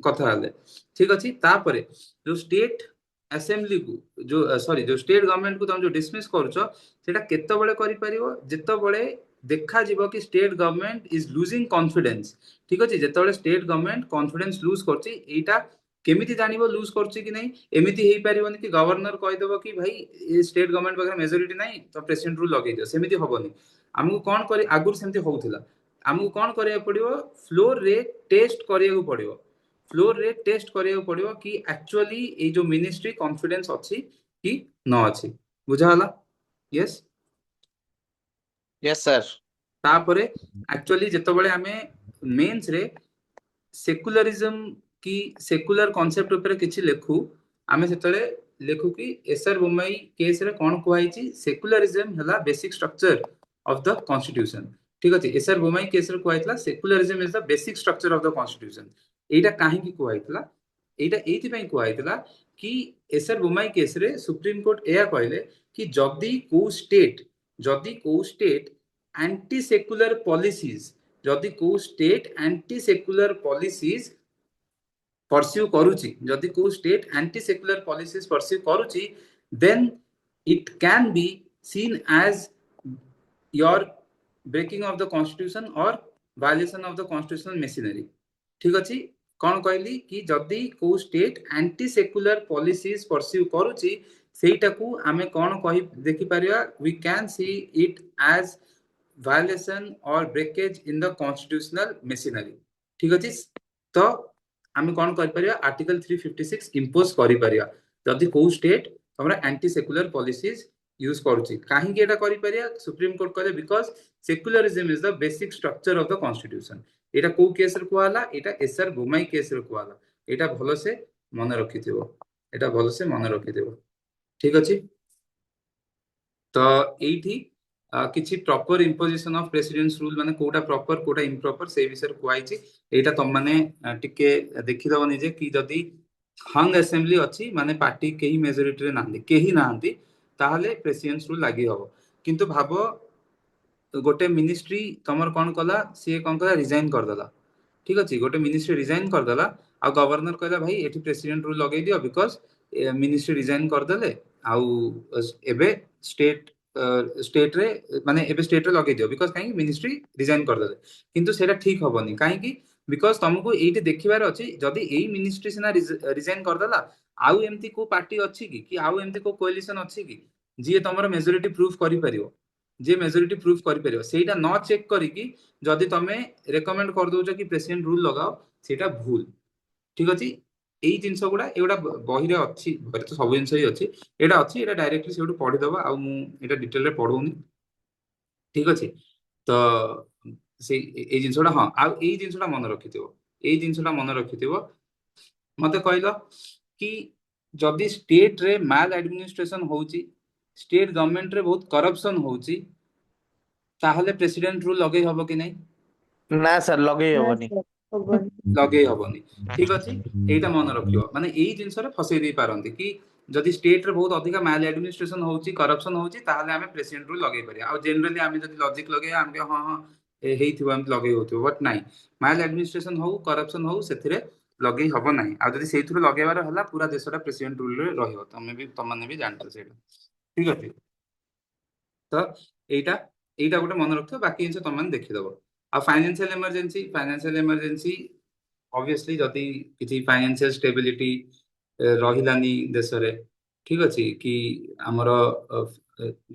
कथा हले ठीक अछि तापरे जो स्टेट असेंबली को जो सॉरी जो स्टेट गवर्नमेंट को तुम जो डिसमिस करूछो सेटा केतबेले करि परियो जेतबेले देखा जीवो कि state government is losing confidence ठीक अछि जेतबेले स्टेट गवर्नमेंट कॉन्फिडेंस लूज करछि एटा केमिति जानिबो लूज करछि कि नहीं एमिति हेई परिबोनी कि गवर्नर कहि देबो कि भाई ए स्टेट गवर्नमेंट बगैर मेजॉरिटी नहीं तो प्रेसिडेंट रूल लगै दियो सेमिति होबोनी हमहु कोन करी आगुर सेमिति होउथिला हमहु कोन करिया पड़िबो फ्लोर रे टेस्ट करिया पड़िबो फ्लोर रे टेस्ट करिया पड़िबो कि एक्चुअली ए जो मिनिस्ट्री कॉन्फिडेंस अछि कि न अछि बुझा हला यस यस सर तापरे एक्चुअली जेतबेले हमें मेंस रे सेकुलरिज्म की सेकुलर कांसेप्ट ऊपर किछि लेखु आमे सेतले लेखु कि एसआर बोमाई केस रे कोन कोहाई छि सेकुलरिज्म हला basic structure of the constitution ठीक अछि एसआर बोमाई केस रे कोहाइतला secularism is the basic structure of the constitution एटा काहे की कोहाइतला एटा एथि पई कोहाइतला कि एसआर बोमाई केस रे सुप्रीम कोर्ट एया कहले कि जदी को स्टेट एंटी सेकुलर पॉलिसीज जदी को state anti secular policies pursue करूची जदी को state anti secular policies pursue करूची then it can be seen as your breaking of the constitution or violation of the constitutional machinery ठीक अछि कोन कहली कि जदी को state anti secular policies pursue करूची सेटा को आमे कोन कहि देखि परिया we can see it as violation or breakage in the constitutional machinery ठीक अछि तो आमे कोन करि परिया आर्टिकल 356 इंपोज करि परिया जदी को स्टेट हमरा एंटी सेकुलर पॉलिसीज यूज करूची काहे कि एटा करि परिया सुप्रीम कोर्ट कहले because secularism is the basic structure of the constitution एटा को केस रे कोहाला एटा एसआर बोमाई केस रे कोहाला एटा भलो से मन रखिथिबो ठीक अछि तो एठी किछि proper imposition of precedence rule माने कोटा प्रॉपर कोटा इम्प्रॉपर से विषय कोआई छि एटा तम माने टिके देखि दबो निजे कि जदी हंग असेंबली अछि माने पार्टी केही मेजॉरिटी रे नांदी केही नांदी ताहाले प्रेसिडेंस रूल लागि हबो किंतु भाबो गोटे मिनिस्ट्री तमर कोन कला से कोन कला रिजाइन कर दला ठीक अछि गोटे मिनिस्ट्री रिजाइन कर दला आ गवर्नर कहला भाई एठी प्रेसिडेंट रूल लगै दियो बिकॉज़ मिनिस्ट्री रिजाइन कर दले आ एबे स्टेट रे माने एबे स्टेट रे लगै दियो बिकॉज़ काहे मिनिस्ट्री रिजाइन कर दले किंतु सेटा ठीक होबनी काहे कि बिकॉज़ तुमको एठी देखिबार अछि जदी एई मिनिस्ट्री सिना रिजाइन कर दला आउ एमती को पार्टी अछि कि आउ एमती को कोएलिशन अछि कि जे तमरो मेजॉरिटी प्रूफ करि परियो जे मेजॉरिटी प्रूफ करि परियो सेटा न चेक करी कि जदी तमे रेकमेंड कर दोजो कि प्रेसिडेंट रूल लगाओ सेटा भूल ঠিক ଅଛି ଏଇ ଜିନିଷ ଗୁଡ଼ା ଏଗୁଡ଼ା ବହିରେ ଅଛି, ବହିରେ ତ ସବୁ ଜିନିଷ ହିଁ ଅଛି, ଏଇଟା ଅଛି, ଏଇଟା ଡାଇରେକ୍ଟଲି ସେଇଠୁ ପଢିଦବ, ଆଉ ମୁଁ ଏଇଟା ଡିଟେଲରେ ପଢଉନି। ଠିକ ଅଛି, ତ ସେଇ ଏଇ ଜିନିଷଟା, ହଁ, ଆଉ ଏଇ ଜିନିଷଟା ମନେ ରଖିଥିବ, ଏଇ ଜିନିଷଟା ମନେ ରଖିଥିବ। ମତେ କହିଲ କି ଯଦି ଷ୍ଟେଟରେ ମାଲ ଆଡମିନିଷ୍ଟ୍ରେସନ ହଉଛି, ଷ୍ଟେଟ ଗଭର୍ଣ୍ଣମେଣ୍ଟରେ ବହୁତ କରପସନ ହଉଛି, ତାହେଲେ ପ୍ରେସିଡେଣ୍ଟ ରୁଲ ଲଗେଇ ହବ କି ନାହିଁ? ନା ସାର୍ ଲଗେଇ ନା ହବନି। ସାର୍ ହବନି। ଲଗେଇ ହବନି। ଠିକ ଅଛି, ଏଇଟା ମନେ ରଖିବ, ମାନେ ଏଇ ଜିନିଷରେ ଫସେଇ ଦେଇ ପାରନ୍ତି କି ଯଦି ଷ୍ଟେଟରେ ବହୁତ ଅଧିକା ମାଲ ଆଡମିନିଷ୍ଟ୍ରେସନ ହଉଛି, କରପସନ ହଉଛି, ତାହେଲେ ଆମେ ପ୍ରେସିଡେଣ୍ଟ ରୁଲ ଲଗେଇ ପାରିବା। ଆଉ ଜେନେରାଲି ଆମେ ଯଦି ଲଜିକ ଲଗେଇବା, ଆମେ ହଁ ହଁ ହେଇଥିବ, ଏମିତି ଲଗେଇ ହଉଥିବ, ବଟ୍ ନାଇଁ, ମାଲ ଆଡମିନିଷ୍ଟ୍ରେସନ ହଉ କରପସନ ହଉ ସେଥିରେ ଲଗେଇ ହବ ନାହିଁ। ଆଉ ଯଦି ସେଇଥିରୁ ଲଗେଇବାର ହେଲା, ପୁରା ଦେଶଟା ପ୍ରେସିଡେଣ୍ଟ ରୁଲରେ ରହିବ, ତମମାନେ ବି ଜାଣିଛ ସେଇଟା। ଠିକ ଅଛି, ତ ଏଇଟା ଏଇଟା ଗୋଟେ ମନେ ରଖିଥିବ, ବାକି ଜିନିଷ ତମମାନେ ଦେଖିଦବ। ଆଉ ଫାଇନାନ୍ସିଆଲ ଏମର୍ଜେନ୍ସି obviously ଯଦି କିଛି ଫାଇନାନ୍ସିଆଲ ଷ୍ଟେବିଲିଟି ରହିଲାନି ଦେଶରେ, ଠିକ ଅଛି, କି ଆମର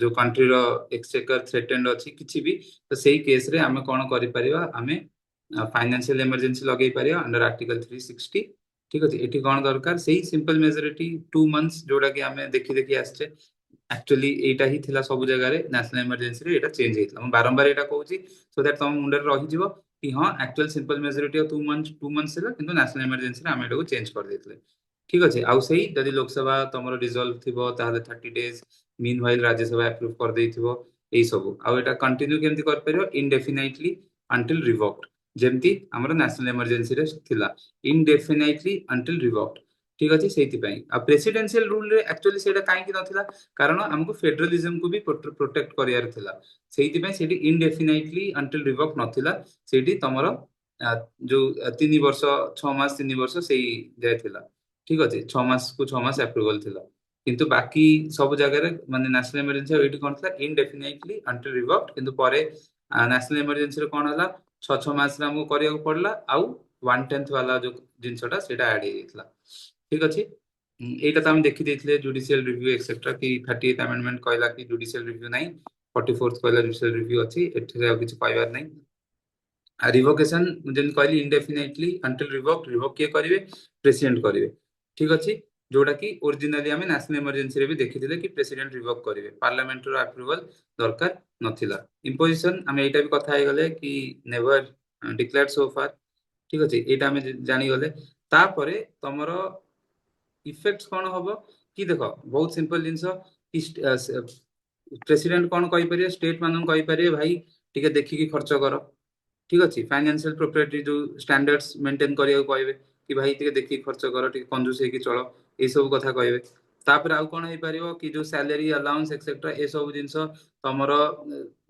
ଯୋଉ କଣ୍ଟ୍ରିର ଏକ୍ସଚେକର ଥ୍ରେଟେଣ୍ଡ ଅଛି କିଛି ବି, ତ ସେଇ କେସରେ ଆମେ କଣ କରିପାରିବା, ଆମେ ଫାଇନାନ୍ସିଆଲ ଏମର୍ଜେନ୍ସି ଲଗେଇ ପାରିବା ଅଣ୍ଡର ଆର୍ଟିକଲ 360। ଠିକ ଅଛି, ଏଠି କଣ ଦରକାର, ସେଇ ସିମ୍ପଲ ମେଜରିଟି 2 months ଯୋଉଟା କି ଆମେ ଦେଖି ଦେଖି ଆସିଛେ। ଆକ୍ଚୁଆଲି ଏଇଟା ହିଁ ଥିଲା ସବୁ ଜାଗାରେ, ନ୍ୟାସନାଲ ଏମର୍ଜେନ୍ସିରେ ଏଇଟା ଚେଞ୍ଜ ହେଇଥିଲା। ମୁଁ ବାରମ୍ବାର ଏଇଟା କହୁଛି ସୋ ଦ୍ୟାଟ ତମ ମୁଣ୍ଡରେ ରହିଯିବ କି ହଁ ଆକ୍ଚୁଆଲ ସିମ୍ପଲ ମେଜରିଟି 2 months ଥିଲା, କିନ୍ତୁ ନ୍ୟାସନାଲ ଏମର୍ଜେନ୍ସିରେ ଆମେ ଏଟାକୁ ଚେଞ୍ଜ କରିଦେଇଥିଲେ। ଠିକ ଅଛି, ଆଉ ସେଇ ଯଦି ଲୋକସଭା ତମର ରିଜଲ୍ଭ ଥିବ ତାହେଲେ 30 days, mean while Rajya Sabha approve କରିଦେଇଥିବ, ଏଇ ସବୁ। ଆଉ ଏଟା କଣ୍ଟିନ୍ୟୁ କେମିତି କରିପାରିବ, ଇନଡେଫିନାଇଟଲି ଅନ୍ଟିଲ ରିଭୋକ୍ଡ, ଯେମିତି ଆମର ନ୍ୟାସନାଲ ଏମର୍ଜେନ୍ସିରେ ଥିଲା, ଇନଡେଫିନାଇଟଲି ଅନ୍ଟିଲ ରିଭୋକ୍ଡ। ଠିକ ଅଛି, ସେଇଥିପାଇଁ। ଆଉ ପ୍ରେସିଡେନ୍ସିଆଲ ରୁଲରେ ଆକ୍ଚୁଆଲି ସେଇଟା କାହିଁକି ନଥିଲା, କାରଣ ଆମକୁ ଫେଡରାଲିଜମକୁ ବି ପ୍ରୋଟେକ୍ଟ କରିବାର ଥିଲା, ସେଇଥିପାଇଁ ସେଇଠି ଇନଡେଫିନାଇଟଲି ଅନ୍ଟିଲ ରିଭୋକ୍ଡ ନଥିଲା। ସେଇଠି ତମର ଯୋଉ 3 ବର୍ଷ 6 ମାସ 3 ବର୍ଷ ସେଇ ଯାଏ ଥିଲା। ଠିକ ଅଛି, 6 ମାସକୁ 6 ମାସ ଆପ୍ରୁଭାଲ ଥିଲା, କିନ୍ତୁ ବାକି ସବୁ ଜାଗାରେ ମାନେ ନ୍ୟାସନାଲ ଏମର୍ଜେନ୍ସି ଏଇଠି କଣ ଥିଲା, ଇନଡେଫିନାଇଟଲି ଅନ୍ଟିଲ ରିଭୋକ୍ଡ। କିନ୍ତୁ ପରେ ନ୍ୟାସନାଲ ଏମର୍ଜେନ୍ସିରେ କଣ ହେଲା, 6 ମାସରେ ଆମକୁ କରିବାକୁ ପଡିଲା, ଆଉ 1/10 ବାଲା ଯୋଉ ଜିନିଷଟା ସେଇଟା ଆଡ ହେଇଯାଇଥିଲା। ଠିକ ଅଛି, ଏଇଟା ତ ଆମେ ଦେଖିଦେଇଥିଲେ ଜୁଡିସିଆଲ ରିଭ୍ୟୁ ଏକ୍ସେଟ୍ରା, କି 38th amendment କହିଲା କି ଜୁଡିସିଆଲ ରିଭ୍ୟୁ ନାହିଁ, 44th କହିଲା ଜୁଡିସିଆଲ ରିଭ୍ୟୁ ଅଛି, ଏଠାରେ ଆଉ କିଛି କହିବାର ନାହିଁ। ରିଭୋକେସନ ଯେମିତି କହିଲି, ଇନଡେଫିନାଇଟଲି ଅନ୍ଟିଲ ରିଭୋକ କିଏ କରିବେ, ପ୍ରେସିଡେଣ୍ଟ କରିବେ। ଠିକ ଅଛି, ଯୋଉଟା କି ଓରିଜିନାଲି ଆମେ ନ୍ୟାସନାଲ ଏମର୍ଜେନ୍ସିରେ ବି ଦେଖିଥିଲେ କି ପ୍ରେସିଡେଣ୍ଟ ରିଭୋକ କରିବେ, ପାର୍ଲାମେଣ୍ଟର ଆପ୍ରୁଭାଲ ଦରକାର ନଥିଲା। ଇମ୍ପୋଜିସନ ଆମେ ଏଇଟା ବି କଥା ହେଇଗଲେ କି ନେଭର ଡିକ୍ଲେୟାର୍ଡ ସୋ ଫାର। ଠିକ ଅଛି, ଏଇଟା ଆମେ ଜାଣିଗଲେ। ତାପରେ ତମର ଇଫେକ୍ଟ କଣ ହବ କି, ଦେଖ ବହୁତ ସିମ୍ପଲ ଜିନିଷ କି ପ୍ରେସିଡେଣ୍ଟ କଣ କହିପାରିବେ, ଷ୍ଟେଟ ମାନଙ୍କୁ କହିପାରିବେ ଭାଇ ଟିକେ ଦେଖିକି ଖର୍ଚ୍ଚ କର। ଠିକ ଅଛି, ଫାଇନାନ୍ସିଆଲ ପ୍ରୋପ୍ରିଏଟି ଯୋଉ ଷ୍ଟାଣ୍ଡାର୍ଡସ ମେଣ୍ଟେନ କରିବାକୁ କହିବେ କି ଭାଇ ଟିକେ ଦେଖିକି ଖର୍ଚ୍ଚ କର, ଟିକେ କଞ୍ଜୁସ ହେଇକି ଚଳ, ଏଇ ସବୁ କଥା କହିବେ। ତାପରେ ଆଉ କଣ ହେଇପାରିବ କି ଯୋଉ ସାଲାରୀ ଆଲାଉନ୍ସ ଏକ୍ସେଟ୍ରା, ଏସବୁ ଜିନିଷ ତମର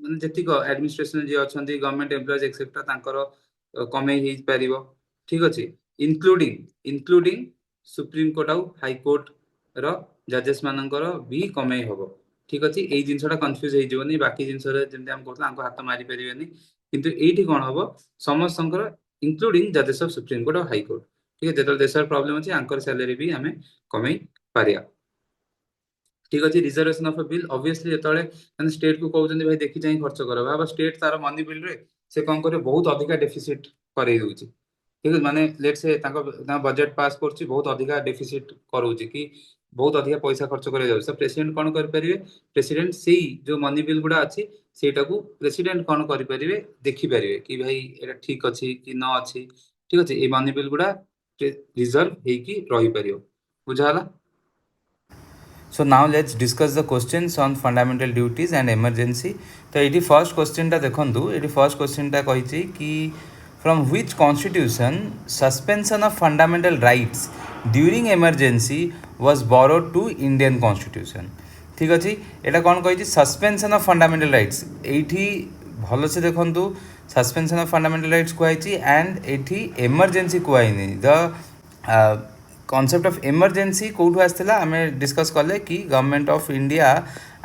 ମାନେ ଯେତିକ ଆଡମିନିଷ୍ଟ୍ରେସନ ଯିଏ ଅଛନ୍ତି, ଗଭର୍ଣ୍ଣମେଣ୍ଟ ଏମ୍ପ୍ଲୟିଜ ଏକ୍ସେଟ୍ରା, ତାଙ୍କର କମେଇ ହେଇପାରିବ। ଠିକ ଅଛି, ଇନକ୍ଲୁଡିଂ ସୁପ୍ରିମକୋର୍ଟ ଆଉ ହାଇକୋର୍ଟ ର ଜଜେସ୍ ମାନଙ୍କର ବି କମେଇ ହବ। ଠିକ ଅଛି, ଏଇ ଜିନିଷଟା କନଫ୍ୟୁଜ ହେଇଯିବନି, ବାକି ଜିନିଷରେ ଯେମିତି ଆମେ କହୁଥିଲେ ଆଙ୍କୁ ହାତ ମାରି ପାରିବେନି, କିନ୍ତୁ ଏଇଠି କଣ ହବ, ସମସ୍ତଙ୍କର ଇନକ୍ଲୁଡିଂ ଜଜେସ୍ ଅଫ ସୁପ୍ରିମକୋର୍ଟ ଆଉ ହାଇକୋର୍ଟ। ଠିକ ଅଛି, ଯେତେବେଳେ ଦେଶର ପ୍ରୋବ୍ଲେମ ଅଛି ଆଙ୍କର ସାଲାରୀ ବି ଆମେ କମେଇ ପାରିବା। ଠିକ ଅଛି, ରିଜର୍ଭେସନ ଅଫ ବିଲ୍, ଅବଭିୟସଲି ଯେତେବେଳେ ମାନେ ଷ୍ଟେଟ କୁ କହୁଛନ୍ତି ଭାଇ ଦେଖି ଚାହିଁ ଖର୍ଚ୍ଚ କର, ଭାବ ଷ୍ଟେଟ ତାର ମନି ବିଲରେ ସେ କଣ କରିବ, ବହୁତ ଅଧିକା ଡେଫିସିଟ କରେଇ ଦଉଛି। ଠିକ ଅଛି, ମାନେ ଲେଟ୍ ସେ ତାଙ୍କ ବଜେଟ ପାସ୍ କରୁଛି, ବହୁତ ଅଧିକା ଡେଫିସିଟ କରଉଛି କି ବହୁତ ଅଧିକା ପଇସା ଖର୍ଚ୍ଚ କରାଯାଉଛି, ତ ପ୍ରେସିଡେଣ୍ଟ କଣ କରିପାରିବେ, ପ୍ରେସିଡେଣ୍ଟ ସେଇ ଯୋଉ ମନି ବିଲ୍ ଗୁଡା ଅଛି ସେଇଟାକୁ ପ୍ରେସିଡେଣ୍ଟ କଣ କରିପାରିବେ, ଦେଖିପାରିବେ କି ଭାଇ ଏଟା ଠିକ ଅଛି କି ନ ଅଛି। ଠିକ ଅଛି, ଏଇ ମନି ବିଲ୍ ଗୁଡା ରିଜର୍ଭ ହେଇକି ରହିପାରିବ। ବୁଝାହେଲା? So now let's discuss the questions on fundamental duties and emergency. तो ये फर्स्ट क्वेश्चन टा देखंतु, ये फर्स्ट क्वेश्चन टा कहिछि कि from which constitution suspension of fundamental rights during emergency was borrowed to Indian constitution. ठीक अछि, एटा कोन कहिछि, सस्पेंशन ऑफ फंडामेंटल राइट्स। एठी भलो से देखंतु, सस्पेंशन ऑफ फंडामेंटल राइट्स कुआइछि एंड एठी इमरजेंसी कुआइनि। द कॉन्सेप्ट ऑफ इमरजेंसी कोठु आस्थिला आमे डिस्कस कले कि गवर्नमेंट ऑफ इंडिया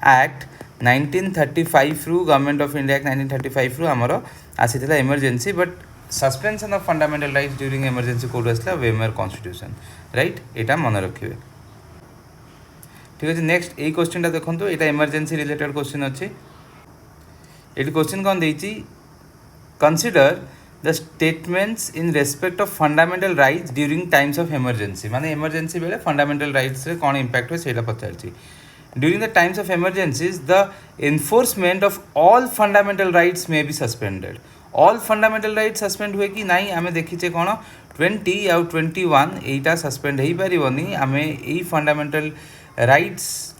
एक्ट 1935 रु, गवर्नमेंट ऑफ इंडिया एक्ट 1935 रु हमरो आसीथिला emergency, but suspension of fundamental rights during emergency कोठु आस्थिला, वेमर कॉन्स्टिट्यूशन, राइट? एटा मन रखिबे। ठीक अछि, नेक्स्ट ए क्वेश्चन टा देखंतु, एटा इमरजेंसी रिलेटेड क्वेश्चन अछि। एटी क्वेश्चन कोन देइछि, consider the statements in respect of fundamental rights during times of emergency माने इमरजेंसी बेले फंडामेंटल राइट्स रे कौन इंपैक्ट हुए सेटा पचारछि during the times of emergencies the enforcement of all fundamental rights may be suspended all fundamental rights suspend हुए कि नाई आमे देखिचे कौन 20 आउ 21 एटा सस्पेंड हो पारिबनी आमे एई फंडामेंटल राइट्स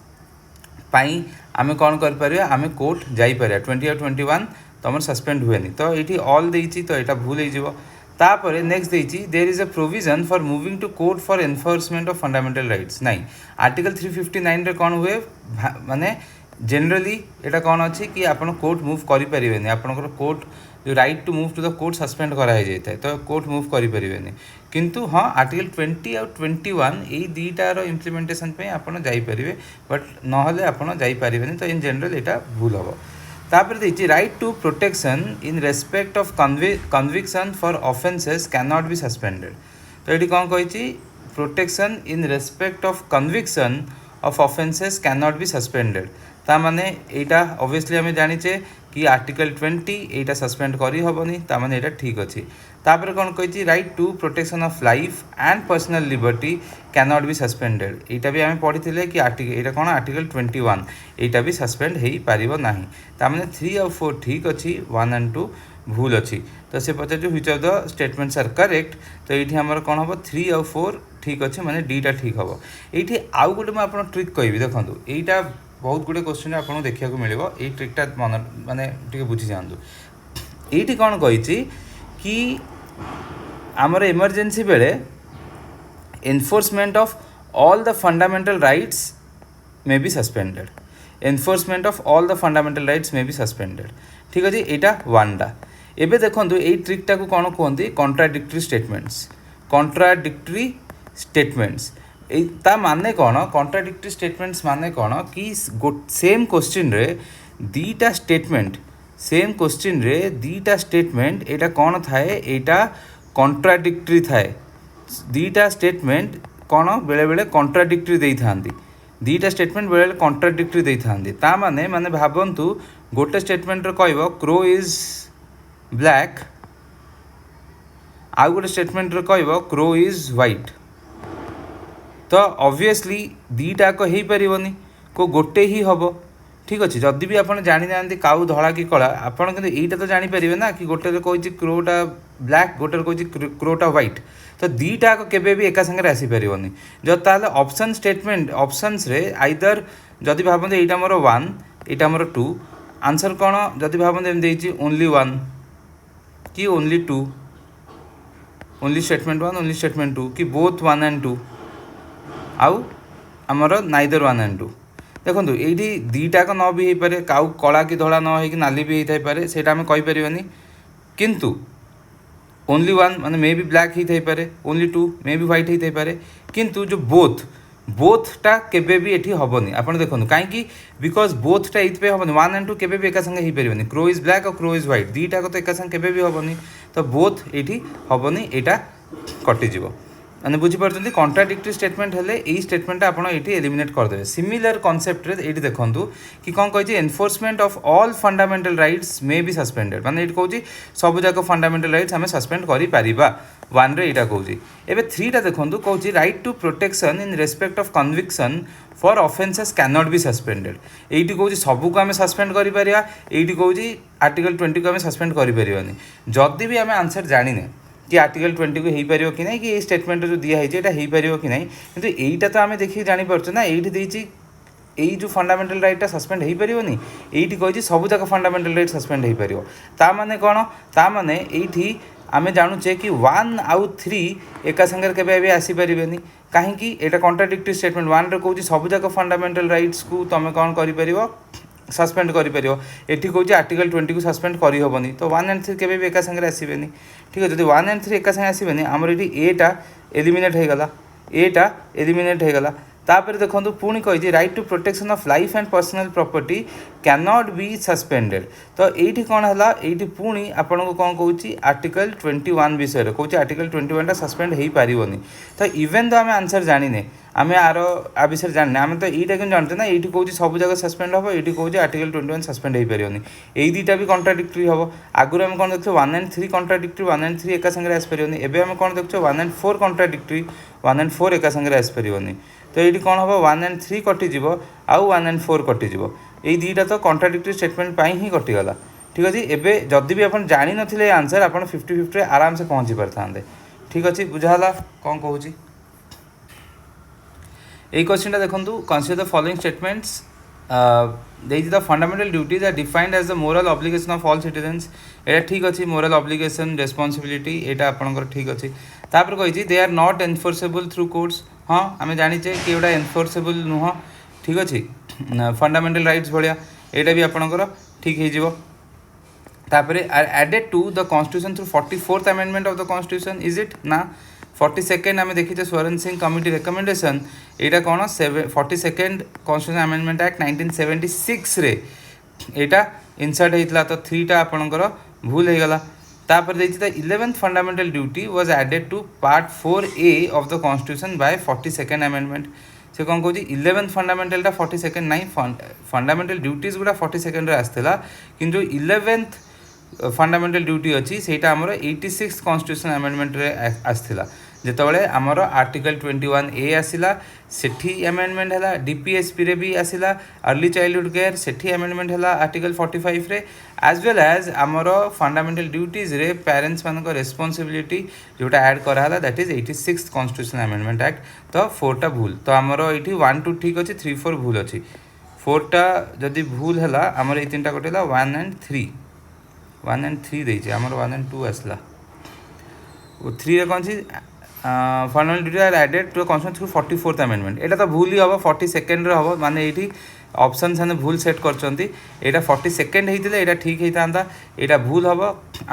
पाई आमे कौन कर परिया आमे कोर्ट जाई परिया 20 और 21 तुम सस्पेंड हुए तो ये ऑल देइछि तो यहाँ भूल हो तापर नेक्स्ट देइछि there is a provision for moving to court for enforcement of fundamental rights नहीं आर्टिकल 359 रे कौन हुए माने जनरली यहाँ कौन अच्छी कि आप कोर्ट मुव करें आपंकर कोर्ट जो right to move to the court suspend कराई जाए तो कोर्ट मुव करें किंतु हाँ आर्टिकल 20 आउ 21 यही दुईटार इम्प्लीमेंटेशन आप जापरें बट नहले आप जापरें तो इन जनरल यहाँ भूल हम तापर देखिए right to protection in respect of conviction for offences can not be suspended तो ये कौन कही protection in respect of conviction of offences can not be suspended ता माने एटा ऑब्वियसली आम जानीचे कि आर्टिकल 20 एटा सस्पेंड करी हबनी ता माने एटा ठीक अछि तापर कौन कही right to protection of life and personal liberty can not be suspended एटा भी आम पढ़ी कि आर्टिकल एटा कौन आर्टिकल 21 एटा भी सस्पेंड हो पारिबो नाही ता माने 3 और 4 ठीक अछि 1 एंड 2 भूल अच्छी तो से पचार which of the statements are correct तो ये आमर कौन हम 3 और 4 ठीक अच्छे माने डीटा ठीक हम ये आउ गोटे मुझे आप ट्रिक कहि देखो यहाँ बहुत गुड़े क्वेश्चन आपको देखा मिले ये ट्रिकटा मन माने टे बुझी जातु ये कौन कही कि आमर इमरजेंसी बेले enforcement of all the fundamental rights may be suspended enforcement of all the fundamental rights may be suspended ठीक अच्छे यहाँ वनटा एबे देखो ये ट्रिकटा को कौन कहते कॉन्ट्राडिक्टरी स्टेटमेंट्स ता माने कौन कॉन्ट्राडिक्टरी स्टेटमेंट्स माने कौन कि सेम क्वेश्चन रे दीटा स्टेटमेंट सेम क्वेश्चन रे दीटा स्टेटमेंट एटा कौन थाए एटा कॉन्ट्राडिक्टरी थाए दीटा स्टेटमेंट कौन बेले बेले कॉन्ट्राडिक्टरी देई थांती दीटा स्टेटमेंट बेले बेले कॉन्ट्राडिक्टरी देई थांती ता माने माने भाबंतु गोटे स्टेटमेंट रे कहबो क्रो इज ब्लैक आउ गोटे स्टेटमेंट रे कहबो क्रो इज व्हाइट तो ऑब्वियसली दीटा को हो पारिबनी को गोटे ही हम ठीक अच्छे जदि भी आप जानी ना काउ धड़ा कि कला आपड़ कि यहीटा तो जानीपर ना कि गोटे कही क्रोटा ब्लैक गोटे कही क्रोटा व्हाइट तो दीटा केबे भी एका संगे आसीपारनी जब ताले ऑप्शन स्टेटमेंट ऑप्शंस रे आइदर जदि भावते यहाँ मोर 1 यहाँ मोर 2 आंसर कौन जदि भावते एमती ओनली 1 कि only 2 only statement 1 only statement 2 कि बोथ 1 एंड 2 आउ आमर नाइदर 1 एंड 2 देखो ये दीटाक न भी हो पारे काउ कला कि धड़ा न हो नाली भी होता पारे से आम कहीपरि किंतु ओनली 1 माने मे बी ब्लैक ही पारे ओनली 2 मे बी व्हाइट होता पारे किंतु जो बोथटा केबे भी एठी हबनी आपण देखो कहीं बिकज बोथटा ये हबनी 1 एंड 2 केबे भी एका संगे ही पारिबनी क्रो इज ब्लैक और क्रो इज व्हाइट दीटा तो एका संगे केबे भी हबनी तो बोथ एठी हबनी एटा कटिजिवो मैंने बुझीपार कॉन्ट्राडिक्टरी स्टेटमेंट हेले यही स्टेटमेंट आप एलिमिनेट करदे सिमिलर कॉन्सेप्ट रे ये देखूँ कि कौन कही enforcement of all fundamental rights may be suspended माने ये कहूँ सब जाक फंडामेंटल राइट्स आम सस्पेंड करिपारिबा 1 रे यहाँ कहूँ एवं 3 टा देखूँ कहूँ right to protection in respect of conviction for offences can not be suspended ये कहूँ सबू को आम सस्पेंड करें ये कहूँ आर्टिकल 20 को आम सस्पेंड करें जदि भी आम आंसर जाने कि आर्टिकल 20 को हो पार कि नहीं कि ये स्टेटमेंट जो दिखाई हो पार कि नहीं किंतु यहीटा तो आम देखिए जापर ना ये जो फंडामेंटल राइटा सस्पेंड हो पारनी ये कही सब जाक फंडामेंटल राइट सस्पेंड हो पार ता माने कौन ता माने ये आम जानुचे कि 1 आउ 3 एका संगे केबे आसीपारे कहीं यहाँ कॉन्ट्राडिक्टरी स्टेटमेंट 1 रे कहूँ सब जाक फंडामेंटल राइट्स को तुम कौन कर सस्पेंड करें एटी कहूँ आर्टिकल 20 को सस्पेंड करहबनी तो 1 एंड 3 केबे भी एका संगे आसबेनी ठीक है जब 1 एंड 3 एका संगे आसबेनी आमर ये एटा एलिमिनेट होगला एटा एलिमिनेट होगला तापर देखो पुणी कही right to protection of life and personal property can not be suspended तो ये कौन है ये पुणी आपन को कौन कहूँ आर्टिकल 21 विषय कहूँ आर्टिकल 21 टा सस्पेंड हो पारनी तो इवेन तो आम आंसर जाने आम आर आ विषय जाने आम तो यहीटा कि जानते ना ये कौन सब जगह सस्पेंड हम ये कौन आर्टिकल 21 सस्पेंड हो पारे यही दुईटा भी कन्ट्राडिक्टरी हम आगुरी आम कौन देखो 1 and 3 कन्ट्राडिक्टरी 1 and 3 एका सागर आसपारे एवं आम कौन देखो 1 and 4 कन्ट्राडिक्टरी 1 and 4 एका सागर आसपारे तो ये कौन हम 1 and 3 कटिज आउ 1 and 4 कटिज यही दुईटा तो कन्ट्राडिक्टरी स्टेटमेंट ही कटिगला ठीक अच्छे एवं जदि भी आप जानी नथिले आंसर आप 50-50 आराम से पहुँची पारि ठीक अच्छे बुझाला कौन कहूँ এই কোশ্চেনটা দেখন্তু কনসিডার দ্য ফলোইং স্টেটমেন্টস দেইছি the fundamental duties are defined as the moral obligation of all citizens এটা ঠিক আছে মোরাল অব্লিগেশন রেসপন্সিবিলিটি এটা আপনার ঠিক আছে তারপরে কইছি they are not enforceable through courts हाँ आम जाचे कि एटा एनफोर्सेबल नुह ठीक अच्छे फंडामेंटल राइट्स भाया यहाँ भी आपंकर ठीक हो तापर are added to the constitution through 44th amendment of the constitution is it ना 42nd आम देखीचे स्वरण सिंह कमिटी रिकमेंडेशन यहाँ कौन 42nd कॉन्स्टिट्यूशन अमेंडमेंट एक्ट 1976 रे यहाँ इनसर्ट होता तो 3टा आपणकर भूल हो गला तापर देखिए the 11th fundamental duty was added to part 4A of the constitution by 42nd amendment से कौन कौन 11th फंडामेंटलटा 42nd नहीं फंडामेंटल ड्यूटीज गुड़ा 42nd आसला किंतु 11th फंडामेंटल ड्यूटी अच्छी सेटा आमर 86th कॉन्स्टिट्यूशन अमेंडमेंट रे आसला जितेबाला आमर आर्टिकल 21A आसला सेठी अमेंडमेंट है DPSP रे भी आसला अर्ली चाइल्डहुड केयर सेठी अमेंडमेंट है आर्टिकल 45 रे एज वेल एज आमर फंडामेंटल ड्यूटीज रे पेरेंट्स मान रेस्पॉन्सिबिलिटी जोटा ऐड कराला that is 86th constitution amendment act तो 4टा भूल तो आमर ये 1 2 ठीक अच्छे 3 4 भूल अच्छी 4टा जदि भूल है आमर ये 3टा कटेला 1 and 3 1 and 3 देइछे आमर 1 and 2 आसला 3 रे कौन सी fundamental duty are added to constitution through 44th amendment एटा तो भूल ही हम 42nd रे हम माने ये ऑप्शन से भूल सेट करछंती एटा 42nd होइतिले एटा ठीक होता एटा भूल हम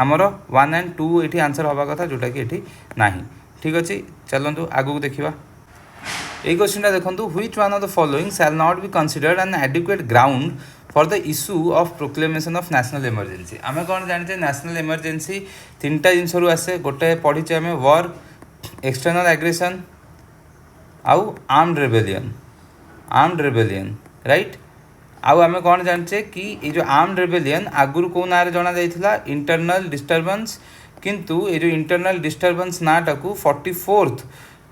आमर 1 and 2 ये आंसर हवा कथा जोटा कि ये नाही ठीक अच्छे चलतु आगू देखा ये क्वेश्चन देखो which one of the following shall not be considered N adequate ground for the issue of proclamation of national emergency आम कौन जाने नेशनल इमरजेंसी 3टा जिनस आसे गोटे पढ़ीचे आम वॉर एक्सटर्नल एग्रेशन आउ आर्म्ड रेबेलियन राइट आउ आम कौन जाने कि ये जो आर्म्ड रेबेलियन आगुरी कौ ना जना जाइथिला इंटरनल डिस्टर्बेंस किंतु ये जो इंटरनल डिस्टर्बेंस नाटा को 44th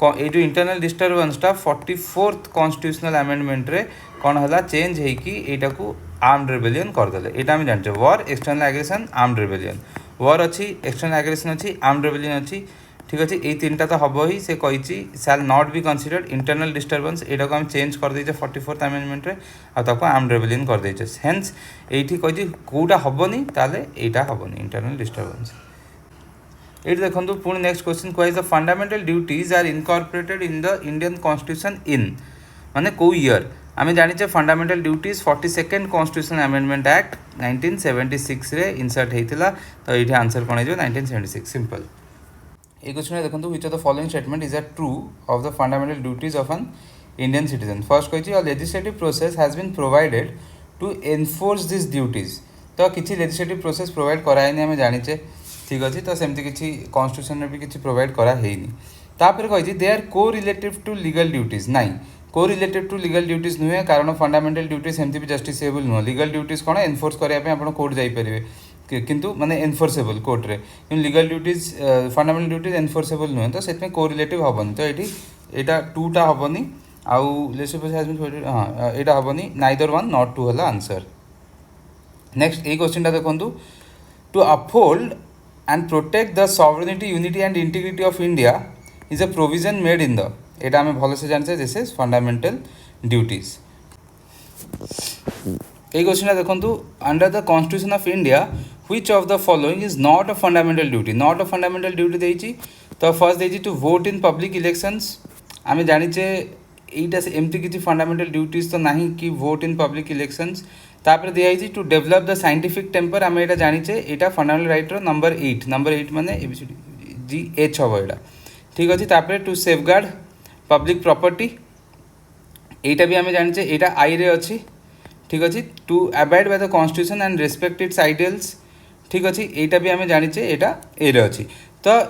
ये जो इंटरनल डिस्टर्बेंसटा 44th कॉन्स्टिट्यूशनल अमेंडमेंट रे कौन है चेंज होटा को आर्म्ड रेबेलियन करदे यहाँ आम जाने war external aggression armed rebellion war अच्छी एक्सटर्नल एग्रेशन अच्छी आर्म्ड रेबेलियन अच्छी ठीक अच्छे ये 3टा तो हम ही से कही shall not be considered internal disturbance यहाँ को आम चेंज कर देचे 44th अमेंडमेंट रे आपको आर्म्ड रेबेलियन कर देचे हेन्स ये कही कौटा हेनी ताले यहाँ हेनी इंटरनल डिस्टर्बेंस ये देखो पुणी नेक्स्ट क्वेश्चन कह the fundamental duties are incorporated in the Indian constitution in माने को ईयर आम जाने fundamental duties 42nd constitution amendment act 1976 रे इनसर्ट होता तो ये आंसर कौन हो 1976 सिंपल ये क्वेश्चन देखो which of the following statement is a true of the fundamental duties of an Indian citizen first कही legislative process has been provided to enforce this duties तो किसी लेजिस्लेटिव प्रोसेस प्रोवाइड कराइनी आम जाने ठीक अच्छे तो सेमती किसी कॉन्स्टिट्यूशन भी किसी प्रोवाइड कराई तापर कही दे आर को रिलेटिव टू लीगल ड्यूटीज नाई को रिलेटिव टू लीगल ड्यूटीज नुहे कारण फंडामेंटल ड्यूटीज सेमती भी जस्टिसेबल नुह लीगल ड्यूटीज कौन एनफोर्स करने आप कोर्ट जापरेंगे किंतु माने एनफोर्सेबल कोर्ट रे legal duties fundamental duties enforceable नुहे तो से को रिलेटिव हेनी तो ये 2टा हेनी आउ हाँ यहाँ हेनी नाइदर 1 नॉट 2 है आंसर नेक्स्ट ये क्वेश्चन देखो to uphold and protect the sovereignty, unity and integrity of India is a provision made in the এটা আমি ভালো से জানছে this is fundamental duties এই কোশ্চেনটা দেখুন under the constitution of India which of the following is not a fundamental duty not a fundamental duty দেইছি তো first দেইছি to vote in public elections আমি জানিছে এইটা এমতি কিছু ফান্ডামেন্টাল ডিউটিজ তো ନାହିଁ कि vote in public elections तापर दिखाई to develop the scientific temper आम यहाँ जाने यहाँ फंडामेंटल राइट नंबर 8 माने GH हम यहाँ ठीक अच्छे तापर टू सेफगार्ड पब्लिक प्रॉपर्टी यहाँ भी आम जाने यहाँ आई रे अच्छी ठीक अच्छे to abide by the constitution and respect its ideals ठीक अच्छे यहाँ भी आम जाने यहाँ ए रे अच्छी तो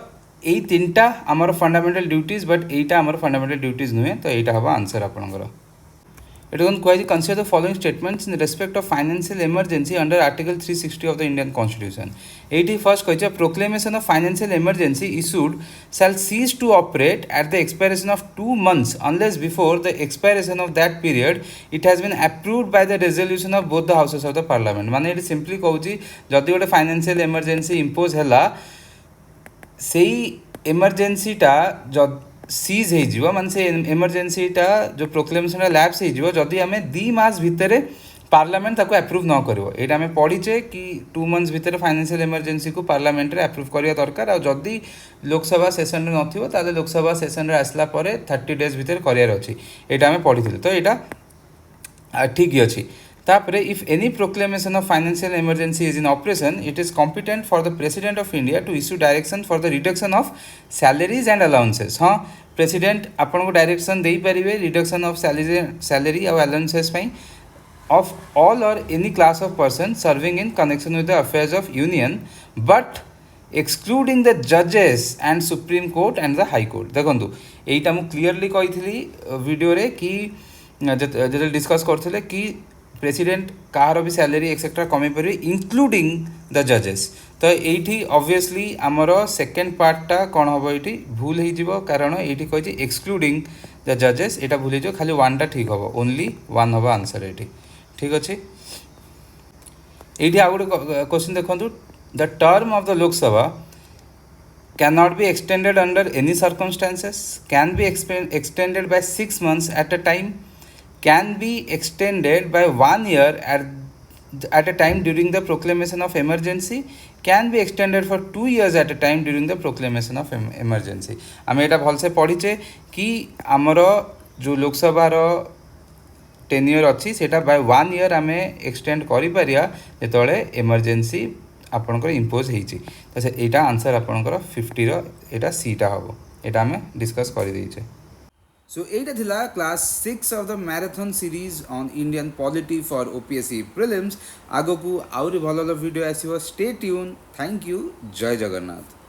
এই তিনটা আমার ফান্ডামেন্টাল ডিউটিজ বট এইটা আমার ফান্ডামেন্টাল ডিউটিজ নুহে তো এইটা হব আনসার আপনার এটা কোন কুহাଯାଇଛି consider the following statements in respect of financial emergency under article 360 of the Indian constitution এইটি ফার্স্ট কইছে proclamation of financial emergency issued shall cease to operate at the expiration of 2 months unless before the expiration of that period it has been approved by the resolution of both the houses of the parliament মানে এটি simply কହୁଛି যদি গোটে financial emergency impose ହେଲା ସେଇ ଏମର୍ଜେନ୍ସିଟା seize ହେଇଯିବ ମାନେ ସେ ଏମର୍ଜେନ୍ସିଟା ଯେଉଁ ପ୍ରୋକ୍ଲେମେସନ୍ଟା ଲ୍ୟାପ୍ସ ହେଇଯିବ ଯଦି ଆମେ 2 ମାସ ଭିତରେ ପାର୍ଲାମେଣ୍ଟ ତାକୁ ଆପ୍ରୁଭ୍ ନ କରିବ ଏଇଟା ଆମେ ପଢ଼ିଛେ କି 2 ମନ୍ଥs ଭିତରେ ଫାଇନାନ୍ସିଆଲ୍ ଏମର୍ଜେନ୍ସିକୁ ପାର୍ଲାମେଣ୍ଟରେ ଆପ୍ରୁଭ୍ କରିବା ଦରକାର ଆଉ ଯଦି ଲୋକସଭା ସେସନ୍ରେ ନଥିବ ତାହେଲେ ଲୋକସଭା ସେସନ୍ରେ ଆସିଲା ପରେ 30 days ଭିତରେ କରିବାର ଅଛି ଏଇଟା ଆମେ ପଢ଼ିଥିଲେ ତ ଏଇଟା ଠିକ୍ ଅଛି ତାପରେ if any proclamation of financial emergency is in operation it is competent for the president of India to issue direction for the reduction of salaries and allowances हाँ president आपनको direction देई परिवे reduction of salary और allowances ପାଇଁ of all or any class of person serving in connection with the affairs of union but excluding the judges and supreme court and the high court ଦେଖନ୍ତୁ ଏଇଟା ମୁଁ clearly କହିଥିଲି ଭିଡ଼ିଓରେ କି ଯେତେବେଳେ discus କରୁଥିଲେ କି प्रेसिडेंट कहार भी सैलरी एक्सेट्रा कमी पारे इंक्लूडिंग द जजेस तो ये ऑब्वियसली आमर सेकेंड पार्टा कौन हम ये भूल हो कारण ये कही एक्सक्लूडिंग द जजेस यहाँ भूल हो खाली वन टा ठीक हम ओनली वन हम आंसर ये ठीक अच्छे ये आउ गोटे क्वेश्चन देखो the term of the Lok Sabha can not be extended under any circumstances can be extended by 6 months at a time can be extended by 1 year at a time during the proclamation of emergency can be extended for 2 years at a time during the proclamation of emergency आम एटा भल से पढ़ीचे कि आमर जो लोकसभार tenure अच्छी सेटा bye 1 year आम extend करि परिया जेतले इमरजेंसी आपनकर इंपोज होईची तो एटा आंसर आपनकर 50 रो एटा सी टा हबो एटा आम डिस्कस करि दैछे So, एटा थिला class 6 of the marathon series on Indian polity for OPSC prelims. आगो को आउरी भल video आसीबो. Stay tuned. Thank you. जय जगन्नाथ.